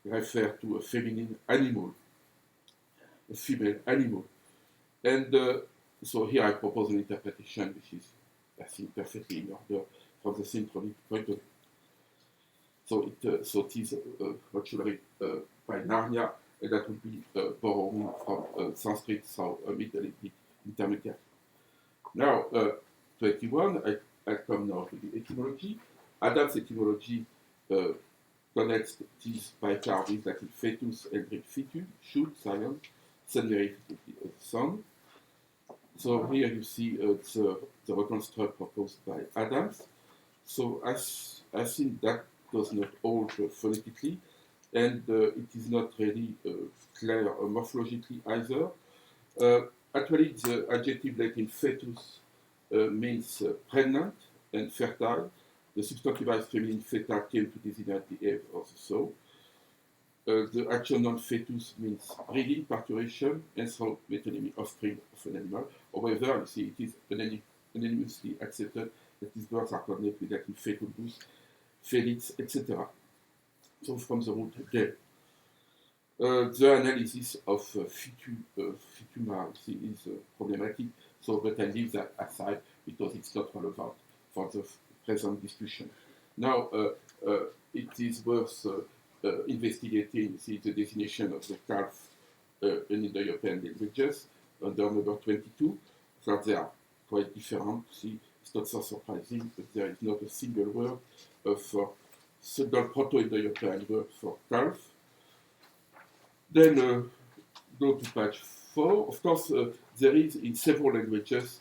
refer to a feminine animal, a female animal. And so here I propose an interpretation which is, I think, perfectly in order from the synchronic point of view. So it is what should I read by Narnia, and that would be borrowing from Sanskrit, so a middle intermediate. Now, 21, I come now to the etymology. Adam's etymology connects this paitār with Latin fetus and Greek fetu, should, scion, senderificity of the son. So here you see the reconstruct proposed by Adams. So I think that does not hold phonetically, and it is not really clear morphologically either. Actually, the adjective Latin fetus means pregnant and fertile. The substantivized feminine feta came to designate the egg of the sow. The actual non-fetus means breeding, parturition, and so metonymy, offspring of an animal. However, you see, it is unanimously accepted that these birds are connected with Latin fetulus, felix, etc. So from the root del. The analysis of fituma is problematic, so but I leave that aside because it's not relevant for the present discussion. Now, it is worth investigating the designation of the calf in Indo-European languages under number 22, that they are quite different. See, it's not so surprising, but there is not a single word for single Proto-Indo-European word for calf. Then go to page 4. Of course, there is in several languages,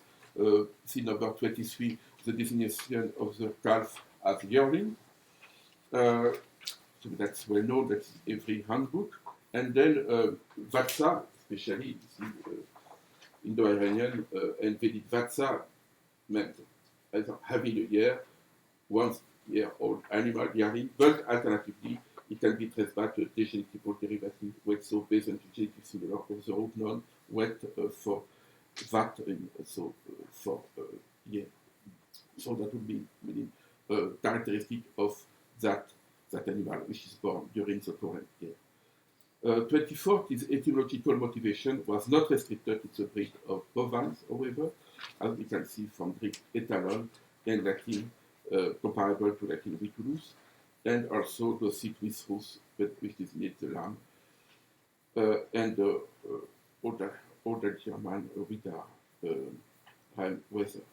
see number 23, the designation of the calf as yearling. So that's well known, that's every handbook. And then Vatsa, especially Indo-Iranian and Vedic Vatsa, meant having a year, 1 year old animal yearling, but alternatively, it can be traced back to a degenerative derivative, wet so based on genitive singular of the root noun, wet for vat, so for year. So that would be meaning characteristic of that animal which is born during the current year. 24, his etymological motivation was not restricted to the breed of bovines, however, as we can see from Greek etalon and Latin comparable to Latin vitulus, and also the citrus, which designates the lamb, and older German Rida prime weather.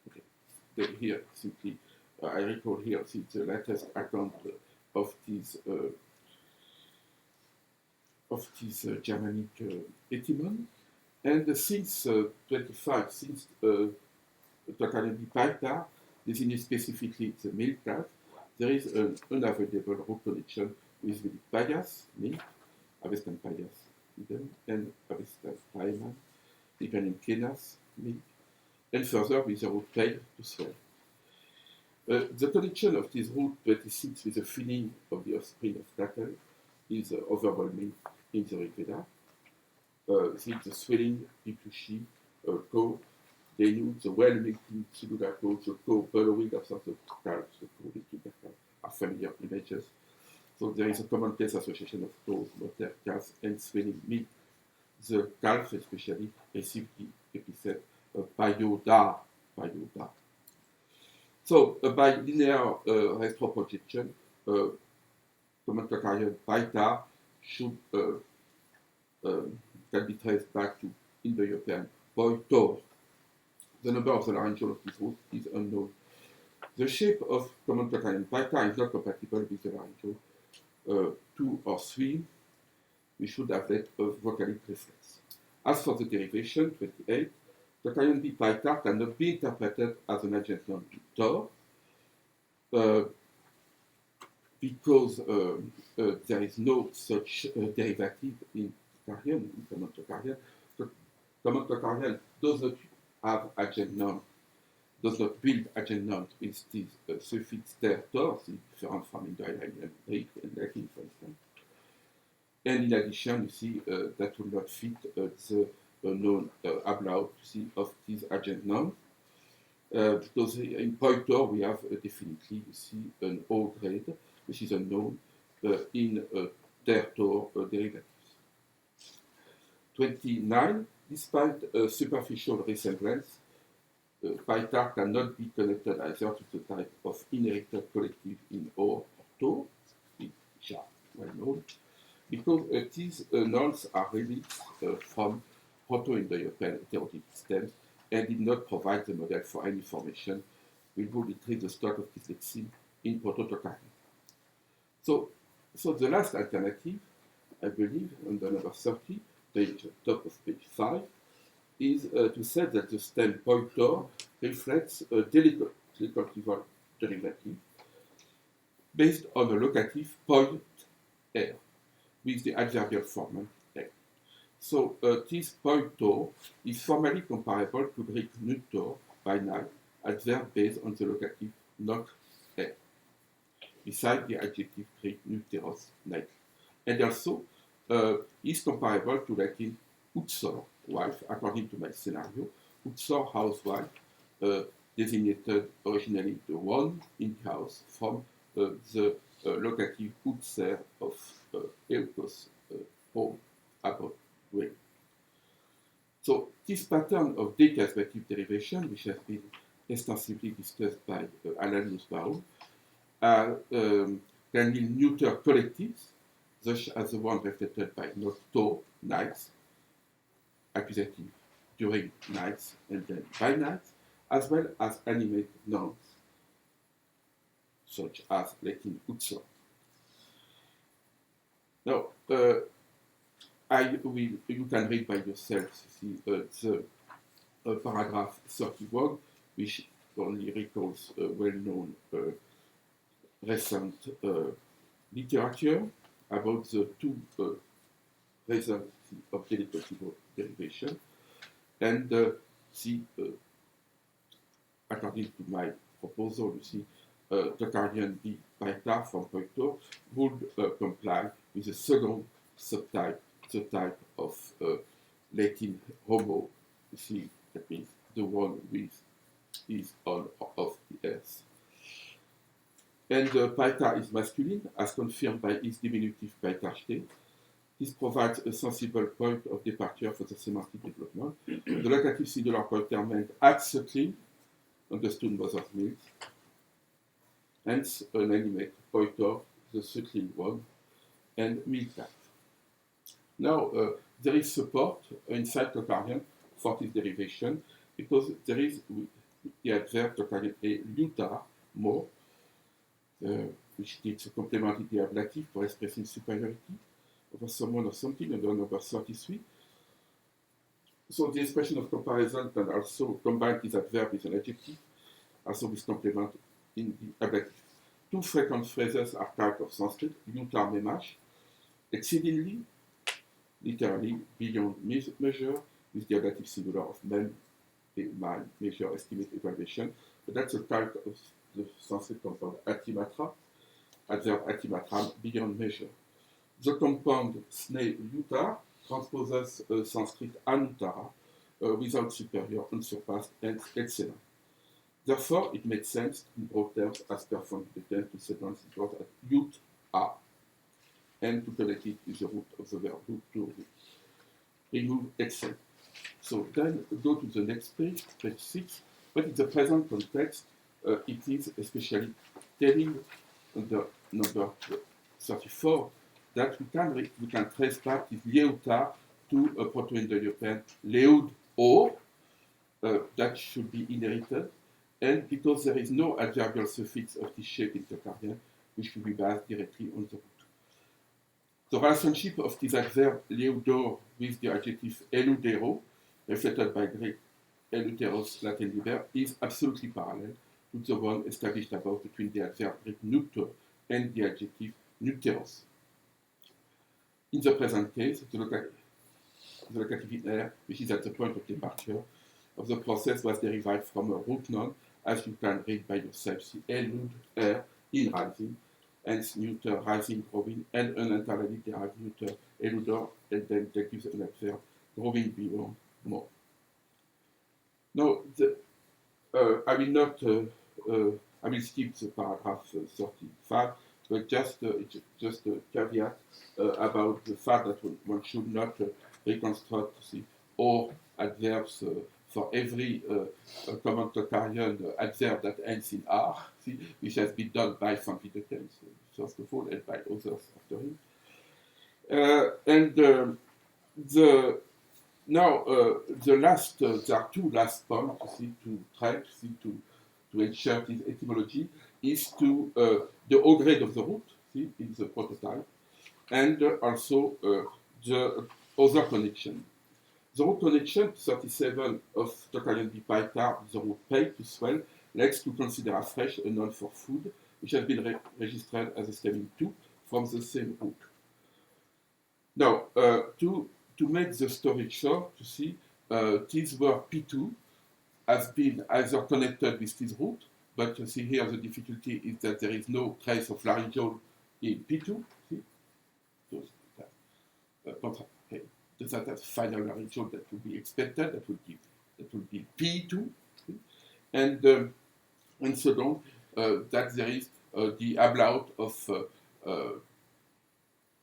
Okay. Here, simply, I recall here since the latest account of this Germanic etymon, and since 25, since totally paitār designates specifically the milk calf, there is an unavoidable root connection with the paias, milk, Avestan paias, and Avestan paeman, depending kenas, milk, and further with the root tail to swell. The connection of this root 26 with the feeling of the offspring of cattle is overwhelming in the Rig Veda. The swelling, Epichoric, ko, denote the well-making singular ko, the ko bellowing after the calf, the ko, the calf, are familiar images. So there is a common case association of toes, motor, calves, and swelling meat. The calf especially received the epithet paitār. So by linear retroprojection, common carrier paitār should can be traced back to Indo-European paitār. The number of the laryngeal of this root is unknown. The shape of common carrier paitār is not compatible with the laryngeal 2 or 3. We should have that of vocalic reflex. As for the derivation, 28, the carrion B paitār cannot be interpreted as an adjunct noun to tor, because there is no such derivative in carrion, in common carrion. The common carrion does not have adjunct noun, does not build adjunct noun with this suffix ter, tor, different from Indo-European Greek and Latin, for instance. And in addition, you see that will not fit the known ablaut of this adjunct noun. Because in paitār we have definitely, you see, an O grade, which is a noun in ter-tor derivatives. 29, despite a superficial resemblance, paitār cannot be connected either to the type of inherited collective in O or to, which are well known, because these nouns are relics from Proto-Indo-European heterotic stems and did not provide the model for any formation. We would increase the stock of dyslexia in Proto-Tocharian. So the last alternative, I believe, on the number 30, top of page 5, is to say that the stem paitār reflects a delicatival derivative based on a locative point R with the adverbial form R. So this paitār is formally comparable to Greek nutor by night, adverb based on the locative nok R, beside the adjective Greek nuteros, night. And also is comparable to Latin utsor, wife, according to my scenario. Utsor, housewife, designated originally the one in house from the locative utser of eukos, home, above, way. So this pattern of decasvative derivation, which has been extensively discussed by Alan Nussbaum, can yield neuter collectives, such as the one reflected by not to, nights, accusative during nights and then by nights, as well as animate nouns, such as Latin utsor. Now, you can read by yourself the paragraph 31, which only recalls well-known recent literature about the two results of delicatival derivation, and according to my proposal, you see, the carrion B paitār from paitār would comply with the second subtype, the type of Latin homo, you see, that means the one with is on or off the earth. And paitār is masculine, as confirmed by its diminutive paitār. This provides a sensible point of departure for the semantic development. The locative singular pointer meant at suckling, understood mother's milk, hence an animate pointer, the suckling one, and milk calf. Now, there is support inside Tocharian for this derivation, because there is the adverb Tocharian a lutar, more, which needs a complementary ablative for expressing superiority over someone or something, under number 33. So the expression of comparison can also combine this adverb with an adjective, also with complement in the ablative. Two frequent phrases are type of Sanskrit, lutar memash, exceedingly, literally beyond measure, with the ablative singular of men, man, measure, estimate, evaluation. But that's a type of the Sanskrit compound atimatra, adverb atimatram, beyond measure. The compound sne-utar transposes Sanskrit anutara without superior, unsurpassed, and excellent. Therefore, it makes sense in broad terms as per Phonetic to sequence it out at ut a and to connect it with the root of the verb to remove Icel. So then go to the next page, page 6. But in the present context, it is especially telling under number 34 that we can trace back this leutar to a Proto-Indo-European leud or that should be inherited, and because there is no adverbial suffix of this shape in Tokarian, which should be based directly on the root. The relationship of this adverb leudor with the adjective eludero, reflected by Greek eluteros Latin liber, is absolutely parallel to the one established above between the adverb Greek nutor and the adjective nuteros. In the present case, the locative in R, which is at the point of departure of the process, was derived from a root noun, as you can read by yourself. See elud, R, in rising, hence neuter, rising, growing, and an entirely derived neuter, eludor, and then that gives an adverb, growing beyond more. Now, I will not, I will skip the paragraph 35, but just a caveat about the fact that one should not reconstruct all adverbs for every common Tokarian adverb that ends in R, which has been done by Van Wiedekens, first of all, and by others after him. There are two last points to try to ensure this etymology is to the O grade of the root in the prototype, and also the other connection. The root connection 37 of Tokarian paitār, the root pay to swell, likes to consider afresh a noun for food, which has been registered as a stemming to from the same root. Now, to make the story short, you see, this word P2 has been either connected with this root, but you see here the difficulty is that there is no trace of laryngeal in P2. See? So that final laryngeal that would be expected, that would be P2. See? And so on, that there is the ablaut of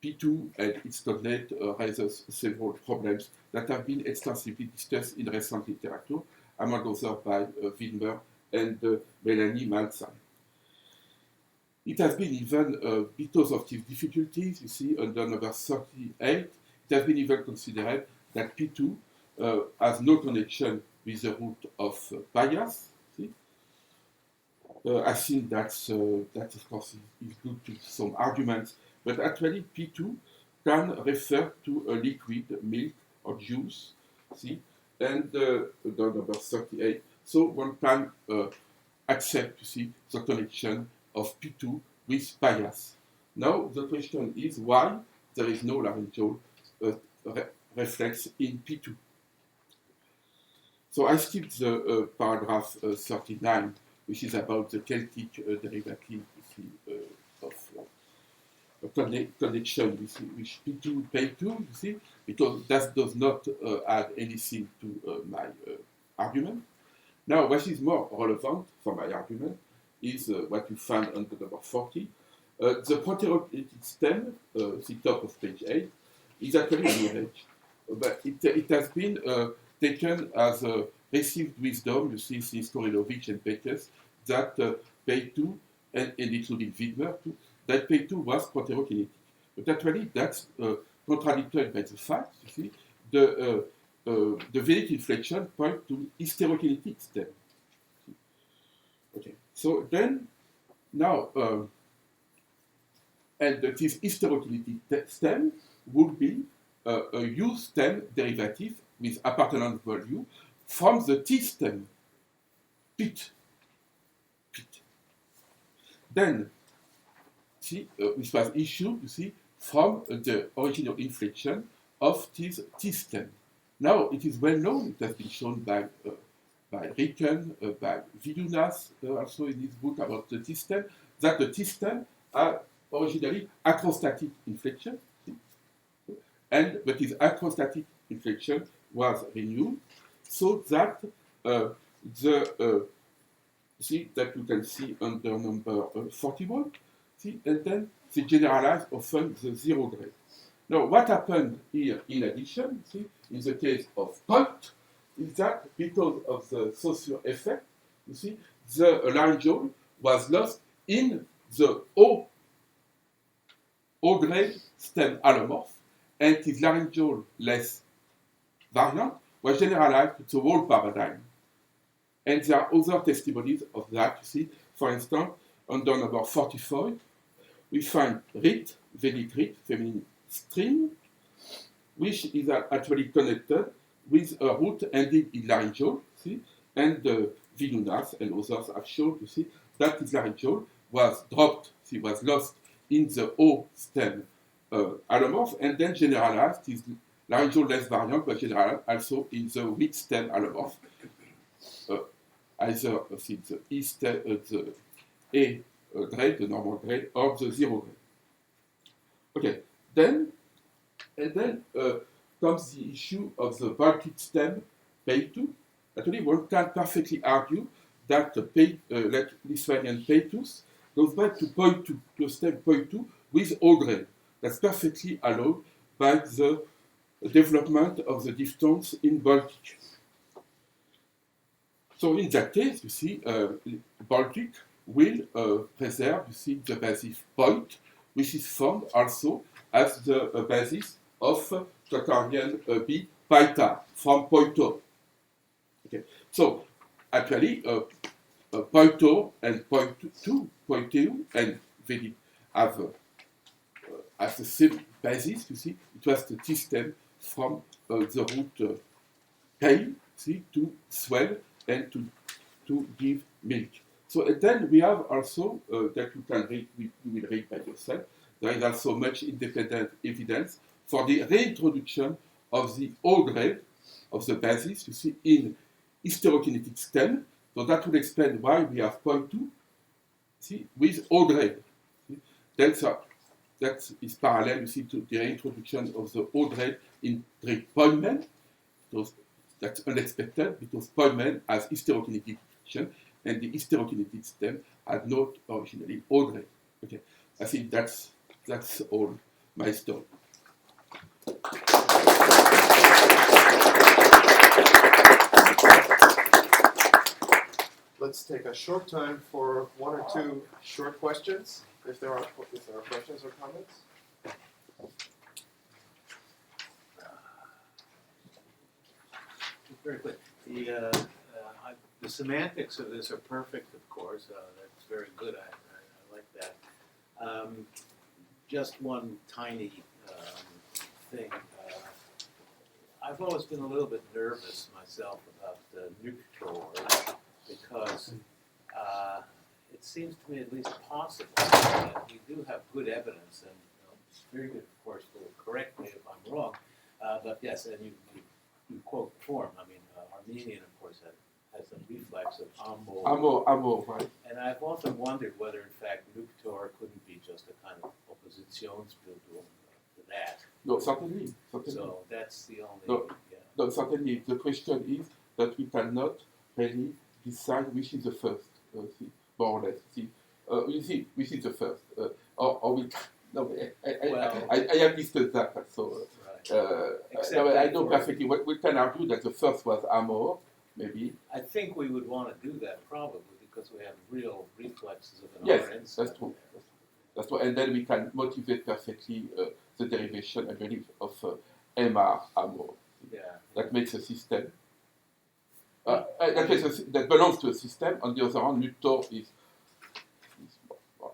P2 and its cognate raises several problems that have been extensively discussed in recent literature, among others by Widmer and Melanie Maltzheim. It has been even, because of these difficulties, you see, under number 38, it has been even considered that P2 has no connection with the root of bias. See? I think that of course is good to some arguments, but actually P2 can refer to a liquid, milk or juice, see, and the number 38. So one can accept, you see, the connection of P2 with bias. Now the question is why there is no laryngeal reflex in P2. So I skipped the paragraph 39, which is about the Celtic derivative of connection with P2, P2, you see, because that does not add anything to my argument. Now, what is more relevant for my argument is what you find under number 40. The proterolytic stem, the top of page 8, is actually an image, but it has been taken as received wisdom, you see, since Korilovich and Bekes, that P2, and including Widmer too, that P2 was proterokinetic. But actually, that's contradicted by the fact, you see, the Vedic inflection point to hysterokinetic stem. Okay, so then, now, and this hysterokinetic stem would be a U stem derivative with appartenant value from the T stem, pit. Then, see, which was issued, you see, from the original inflection of this T stem. Now, it is well known, it has been shown by Ricken, by Vilunas, also in his book about the T stem, that the T stem are originally acrostatic inflection, see, but his acrostatic inflection was renewed, so that see that you can see under number 41, see, and then they generalize often the zero grade. Now, what happened here in addition, see, in the case of point, is that because of the social effect, you see, the laryngeal was lost in the O grade stem allomorph, and his laryngeal less variant was generalized to the whole paradigm. And there are other testimonies of that, you see. For instance, under number 44, we find rit, Vedic rit, feminine string, which is actually connected with a root ending in laryngeal, see, and Vilunas and others have shown, you see, that his laryngeal was dropped, see, was lost in the O stem allomorph, and then generalized, his laryngeal less variant was generalized also in the wheat stem allomorph, either see, the E stem, the A grade, the normal grade, or the zero grade. Okay, then comes the issue of the Baltic stem paitār. Actually, one can perfectly argue that the Lithuanian paitus goes back to point 2, to stem point 2 with O grade. That's perfectly allowed by the development of the diphthongs in Baltic. So in that case, you see, Baltic will preserve, you see, the basis point, which is formed also as the basis of Totarian B paitār from paitār. Okay, so actually, paitār and point 2, and Vedic have the same basis. You see, it was the T stem from the root pale, see, to swell and to give milk. So then we have also that you can read, you will read by yourself. There is also much independent evidence for the reintroduction of the O grade of the basis, you see, in hysterokinetic stem. So that will explain why we have point 2, see, with O grade. See? That is parallel, you see, to the reintroduction of the O grade in Greek poimen. That's unexpected because poimen has hysterokinetic function, and the hysterokinetic stem had not originally O grade. Okay, I think that's all my story. Let's take a short time for one or two short questions, if there are questions or comments. Very quick. The semantics of this are perfect, of course. That's very good. I like that. Just one tiny thing. I've always been a little bit nervous myself about the nuclear because it seems to me at least possible that we do have good evidence, and it's very good, of course, will correct me if I'm wrong, but yes, and you quote form. I mean, Armenian, of course, has a reflex of amor. Right. And I've often wondered whether, in fact, nuclear couldn't be just a kind of oppositionsbildung to that. No, certainly. So that's the only. No, yeah. no, certainly. The question is that we cannot really decide which is the first, more or less. You see, which is the first, or we. No, I have listed that. So I know perfectly. We can argue that the first was amor, maybe. I think we would want to do that probably because we have real reflexes of an yes, RN. that's true. That's true. And then we can motivate perfectly the derivation, I believe, of MR amor. Yeah. That makes a system. That belongs to a system. On the other hand, nuclear is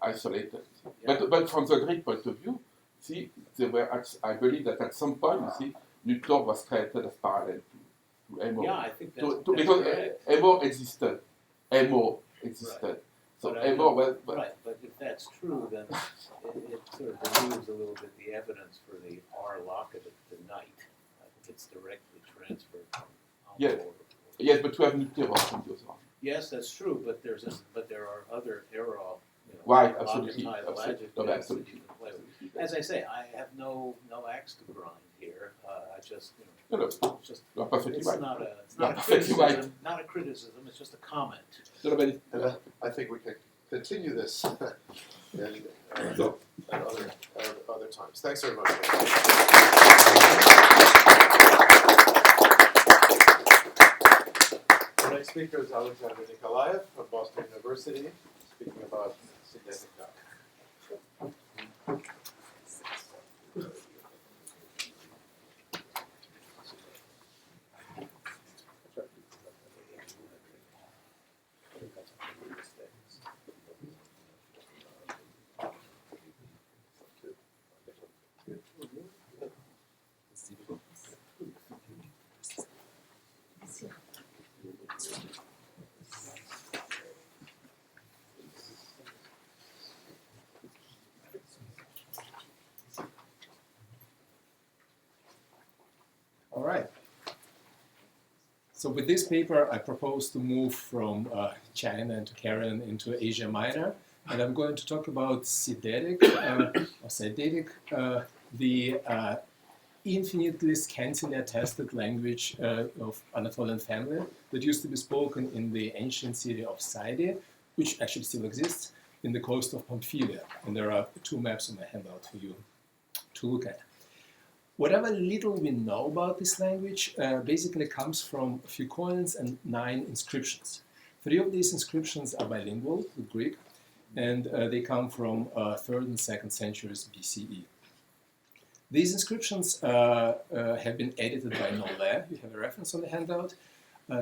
isolated. Yeah. But from the Greek point of view, see, I believe that at some point, you see, nuclear was created as parallel to amor. Yeah, I think that's because correct. amor existed. Right. So amor was. Right, but if that's true, then it sort of removes a little bit the evidence for the R locative to night. I think it's directly transferred from amor. Yes, but you have nuclear on the other hand. Yes, that's true, but there are other error. Right, absolutely. As I say, I have no axe to grind here. I just, No, no, it's just, you are perfectly it's right. not a, it's You are not a perfectly criticism, not a criticism, it's just a comment. No, but it- And I think we can continue this in, at other times. Thanks very much. Our next speaker is Alexander Nikolaev of Boston University, speaking about Sidetica. All right. So with this paper, I propose to move from China and to Karen into Asia Minor, and I'm going to talk about Sidetic, or Sidetic, the infinitely scantily attested language of Anatolian family that used to be spoken in the ancient city of Side, which actually still exists, in the coast of Pamphylia. And there are two maps on my handout for you to look at. Whatever little we know about this language basically comes from a few coins and 9 inscriptions. 3 of these inscriptions are bilingual with Greek, and they come from 3rd and 2nd centuries BCE. These inscriptions have been edited by Ronald. You have a reference on the handout.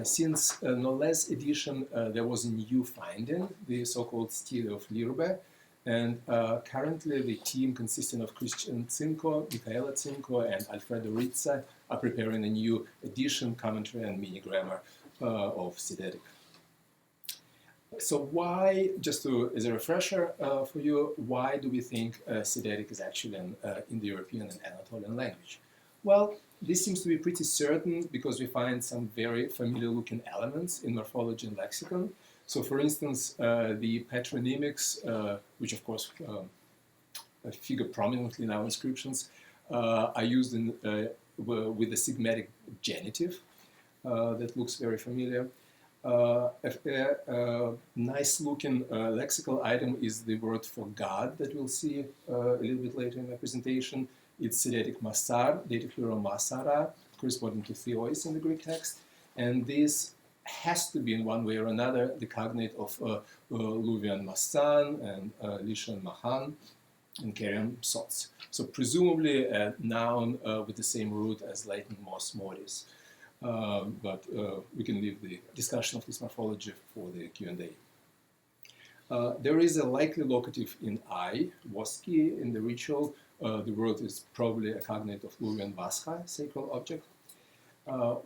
Since Ronald's edition, there was a new finding, the so-called Stele of Lirbe, and currently the team consisting of Christian Zinko, Michaela Zinko, and Alfredo Rizza are preparing a new edition, commentary, and mini grammar of Sidetic. So why, just as a refresher for you, why do we think Sidetic is actually an Indo-European and Anatolian language? Well, this seems to be pretty certain because we find some very familiar-looking elements in morphology and lexicon. So, for instance, the patronymics, which of course figure prominently in our inscriptions, are used in, with a sigmatic genitive that looks very familiar. A nice-looking lexical item is the word for God that we'll see a little bit later in my presentation. It's Sidetic masar, dative plural masara, corresponding to theois in the Greek text, and this has to be in one way or another the cognate of Luvian Masan and Lycian Mahan and Carian Sots. So presumably a noun with the same root as Latin mos modis. But we can leave the discussion of this morphology for the Q&A. There is a likely locative in I, woski, in the ritual. The word is probably a cognate of Luvian Vascha, sacral object.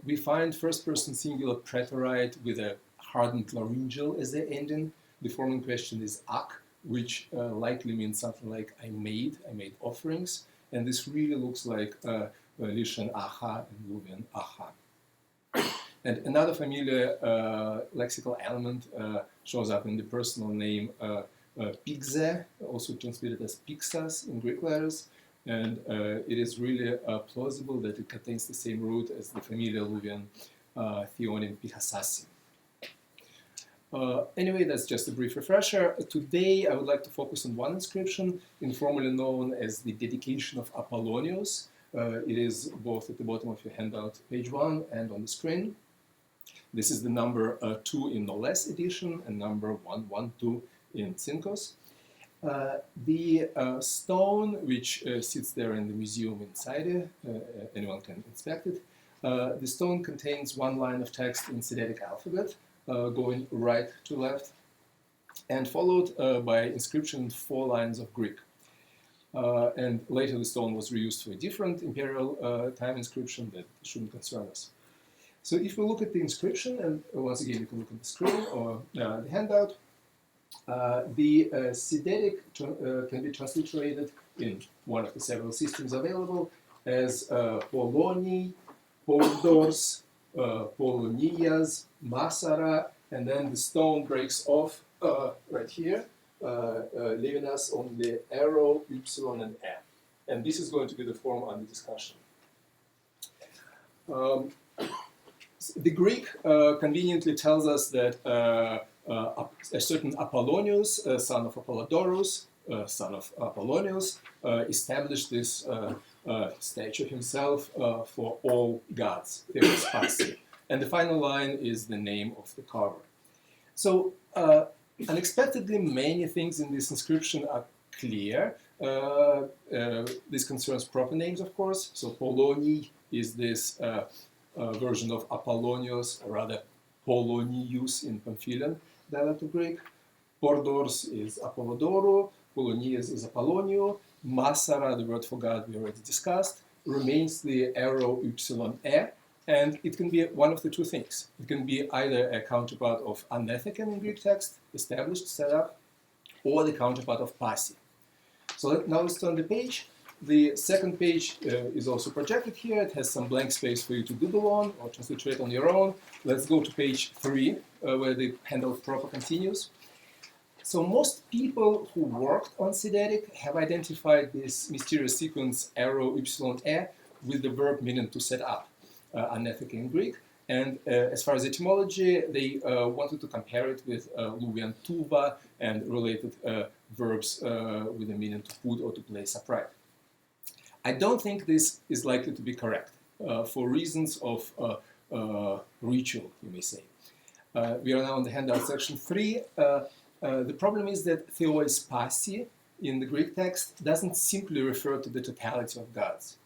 We find first-person singular preterite with a hardened laryngeal as the ending. The form in question is ak, which likely means something like I made offerings. And this really looks like Lycian aha and Luvian aha. And another familiar lexical element shows up in the personal name Pigze, also translated as Pixas in Greek letters. And it is really plausible that it contains the same root as the familiar Luvian theonym Pihasasi. Anyway, that's just a brief refresher. Today, I would like to focus on one inscription, informally known as the Dedication of Apollonius. It is both at the bottom of your handout, page 1, and on the screen. This is the number 2 in Ronald's edition and number 112 in Zinko's. The stone, which sits there in the museum inside, anyone can inspect it. The stone contains one line of text in Sidetic alphabet, going right to left, and followed by inscription in 4 lines of Greek. And later the stone was reused for a different imperial time inscription that shouldn't concern us. So if we look at the inscription, and once again you can look at the screen or the handout, the Sidetic can be transliterated in one of the several systems available as Poloni, Poldors, Polonias, Masara, and then the stone breaks off right here, leaving us on the arrow, Y, and F. And this is going to be the form under discussion. The Greek conveniently tells us that a certain Apollonius, son of Apollodorus, son of Apollonius, established this statue himself for all gods, Theos Pasi. And the final line is the name of the carver. So unexpectedly, many things in this inscription are clear. This concerns proper names, of course. So Poloni is this version of Apollonius, or rather Polonius in Pamphylian dialect of Greek. Pordors is Apollodoro, Polonius is Apollonio, Masara, the word for God we already discussed, remains the arrow ypsilon e, and it can be one of the two things. It can be either a counterpart of anetheken in Greek text, established, set up, or the counterpart of pasi. So now let's turn the page. The second page is also projected here. It has some blank space for you to doodle on or transliterate on your own. Let's go to page 3, where the handout proper continues. So most people who worked on Sidetic have identified this mysterious sequence arrow ypsilon e with the verb meaning to set up, anetheke in Greek. And as far as etymology, they wanted to compare it with Luwian tuva and related verbs with the meaning to put or to place upright. I don't think this is likely to be correct for reasons of ritual, you may say. We are now on the handout section 3. The problem is that theois pasi in the Greek text doesn't simply refer to the totality of gods.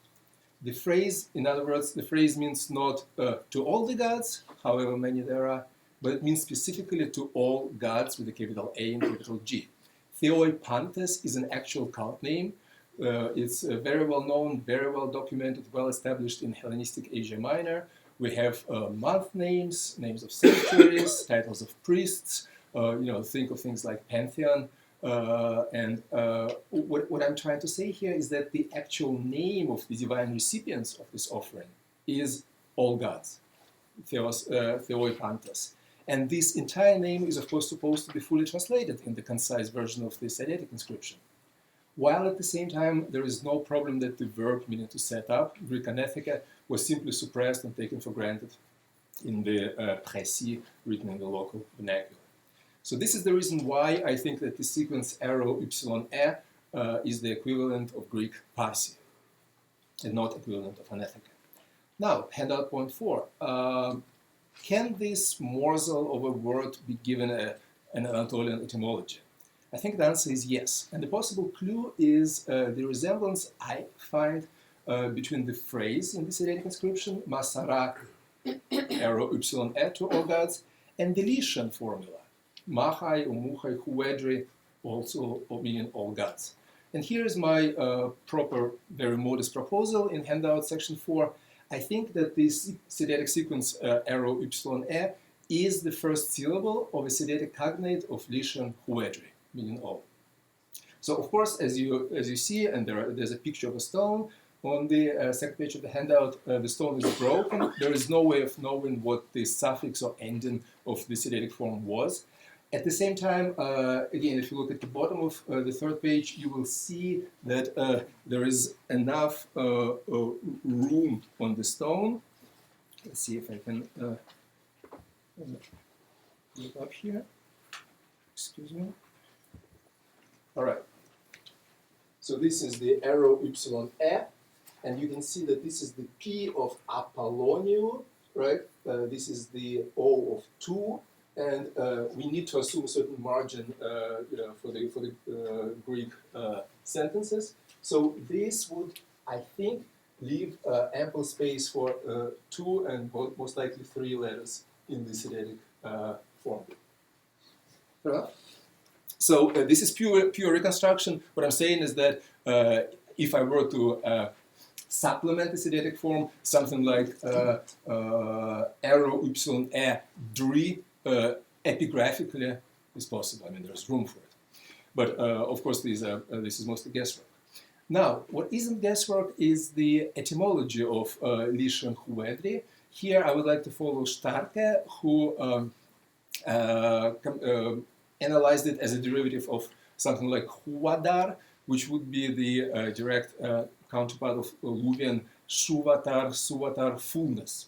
The phrase, in other words, the phrase means not to all the gods, however many there are, but it means specifically to all gods with a capital A and capital G. Theoi Pantes is an actual cult name. It's very well known, very well documented, well established in Hellenistic Asia Minor. We have month names, names of sanctuaries, titles of priests. Think of things like Pantheon. What I'm trying to say here is that the actual name of the divine recipients of this offering is all gods, Theoi Pantes. And this entire name is, of course, supposed to be fully translated in the concise version of the Sidetic inscription. While at the same time, there is no problem that the verb meaning to set up, Greek anetheke, was simply suppressed and taken for granted in the précis written in the local vernacular. So this is the reason why I think that the sequence arrow ypsilon e is the equivalent of Greek pasi, and not equivalent of anetheke. Now, handout point 4. Can this morsel of a word be given an Anatolian etymology? I think the answer is yes. And the possible clue is the resemblance I find between the phrase in the Sidetic inscription, Masara, arrow ypsilon e to all gods, and the Lycian formula, Machai or Muchai Huedri, also meaning all gods. And here is my proper, very modest proposal in handout section 4. I think that this Sidetic sequence arrow ypsilon e is the first syllable of a Sidetic cognate of Lycian Huedri, meaning all. So of course, as you see, and there's a picture of a stone on the second page of the handout, the stone is broken. There is no way of knowing what the suffix or ending of the Sidetic form was. At the same time, again, if you look at the bottom of the third page, you will see that there is enough room on the stone. Let's see if I can look up here. Excuse me. All right. So this is the arrow ypsilon e, and you can see that this is the P of Apollonio, right? This is the O of 2. And we need to assume a certain margin, for the Greek sentences. So this would, I think, leave ample space for 2 and most likely 3 letters in the Sidetic form. Fair enough? So this is pure reconstruction. What I'm saying is that if I were to supplement the Sidetic form, something like arrow ypsilon e dri, epigraphically is possible. I mean, there's room for it. But of course, this is mostly guesswork. Now, what isn't guesswork is the etymology of Lycian Huedri. Here, I would like to follow Starke, who analyzed it as a derivative of something like Huadar, which would be the direct counterpart of Luwian shuvatar, suvatar, fullness.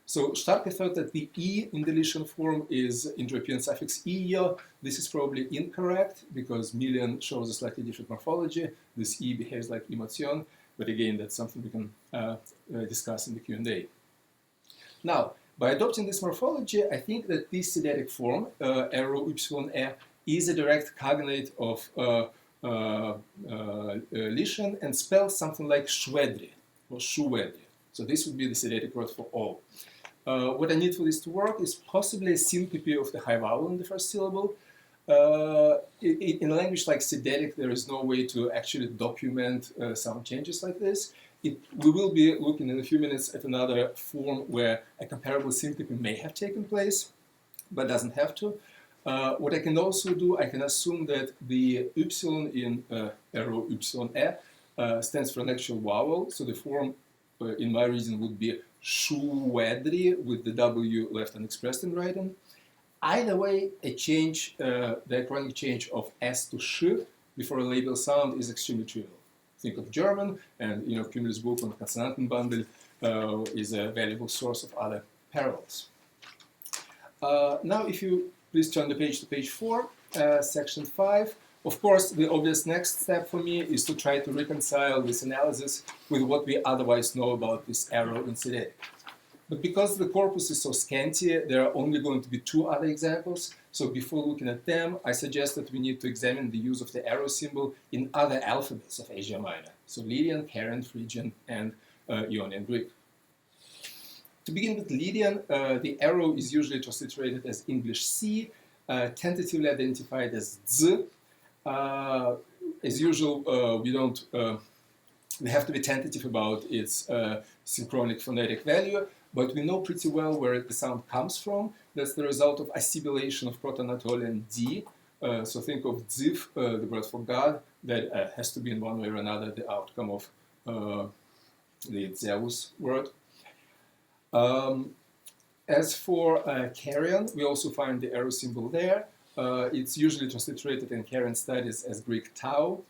So Starke thought that the E in deletion form is Indo-European suffix -io. This is probably incorrect because million shows a slightly different morphology. This E behaves like emotion, but again, that's something we can discuss in the Q&A. Now, by adopting this morphology, I think that this Sidetic form, arrow YE, is a direct cognate of Lishan and spells something like Shwedri or Shuvedri. So this would be the Sidetic word for all. What I need for this to work is possibly a syncope of the high vowel in the first syllable. In a language like Sidetic, there is no way to actually document sound changes like this. We will be looking in a few minutes at another form where a comparable syncope may have taken place, but doesn't have to. What I can also do, I can assume that the Y in arrow YE stands for an actual vowel, so the form in my reason would be Shuvedri with the W left unexpressed in writing. Either way, a change, the acronymic change of S to Sh before a label sound is extremely trivial. Think of German, and Cumulus book on Konsonantenbundle is a valuable source of other parallels. Now, if you please turn the page to page 4, section 5. Of course, the obvious next step for me is to try to reconcile this analysis with what we otherwise know about this arrow in Sidetic. But because the corpus is so scanty, there are only going to be 2 other examples. So before looking at them, I suggest that we need to examine the use of the arrow symbol in other alphabets of Asia Minor. So Lydian, Carian, Phrygian, and Ionian Greek. To begin with Lydian, the arrow is usually transliterated as English C, tentatively identified as Z. As usual, we have to be tentative about its synchronic phonetic value, but we know pretty well where the sound comes from. That's the result of assimilation of Proto-Anatolian D. So think of Ziv, the word for God, that has to be in one way or another the outcome of the Zeus word. As for Carian, we also find the arrow symbol there. It's usually transliterated in Carian studies as Greek tau.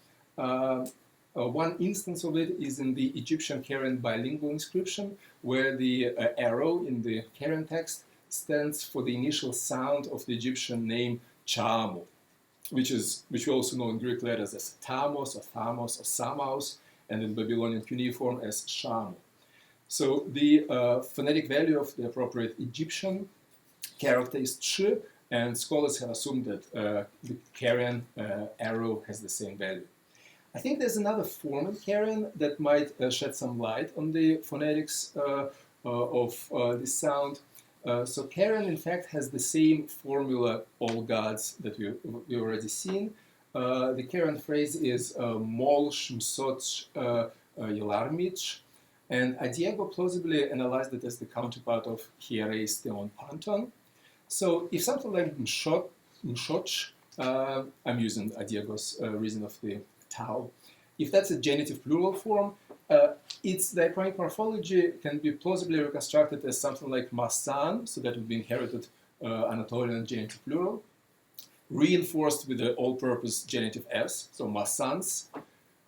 One instance of it is in the Egyptian Carian bilingual inscription, where the arrow in the Carian text stands for the initial sound of the Egyptian name Chamo, which we also know in Greek letters as Thamos or Thamos or Samos, and in Babylonian cuneiform as Shamo. So the phonetic value of the appropriate Egyptian character is Ch, and scholars have assumed that the Carian arrow has the same value. I think there's another form in Carian that might shed some light on the phonetics of this sound. So Carian, in fact, has the same formula, all gods, that we've already seen. The Carian phrase is mol shmsoch yelarmich, and Adiego plausibly analyzed it as the counterpart of hiereis theon panton. So if something like mshoch, I'm using Adiego's reason of the tau, if that's a genitive plural form, its diachronic morphology can be plausibly reconstructed as something like masan, so that would be inherited Anatolian genitive plural, reinforced with the all-purpose genitive s, so masans,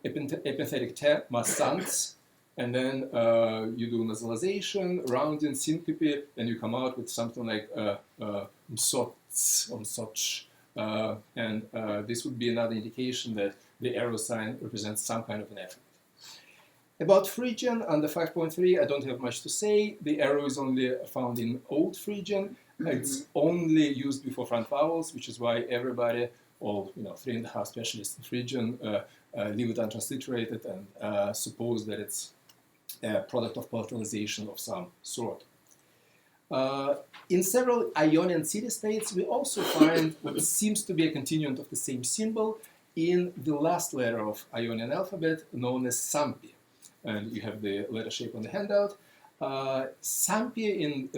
epenthetic te, masans, and then you do nasalization, rounding, syncope, and you come out with something like msots or msoch. And this would be another indication that the arrow sign represents some kind of an alphabet. About Phrygian, under 5.3, I don't have much to say. The arrow is only found in Old Phrygian. It's only used before front vowels, which is why everybody, all 3.5 specialists in Phrygian, leave it untransliterated and suppose that it's a product of palatalization of some sort. In several Ionian city-states, we also find what seems to be a continuant of the same symbol in the last letter of Ionian alphabet, known as Sampi. And you have the letter shape on the handout. Sampi in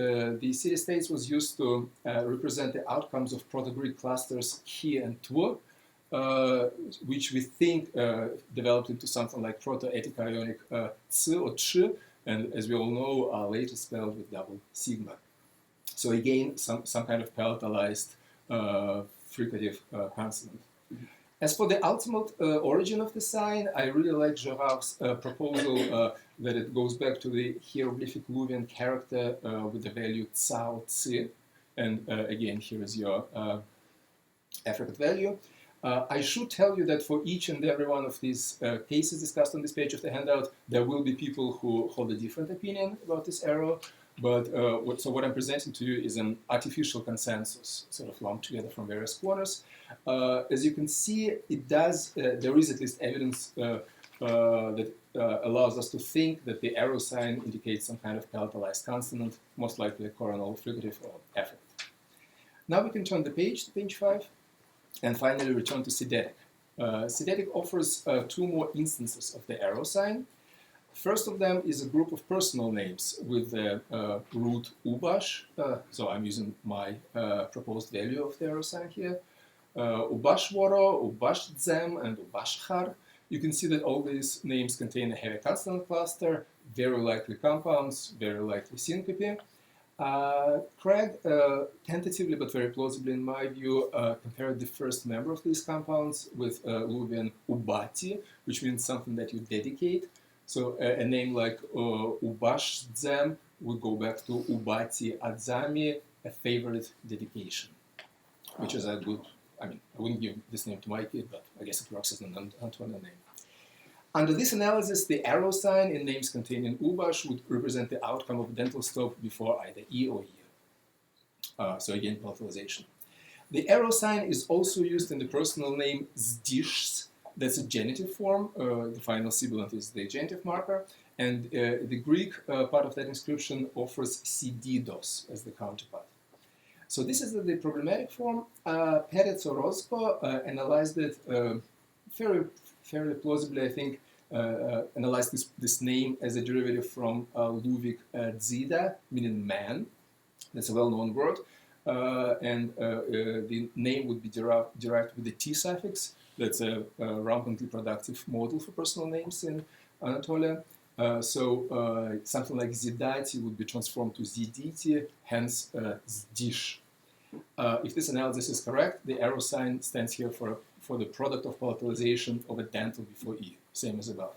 the city-states was used to represent the outcomes of Proto-Greek clusters Chi and Tw, which we think developed into something like Proto-Attica-Ionic Ts or Ch, and as we all know, are later spelled with double sigma. So again, some kind of palatalized fricative consonant. As for the ultimate origin of the sign, I really like Gerard's proposal that it goes back to the hieroglyphic Luwian character with the value tsao tsi. And again, here is your affricate value. I should tell you that for each and every one of these cases discussed on this page of the handout, there will be people who hold a different opinion about this arrow. But so what I'm presenting to you is an artificial consensus, sort of lumped together from various corners. As you can see, it does. There is at least evidence that allows us to think that the arrow sign indicates some kind of palatalized consonant, most likely a coronal fricative or affricate. Now we can turn the page to page 5, and finally return to Sidetic. Sidetic offers 2 more instances of the arrow sign. First of them is a group of personal names with the root ubash. So I'm using my proposed value of the arrow sign here. Ubashworo, Ubashdzem, and Ubashchar. You can see that all these names contain a heavy consonant cluster, very likely compounds, very likely syncope. Craig, tentatively but very plausibly in my view, compared the first member of these compounds with Luwian ubati, which means something that you dedicate. So a name like Ubashdzem would go back to Ubati Adzami, a favorite dedication, which is a good, I mean, I wouldn't give this name to my kid, but I guess it works as an Antoine name. Under this analysis, the arrow sign in names containing Ubash would represent the outcome of a dental stop before either E or E. So again, palatalization. The arrow sign is also used in the personal name Zdishs. That's a genitive form. The final sibilant is the genitive marker. And the Greek part of that inscription offers Sididos as the counterpart. So this is the problematic form. Perez Orozco analyzed it fairly plausibly, I think, analyzed this name as a derivative from Luwic Zida, meaning man. That's a well-known word. And the name would be derived with the T suffix. That's a rampantly productive model for personal names in Anatolia. So something like Zidati would be transformed to Ziditi, hence Zdish. If this analysis is correct, the arrow sign stands here for the product of palatalization of a dental before E, same as above.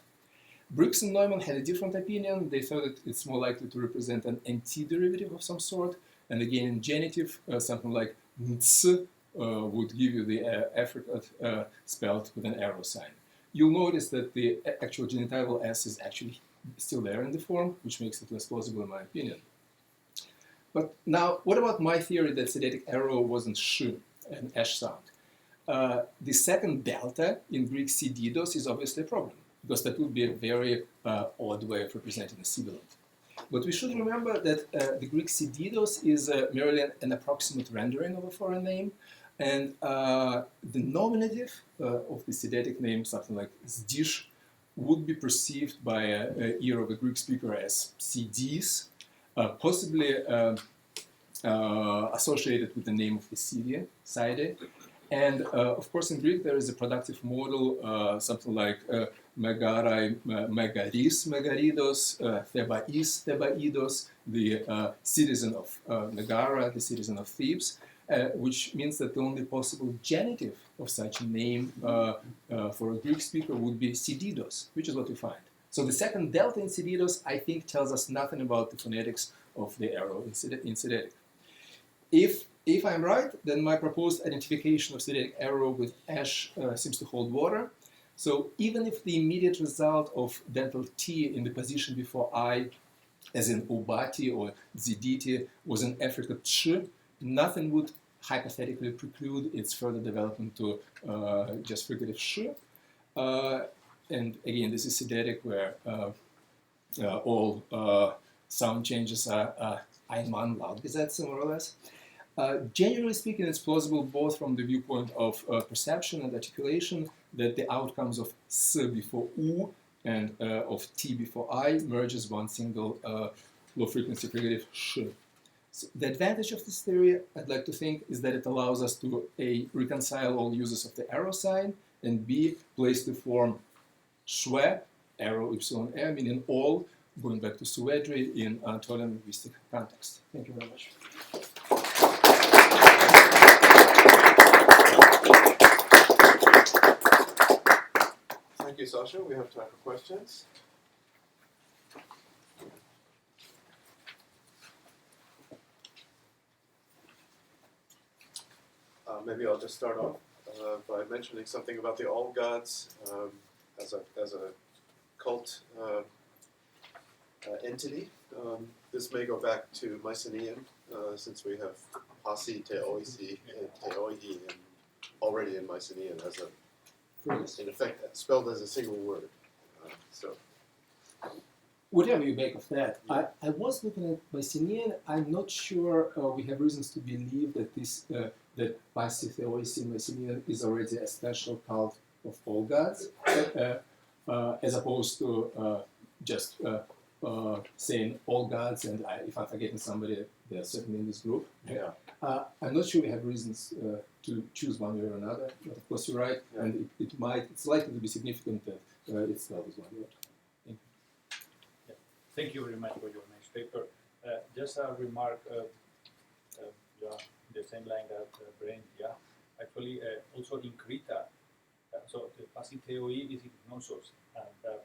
Briggs and Neumann had a different opinion. They thought that it's more likely to represent an antiderivative of some sort. And again, in genitive, something like ns would give you the affricate spelled with an arrow sign. You'll notice that the actual genitival S is actually still there in the form, which makes it less plausible in my opinion. But now, what about my theory that Sidetic arrow wasn't sh, an esh sound? The second delta in Greek sididos is obviously a problem, because that would be a very odd way of representing a sibilant. But we should remember that the Greek sididos is merely an approximate rendering of a foreign name, and the nominative of the Sidetic name, something like Zdish, would be perceived by an ear of a Greek speaker as CDs, possibly associated with the name of the city, Side. And of course, in Greek, there is a productive model, something like Megarai, Megaris, Megaridos, Thebais, Thebaidos, the citizen of Megara, the citizen of Thebes, which means that the only possible genitive of such a name for a Greek speaker would be Sididos, which is what we find. So the second delta in Sididos, I think, tells us nothing about the phonetics of the arrow in Sidetic. If I'm right, then my proposed identification of Sidetic arrow with ash seems to hold water. So even if the immediate result of dental T in the position before I, as in Ubati or Ziditi, was an affricate ch, nothing would hypothetically preclude its further development to just fricative sh. And again, this is Sidetic, where all sound changes are Einmann Lautgesetze, more or less. Generally speaking, it's plausible both from the viewpoint of perception and articulation that the outcomes of S before U and of T before I merge as one single low-frequency fricative sh. So the advantage of this theory, I'd like to think, is that it allows us to A, reconcile all uses of the arrow sign, and B, place the form shwe, arrow epsilon r, meaning all, going back to Suedri in Anatolian linguistic context. Thank you very much. we have time for questions. Maybe I'll just start off by mentioning something about the All Gods as a cult entity. This may go back to Mycenaean, since we have Hasi, Teoisi, and Teoihi already in Mycenaean as in effect, spelled as a single word. Whatever you make of that, I was looking at Mycenaean. I'm not sure we have reasons to believe that that Theoisi Mycenaean is already a special cult of all gods, as opposed to just saying all gods, and if I'm forgetting somebody, they're certainly in this group. Yeah. I'm not sure we have reasons to choose one way or another, but of course you're right, and it's likely to be significant that it's spelled as one word. Thank you. Thank you very much for your nice paper. Just a remark, the same line that Brent, actually also in Creta, so the Pasiteoi is in Knossos, and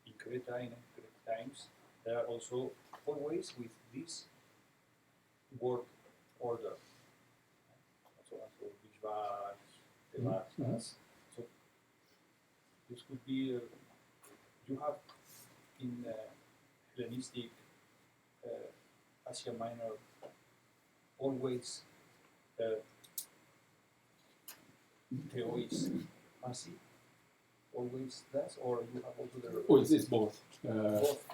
in Creta, in Greek times, there are also always with this word order. So Vishvas, Devas, so this could be, you have in Hellenistic Asia Minor always Theois Asi, always that, or you have also the... Oh, it's both. Both,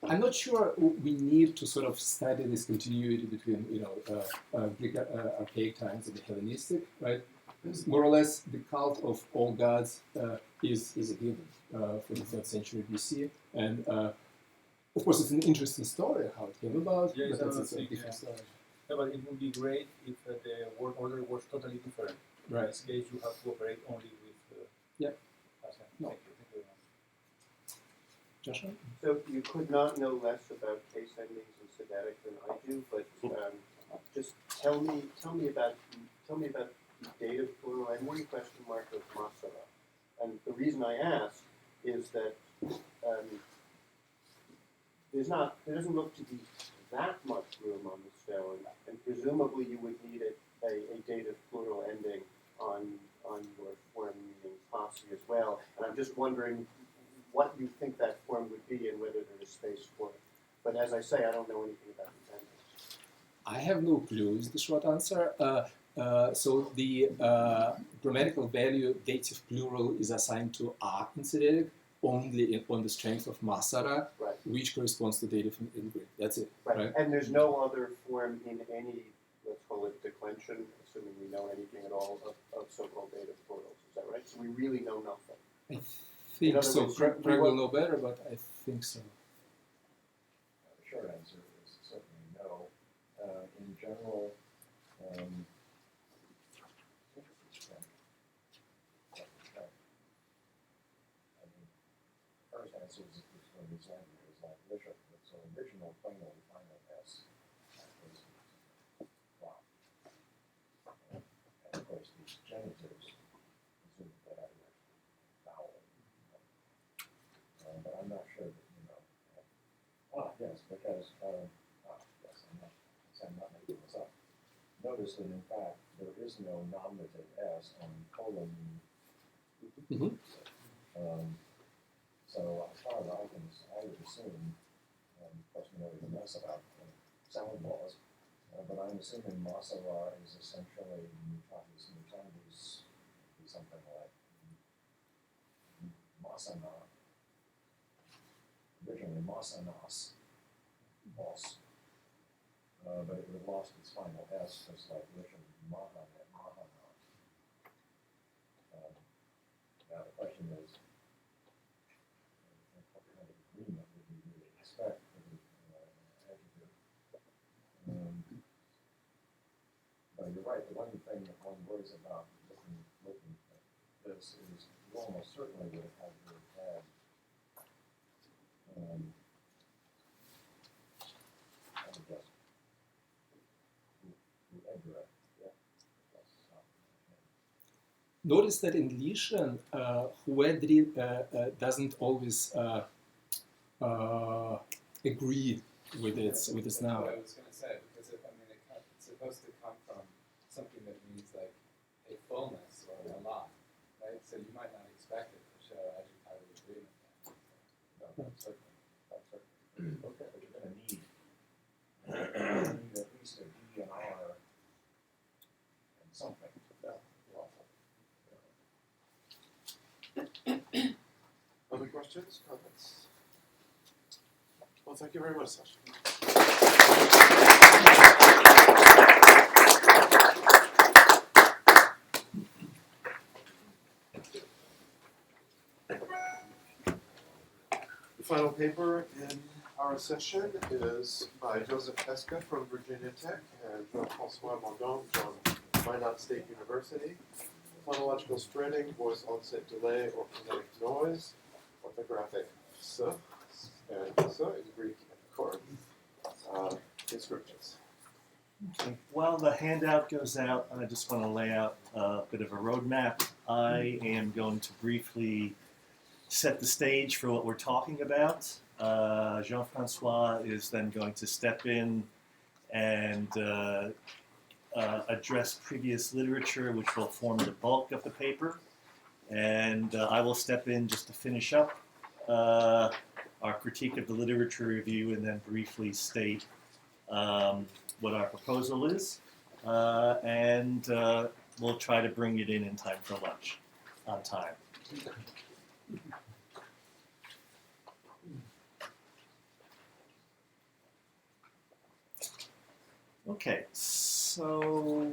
I'm not sure we need to sort of study this continuity between, Greek archaic times and the Hellenistic, right? More or less, the cult of all gods is a given for the 3rd century BC, and of course, it's an interesting story how it came about, but that's a different story. Yeah, but it would be great if the word order was totally different. Right. In this case, you have to operate only with Asia. No. Thank you very much. Joshua? So you could not know less about case endings in Sidetic than I do, but just tell me about the dative plural and one question mark of Masara. And the reason I ask is that there doesn't look to be that much room on the stone, and presumably you would need a dative plural ending on your form meaning Hasi as well. And I'm just wondering what you think that form would be and whether there is space for it. But as I say, I don't know anything about these endings. I have no clue is the short answer. So the grammatical value dative plural is assigned to a in Sidetic only on the strength of Masara, right, which corresponds to dative in Greek. That's it. Right. And there's no other form in any, let's call it declension, assuming we know anything at all of so-called dative plurals. Is that right? So we really know nothing. I think so. Craig will know better, but I think so. The short answer is certainly no. In general, first answer is from these languages like Bishop. So original final S is Y. And of course these genitives assume that I have vowel. But I'm not sure that yes, because yes, I'm not making this up. Notice that in fact there is no nominative S on colon. So as far as I would assume, of course we know even less about sound laws, but I'm assuming Masara is essentially mutatis mutandis, something like Masana, originally Masanas, boss, but it would have lost its final S, just like Russian Mahana. Now the question is, what kind of agreement would we really expect for the adjective? But you're right, the one thing that one worries about looking at this is you almost certainly would have had to have I would guess who Edra, notice that in Lycian, Huedri doesn't always agree with its noun. That's what I was going to say, because it's supposed to come from something that means like a fullness or a lot, right? So you might not expect it to show adjectival agreement. So that's certainly. Okay, but you're gonna need at least a D and R and something. Other questions, comments? Well, thank you very much, Sasha. The final paper in our session is by Joseph Eska from Virginia Tech and Jean-François Mondon from Minot State University. Phonological spreading, voice onset delay or phonetic noise, orthographic s and s in Greek and chord, inscriptions. Okay. While the handout goes out, I just want to lay out a bit of a roadmap. I am going to briefly set the stage for what we're talking about. Jean-François is then going to step in and address previous literature, which will form the bulk of the paper. And I will step in just to finish up our critique of the literature review and then briefly state what our proposal is. And we'll try to bring it in time for lunch, on time. Okay, so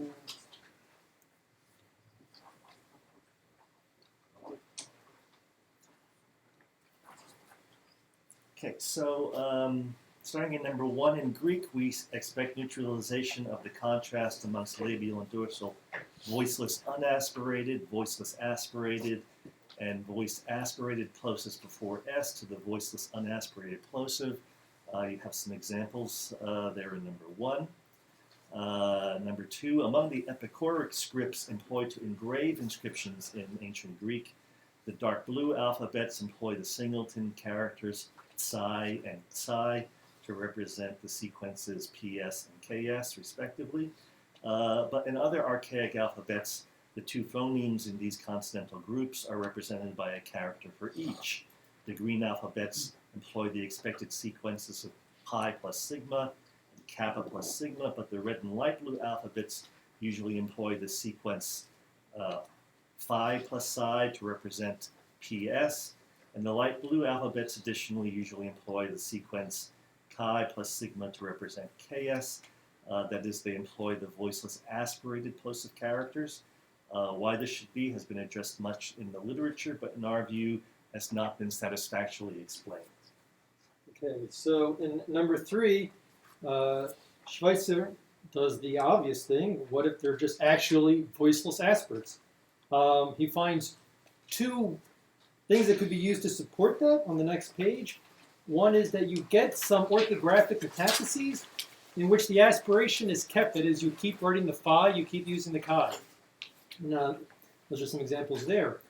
starting in number 1 in Greek, we expect neutralization of the contrast amongst labial and dorsal voiceless unaspirated, voiceless aspirated, and voiced aspirated plosives before S to the voiceless unaspirated plosive. You have some examples there in number 1. Number 2, among the Epichoric scripts employed to engrave inscriptions in ancient Greek, the dark blue alphabets employ the singleton characters psi and psi to represent the sequences PS and KS, respectively. But in other archaic alphabets, the 2 phonemes in these consonantal groups are represented by a character for each. The green alphabets employ the expected sequences of pi plus sigma, kappa plus sigma, but the red and light blue alphabets usually employ the sequence phi plus psi to represent PS, and the light blue alphabets additionally usually employ the sequence chi plus sigma to represent KS. That is, they employ the voiceless aspirated plosive characters. Why this should be has been addressed much in the literature, but in our view has not been satisfactorily explained. Okay, so in number 3, Schweitzer does the obvious thing. What if they're just actually voiceless aspirates? He finds 2 things that could be used to support that on the next page. One is that you get some orthographic metatheses in which the aspiration is kept. That is, you keep writing the phi, you keep using the chi. Now, those are some examples there.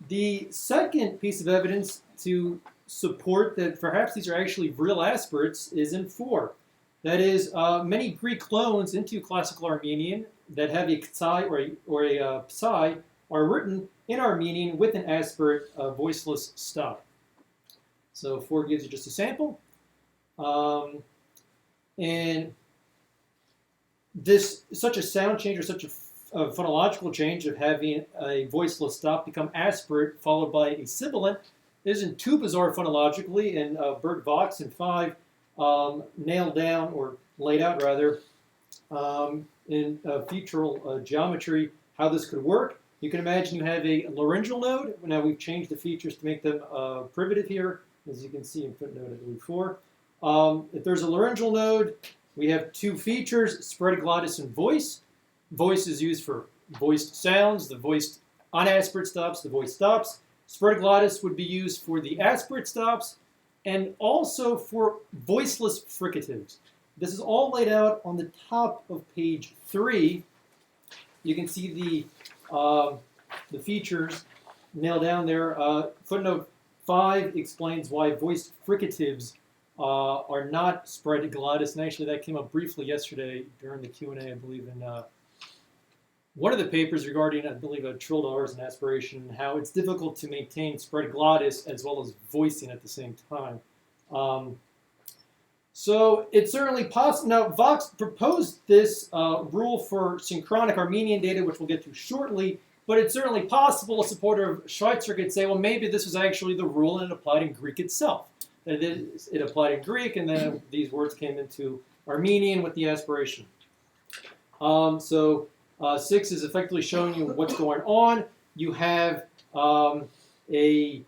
The second piece of evidence to support that perhaps these are actually real aspirates is in 4. That is, many Greek loans into classical Armenian that have a psi or a psi are written in Armenian with an aspirate voiceless stop. So 4 gives you just a sample. And such a sound change or such a phonological change of having a voiceless stop become aspirate followed by a sibilant isn't too bizarre phonologically, and Bert Vox in 5 nailed down, or laid out rather, in featural geometry how this could work. You can imagine you have a laryngeal node. Now we've changed the features to make them privative here, as you can see in footnote, I believe, 4. If there's a laryngeal node, we have 2 features, spread glottis and voice. Voice is used for voiced sounds, the voiced unaspirate stops, the voiced stops. Spread glottis would be used for the aspirate stops and also for voiceless fricatives. This is all laid out on the top of page 3. You can see the the features nailed down there. Footnote 5 explains why voiced fricatives are not spread glottis, and actually that came up briefly yesterday during the Q&A, I believe, in one of the papers regarding, I believe, a trilled R's and aspiration, and how it's difficult to maintain spread glottis as well as voicing at the same time. So it's certainly possible. Now, Vox proposed this rule for synchronic Armenian data, which we'll get to shortly, but it's certainly possible a supporter of Schweitzer could say, well, maybe this was actually the rule and it applied in Greek itself. That it applied in Greek, and then these words came into Armenian with the aspiration. 6 is effectively showing you what's going on. You have a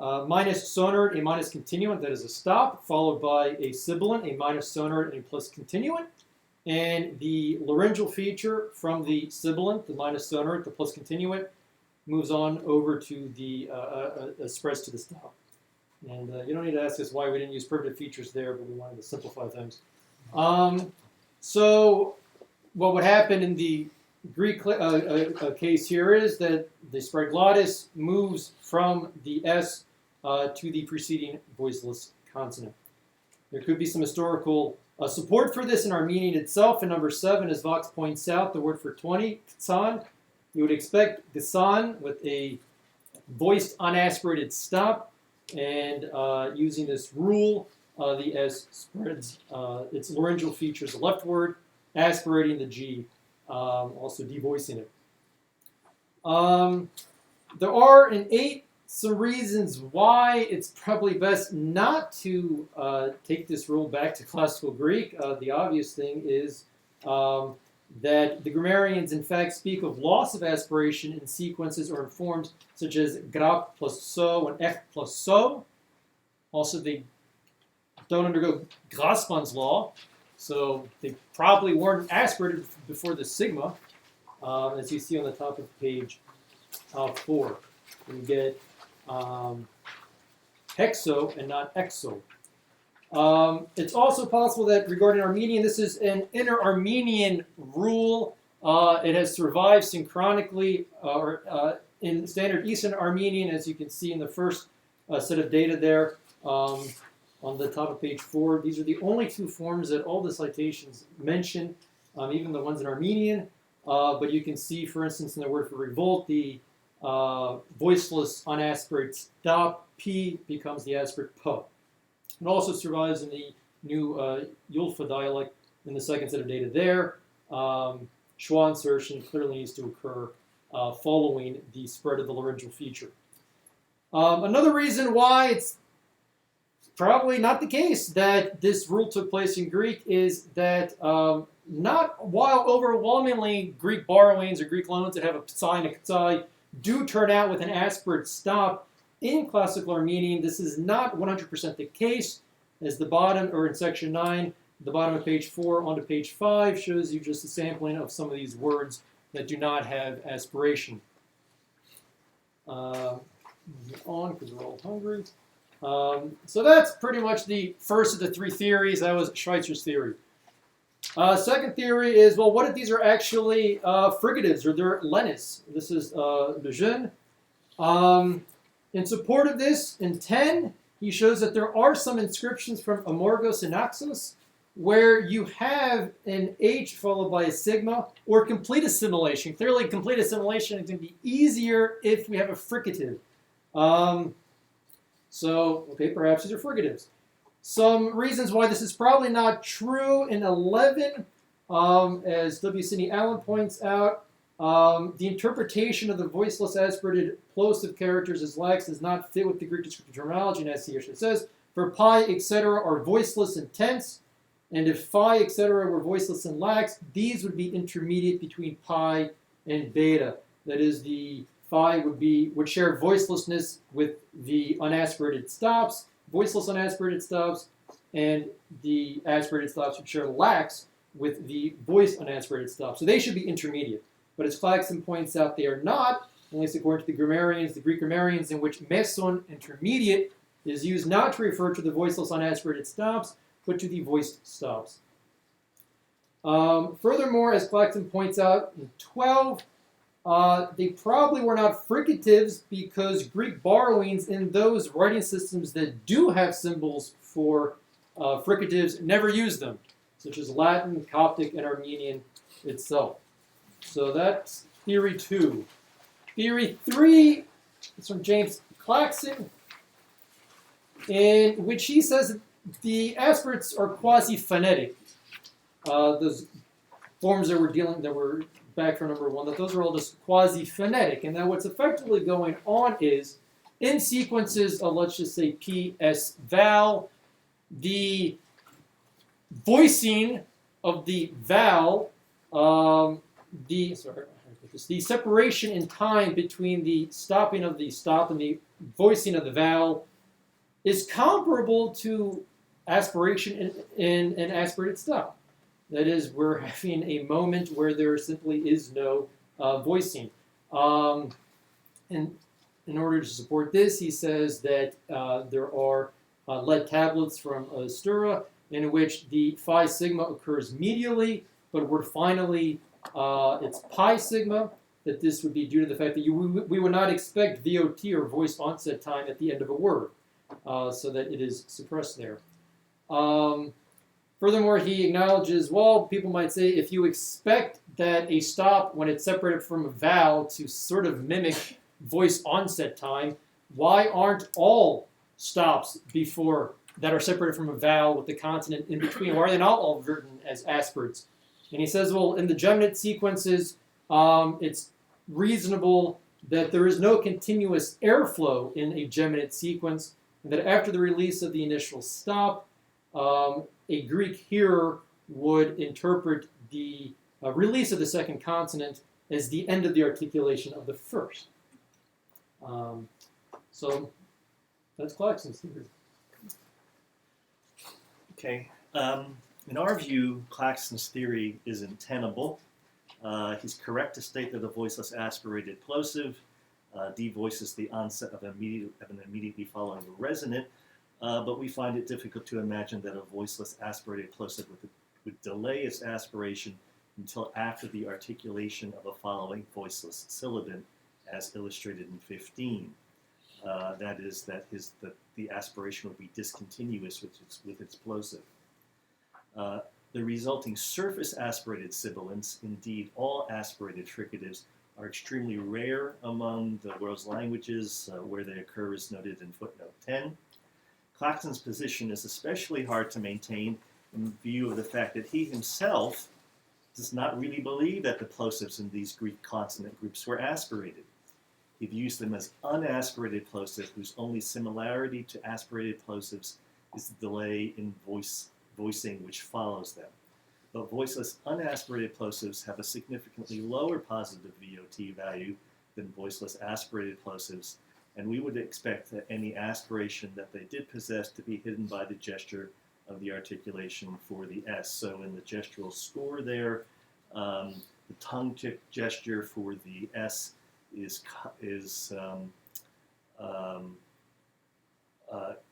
minus sonorant, a minus continuant, that is a stop, followed by a sibilant, a minus sonorant, and a plus continuant. And the laryngeal feature from the sibilant, the minus sonorant, the plus continuant, moves on over to the, spreads to the stop. And you don't need to ask us why we didn't use primitive features there, but we wanted to simplify things. So what would happen in the Greek case here is that the spread glottis moves from the S to the preceding voiceless consonant. There could be some historical support for this in Armenian itself. In number 7, as Vox points out, the word for 20, ksan, you would expect ksan with a voiced unaspirated stop, and using this rule, the S spreads its laryngeal features leftward, aspirating the G, also devoicing it. There are in 8 some reasons why it's probably best not to take this rule back to classical Greek. The obvious thing is that the grammarians in fact speak of loss of aspiration in sequences or in forms such as grap plus so and ech plus so. Also, they don't undergo Grassmann's law, so they probably weren't aspirated before the sigma, as you see on the top of page 4. You get hexo and not exo. It's also possible that regarding Armenian, this is an inner Armenian rule. It has survived synchronically in standard Eastern Armenian, as you can see in the first set of data there on the top of page 4. These are the only 2 forms that all the citations mention, even the ones in Armenian. But you can see, for instance, in the word for revolt, the voiceless unaspirated stop, P becomes the aspirate P. It also survives in the new Yulfa dialect in the second set of data there. Schwa insertion clearly needs to occur following the spread of the laryngeal feature. Another reason why it's probably not the case that this rule took place in Greek is that not while overwhelmingly Greek borrowings or Greek loans that have a psi and a ktsai do turn out with an aspirate stop, in classical Armenian, this is not 100% the case, as the bottom, or in section 9, the bottom of page 4 onto page 5 shows you just a sampling of some of these words that do not have aspiration. On, because we're all hungry. So that's pretty much the first of the 3 theories. That was Schweitzer's theory. Second theory is, well, what if these are actually frigatives, or they're lenis? This is Lejeune. In support of this, in 10, he shows that there are some inscriptions from Amorgos and Naxos where you have an H followed by a sigma, or complete assimilation. Clearly, complete assimilation is going to be easier if we have a fricative. Okay, perhaps these are frigatives. Some reasons why this is probably not true in 11, as W. Sidney Allen points out, the interpretation of the voiceless aspirated plosive characters as lax does not fit with the Greek descriptive terminology, and as he actually says, for pi, etc. are voiceless and tense, and if phi, etc. were voiceless and lax, these would be intermediate between pi and beta. That is, the phi would share voicelessness with the unaspirated stops, voiceless unaspirated stops, and the aspirated stops would share lax with the voice unaspirated stops. So they should be intermediate. But as Claxon points out, they are not, at least according to the grammarians, the Greek grammarians, in which meson, intermediate, is used not to refer to the voiceless unaspirated stops, but to the voiced stops. Furthermore, as Claxon points out in 12, They probably were not fricatives because Greek borrowings in those writing systems that do have symbols for fricatives never use them, such as Latin, Coptic, and Armenian itself. So that's theory 2. Theory 3 is from James Claxon, in which he says that the aspirates are quasi-phonetic. Those forms that were back for number 1, that those are all just quasi-phonetic. And then what's effectively going on is, in sequences of, let's just say, PS vowel, the voicing of the vowel, the separation in time between the stopping of the stop and the voicing of the vowel is comparable to aspiration in an aspirated stop. That is, we're having a moment where there simply is no voicing. And in order to support this, he says that there are lead tablets from Stura in which the phi sigma occurs medially, but where finally it's pi sigma, that this would be due to the fact that we would not expect VOT or voice onset time at the end of a word, so that it is suppressed there. Furthermore, he acknowledges, well, people might say if you expect that a stop, when it's separated from a vowel, to sort of mimic voice onset time, why aren't all stops before that are separated from a vowel with the consonant in between, why are they not all written as aspirates? And he says, well, in the geminate sequences, it's reasonable that there is no continuous airflow in a geminate sequence, and that after the release of the initial stop, a Greek hearer would interpret the release of the second consonant as the end of the articulation of the first. So that's Claxon's theory. Okay. In our view, Claxon's theory is untenable. He's correct to state that a voiceless aspirated plosive devoices the onset of an immediately following a resonant, but we find it difficult to imagine that a voiceless aspirated plosive would delay its aspiration until after the articulation of a following voiceless sibilant, as illustrated in 15. That is, that the aspiration would be discontinuous with its plosive. The resulting surface aspirated sibilants, indeed all aspirated fricatives, are extremely rare among the world's languages. Where they occur is noted in footnote 10. Claxon's position is especially hard to maintain in view of the fact that he himself does not really believe that the plosives in these Greek consonant groups were aspirated. He views them as unaspirated plosives whose only similarity to aspirated plosives is the delay in voicing which follows them. But voiceless unaspirated plosives have a significantly lower positive VOT value than voiceless aspirated plosives, and we would expect that any aspiration that they did possess to be hidden by the gesture of the articulation for the S. So in the gestural score there, the tongue tip gesture for the S is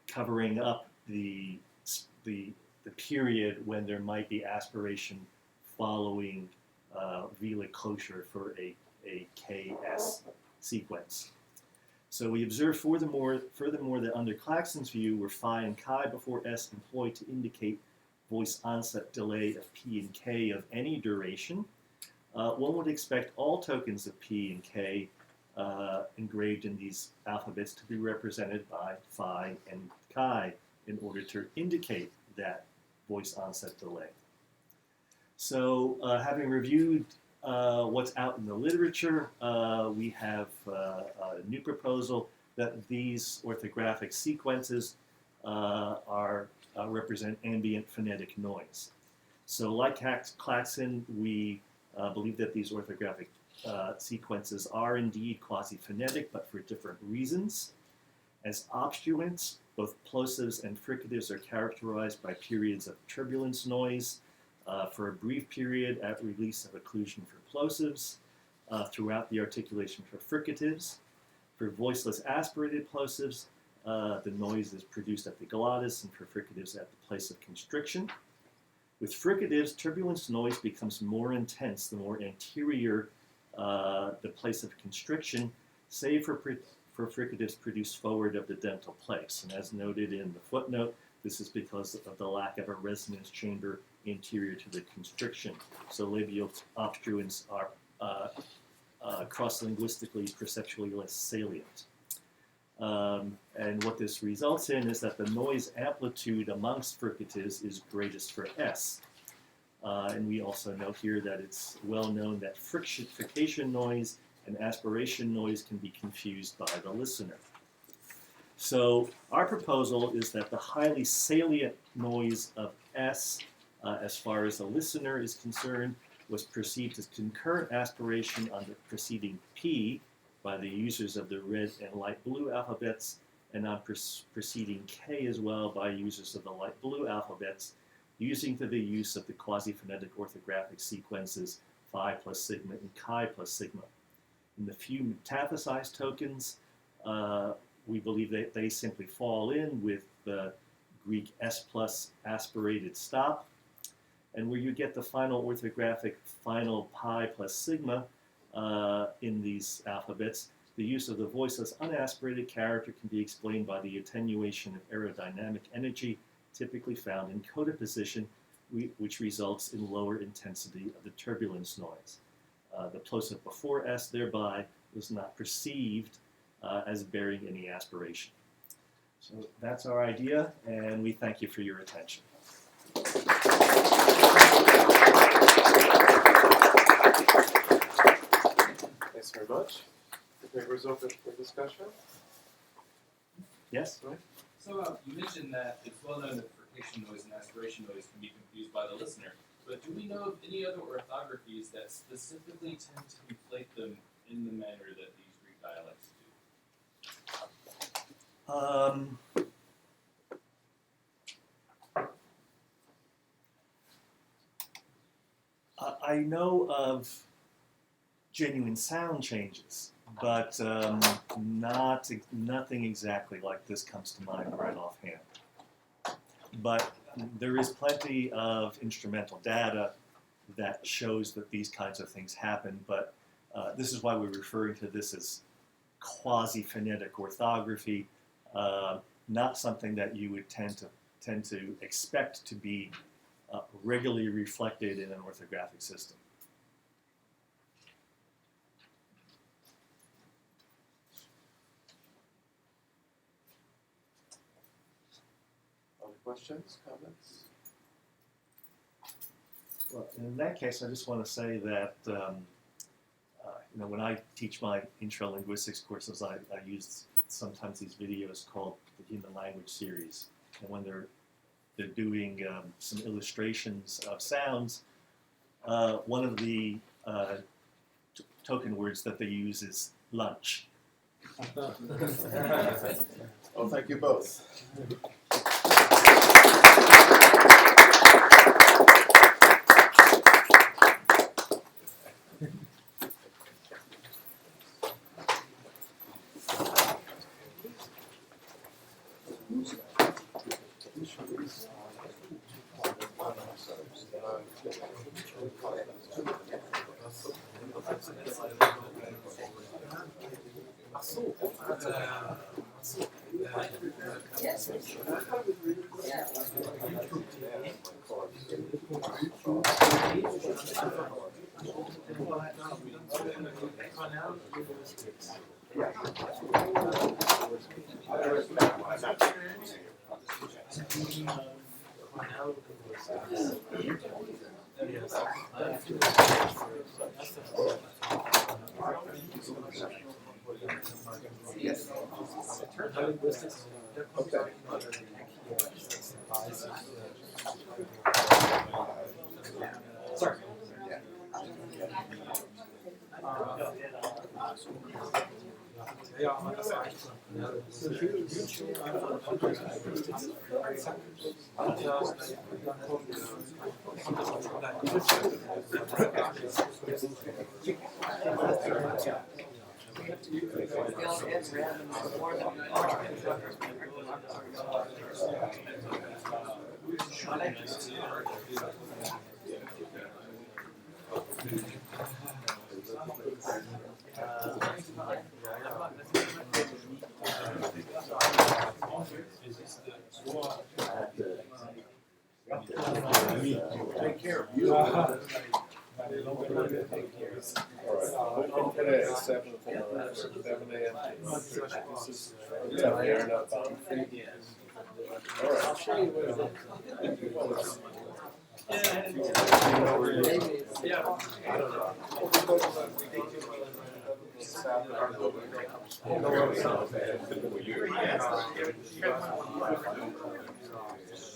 covering up the period when there might be aspiration following vela closure for a KS sequence. So we observe furthermore that under Claxon's view, were phi and chi before S employed to indicate voice onset delay of P and K of any duration, one would expect all tokens of P and K engraved in these alphabets to be represented by phi and chi in order to indicate that voice onset delay. So having reviewed what's out in the literature, we have a new proposal that these orthographic sequences represent ambient phonetic noise. So like Claxon, we believe that these orthographic sequences are indeed quasi-phonetic, but for different reasons. As obstruents, both plosives and fricatives are characterized by periods of turbulence noise, for a brief period at release of occlusion for plosives, throughout the articulation for fricatives. For voiceless aspirated plosives, the noise is produced at the glottis, and for fricatives at the place of constriction. With fricatives, turbulence noise becomes more intense the more anterior the place of constriction, save for fricatives produced forward of the dental place. And as noted in the footnote, this is because of the lack of a resonance chamber anterior to the constriction. So labial obstruents are cross-linguistically perceptually less salient. And what this results in is that the noise amplitude amongst fricatives is greatest for S. And we also know here that it's well known that frication noise and aspiration noise can be confused by the listener. So our proposal is that the highly salient noise of S, as far as the listener is concerned, was perceived as concurrent aspiration on the preceding P by the users of the red and light blue alphabets, and on preceding K as well by users of the light blue alphabets, using the use of the quasi-phonetic orthographic sequences phi plus sigma and chi plus sigma. In the few metaphysized tokens, we believe that they simply fall in with the Greek S plus aspirated stop, and where you get the final orthographic final pi plus sigma in these alphabets, the use of the voiceless unaspirated character can be explained by the attenuation of aerodynamic energy typically found in coda position, which results in lower intensity of the turbulence noise. The plosive before S thereby was not perceived as bearing any aspiration. So that's our idea, and we thank you for your attention. Thanks very much. The paper is open for discussion. Yes? Right. So you mentioned that it's well known that frication noise and aspiration noise can be confused by the listener, but do we know of any other orthographies that specifically tend to conflate them in the manner that these Greek dialects do? I know of genuine sound changes, but nothing exactly like this comes to mind right offhand. But there is plenty of instrumental data that shows that these kinds of things happen, but this is why we're referring to this as quasi-phonetic orthography, not something that you would tend to expect to be regularly reflected in an orthographic system. Other questions, comments? Well, in that case, I just want to say that when I teach my intro linguistics courses, I use sometimes these videos called the Human Language Series, and when they're doing some illustrations of sounds, one of the token words that they use is lunch. Well, thank you both. Sorry. Today is 7 a.m. This is Aaron up on. All right. I'll show you what it is.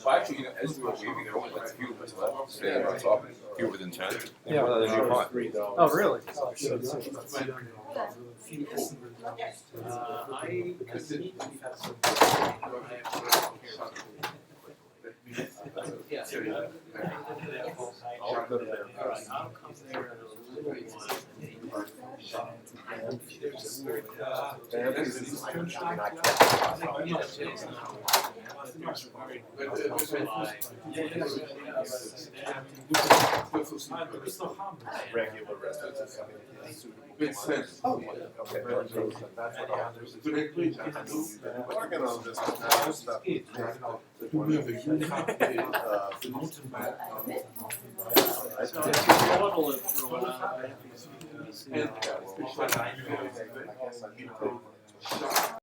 Well, actually, you know, as we were leaving, there were only like a few of us left. Standing around talking, fewer than 10. Yeah. Well, then you bought. Oh, really? Regular residents. Makes sense. Oh, okay. Working on this now, stuff.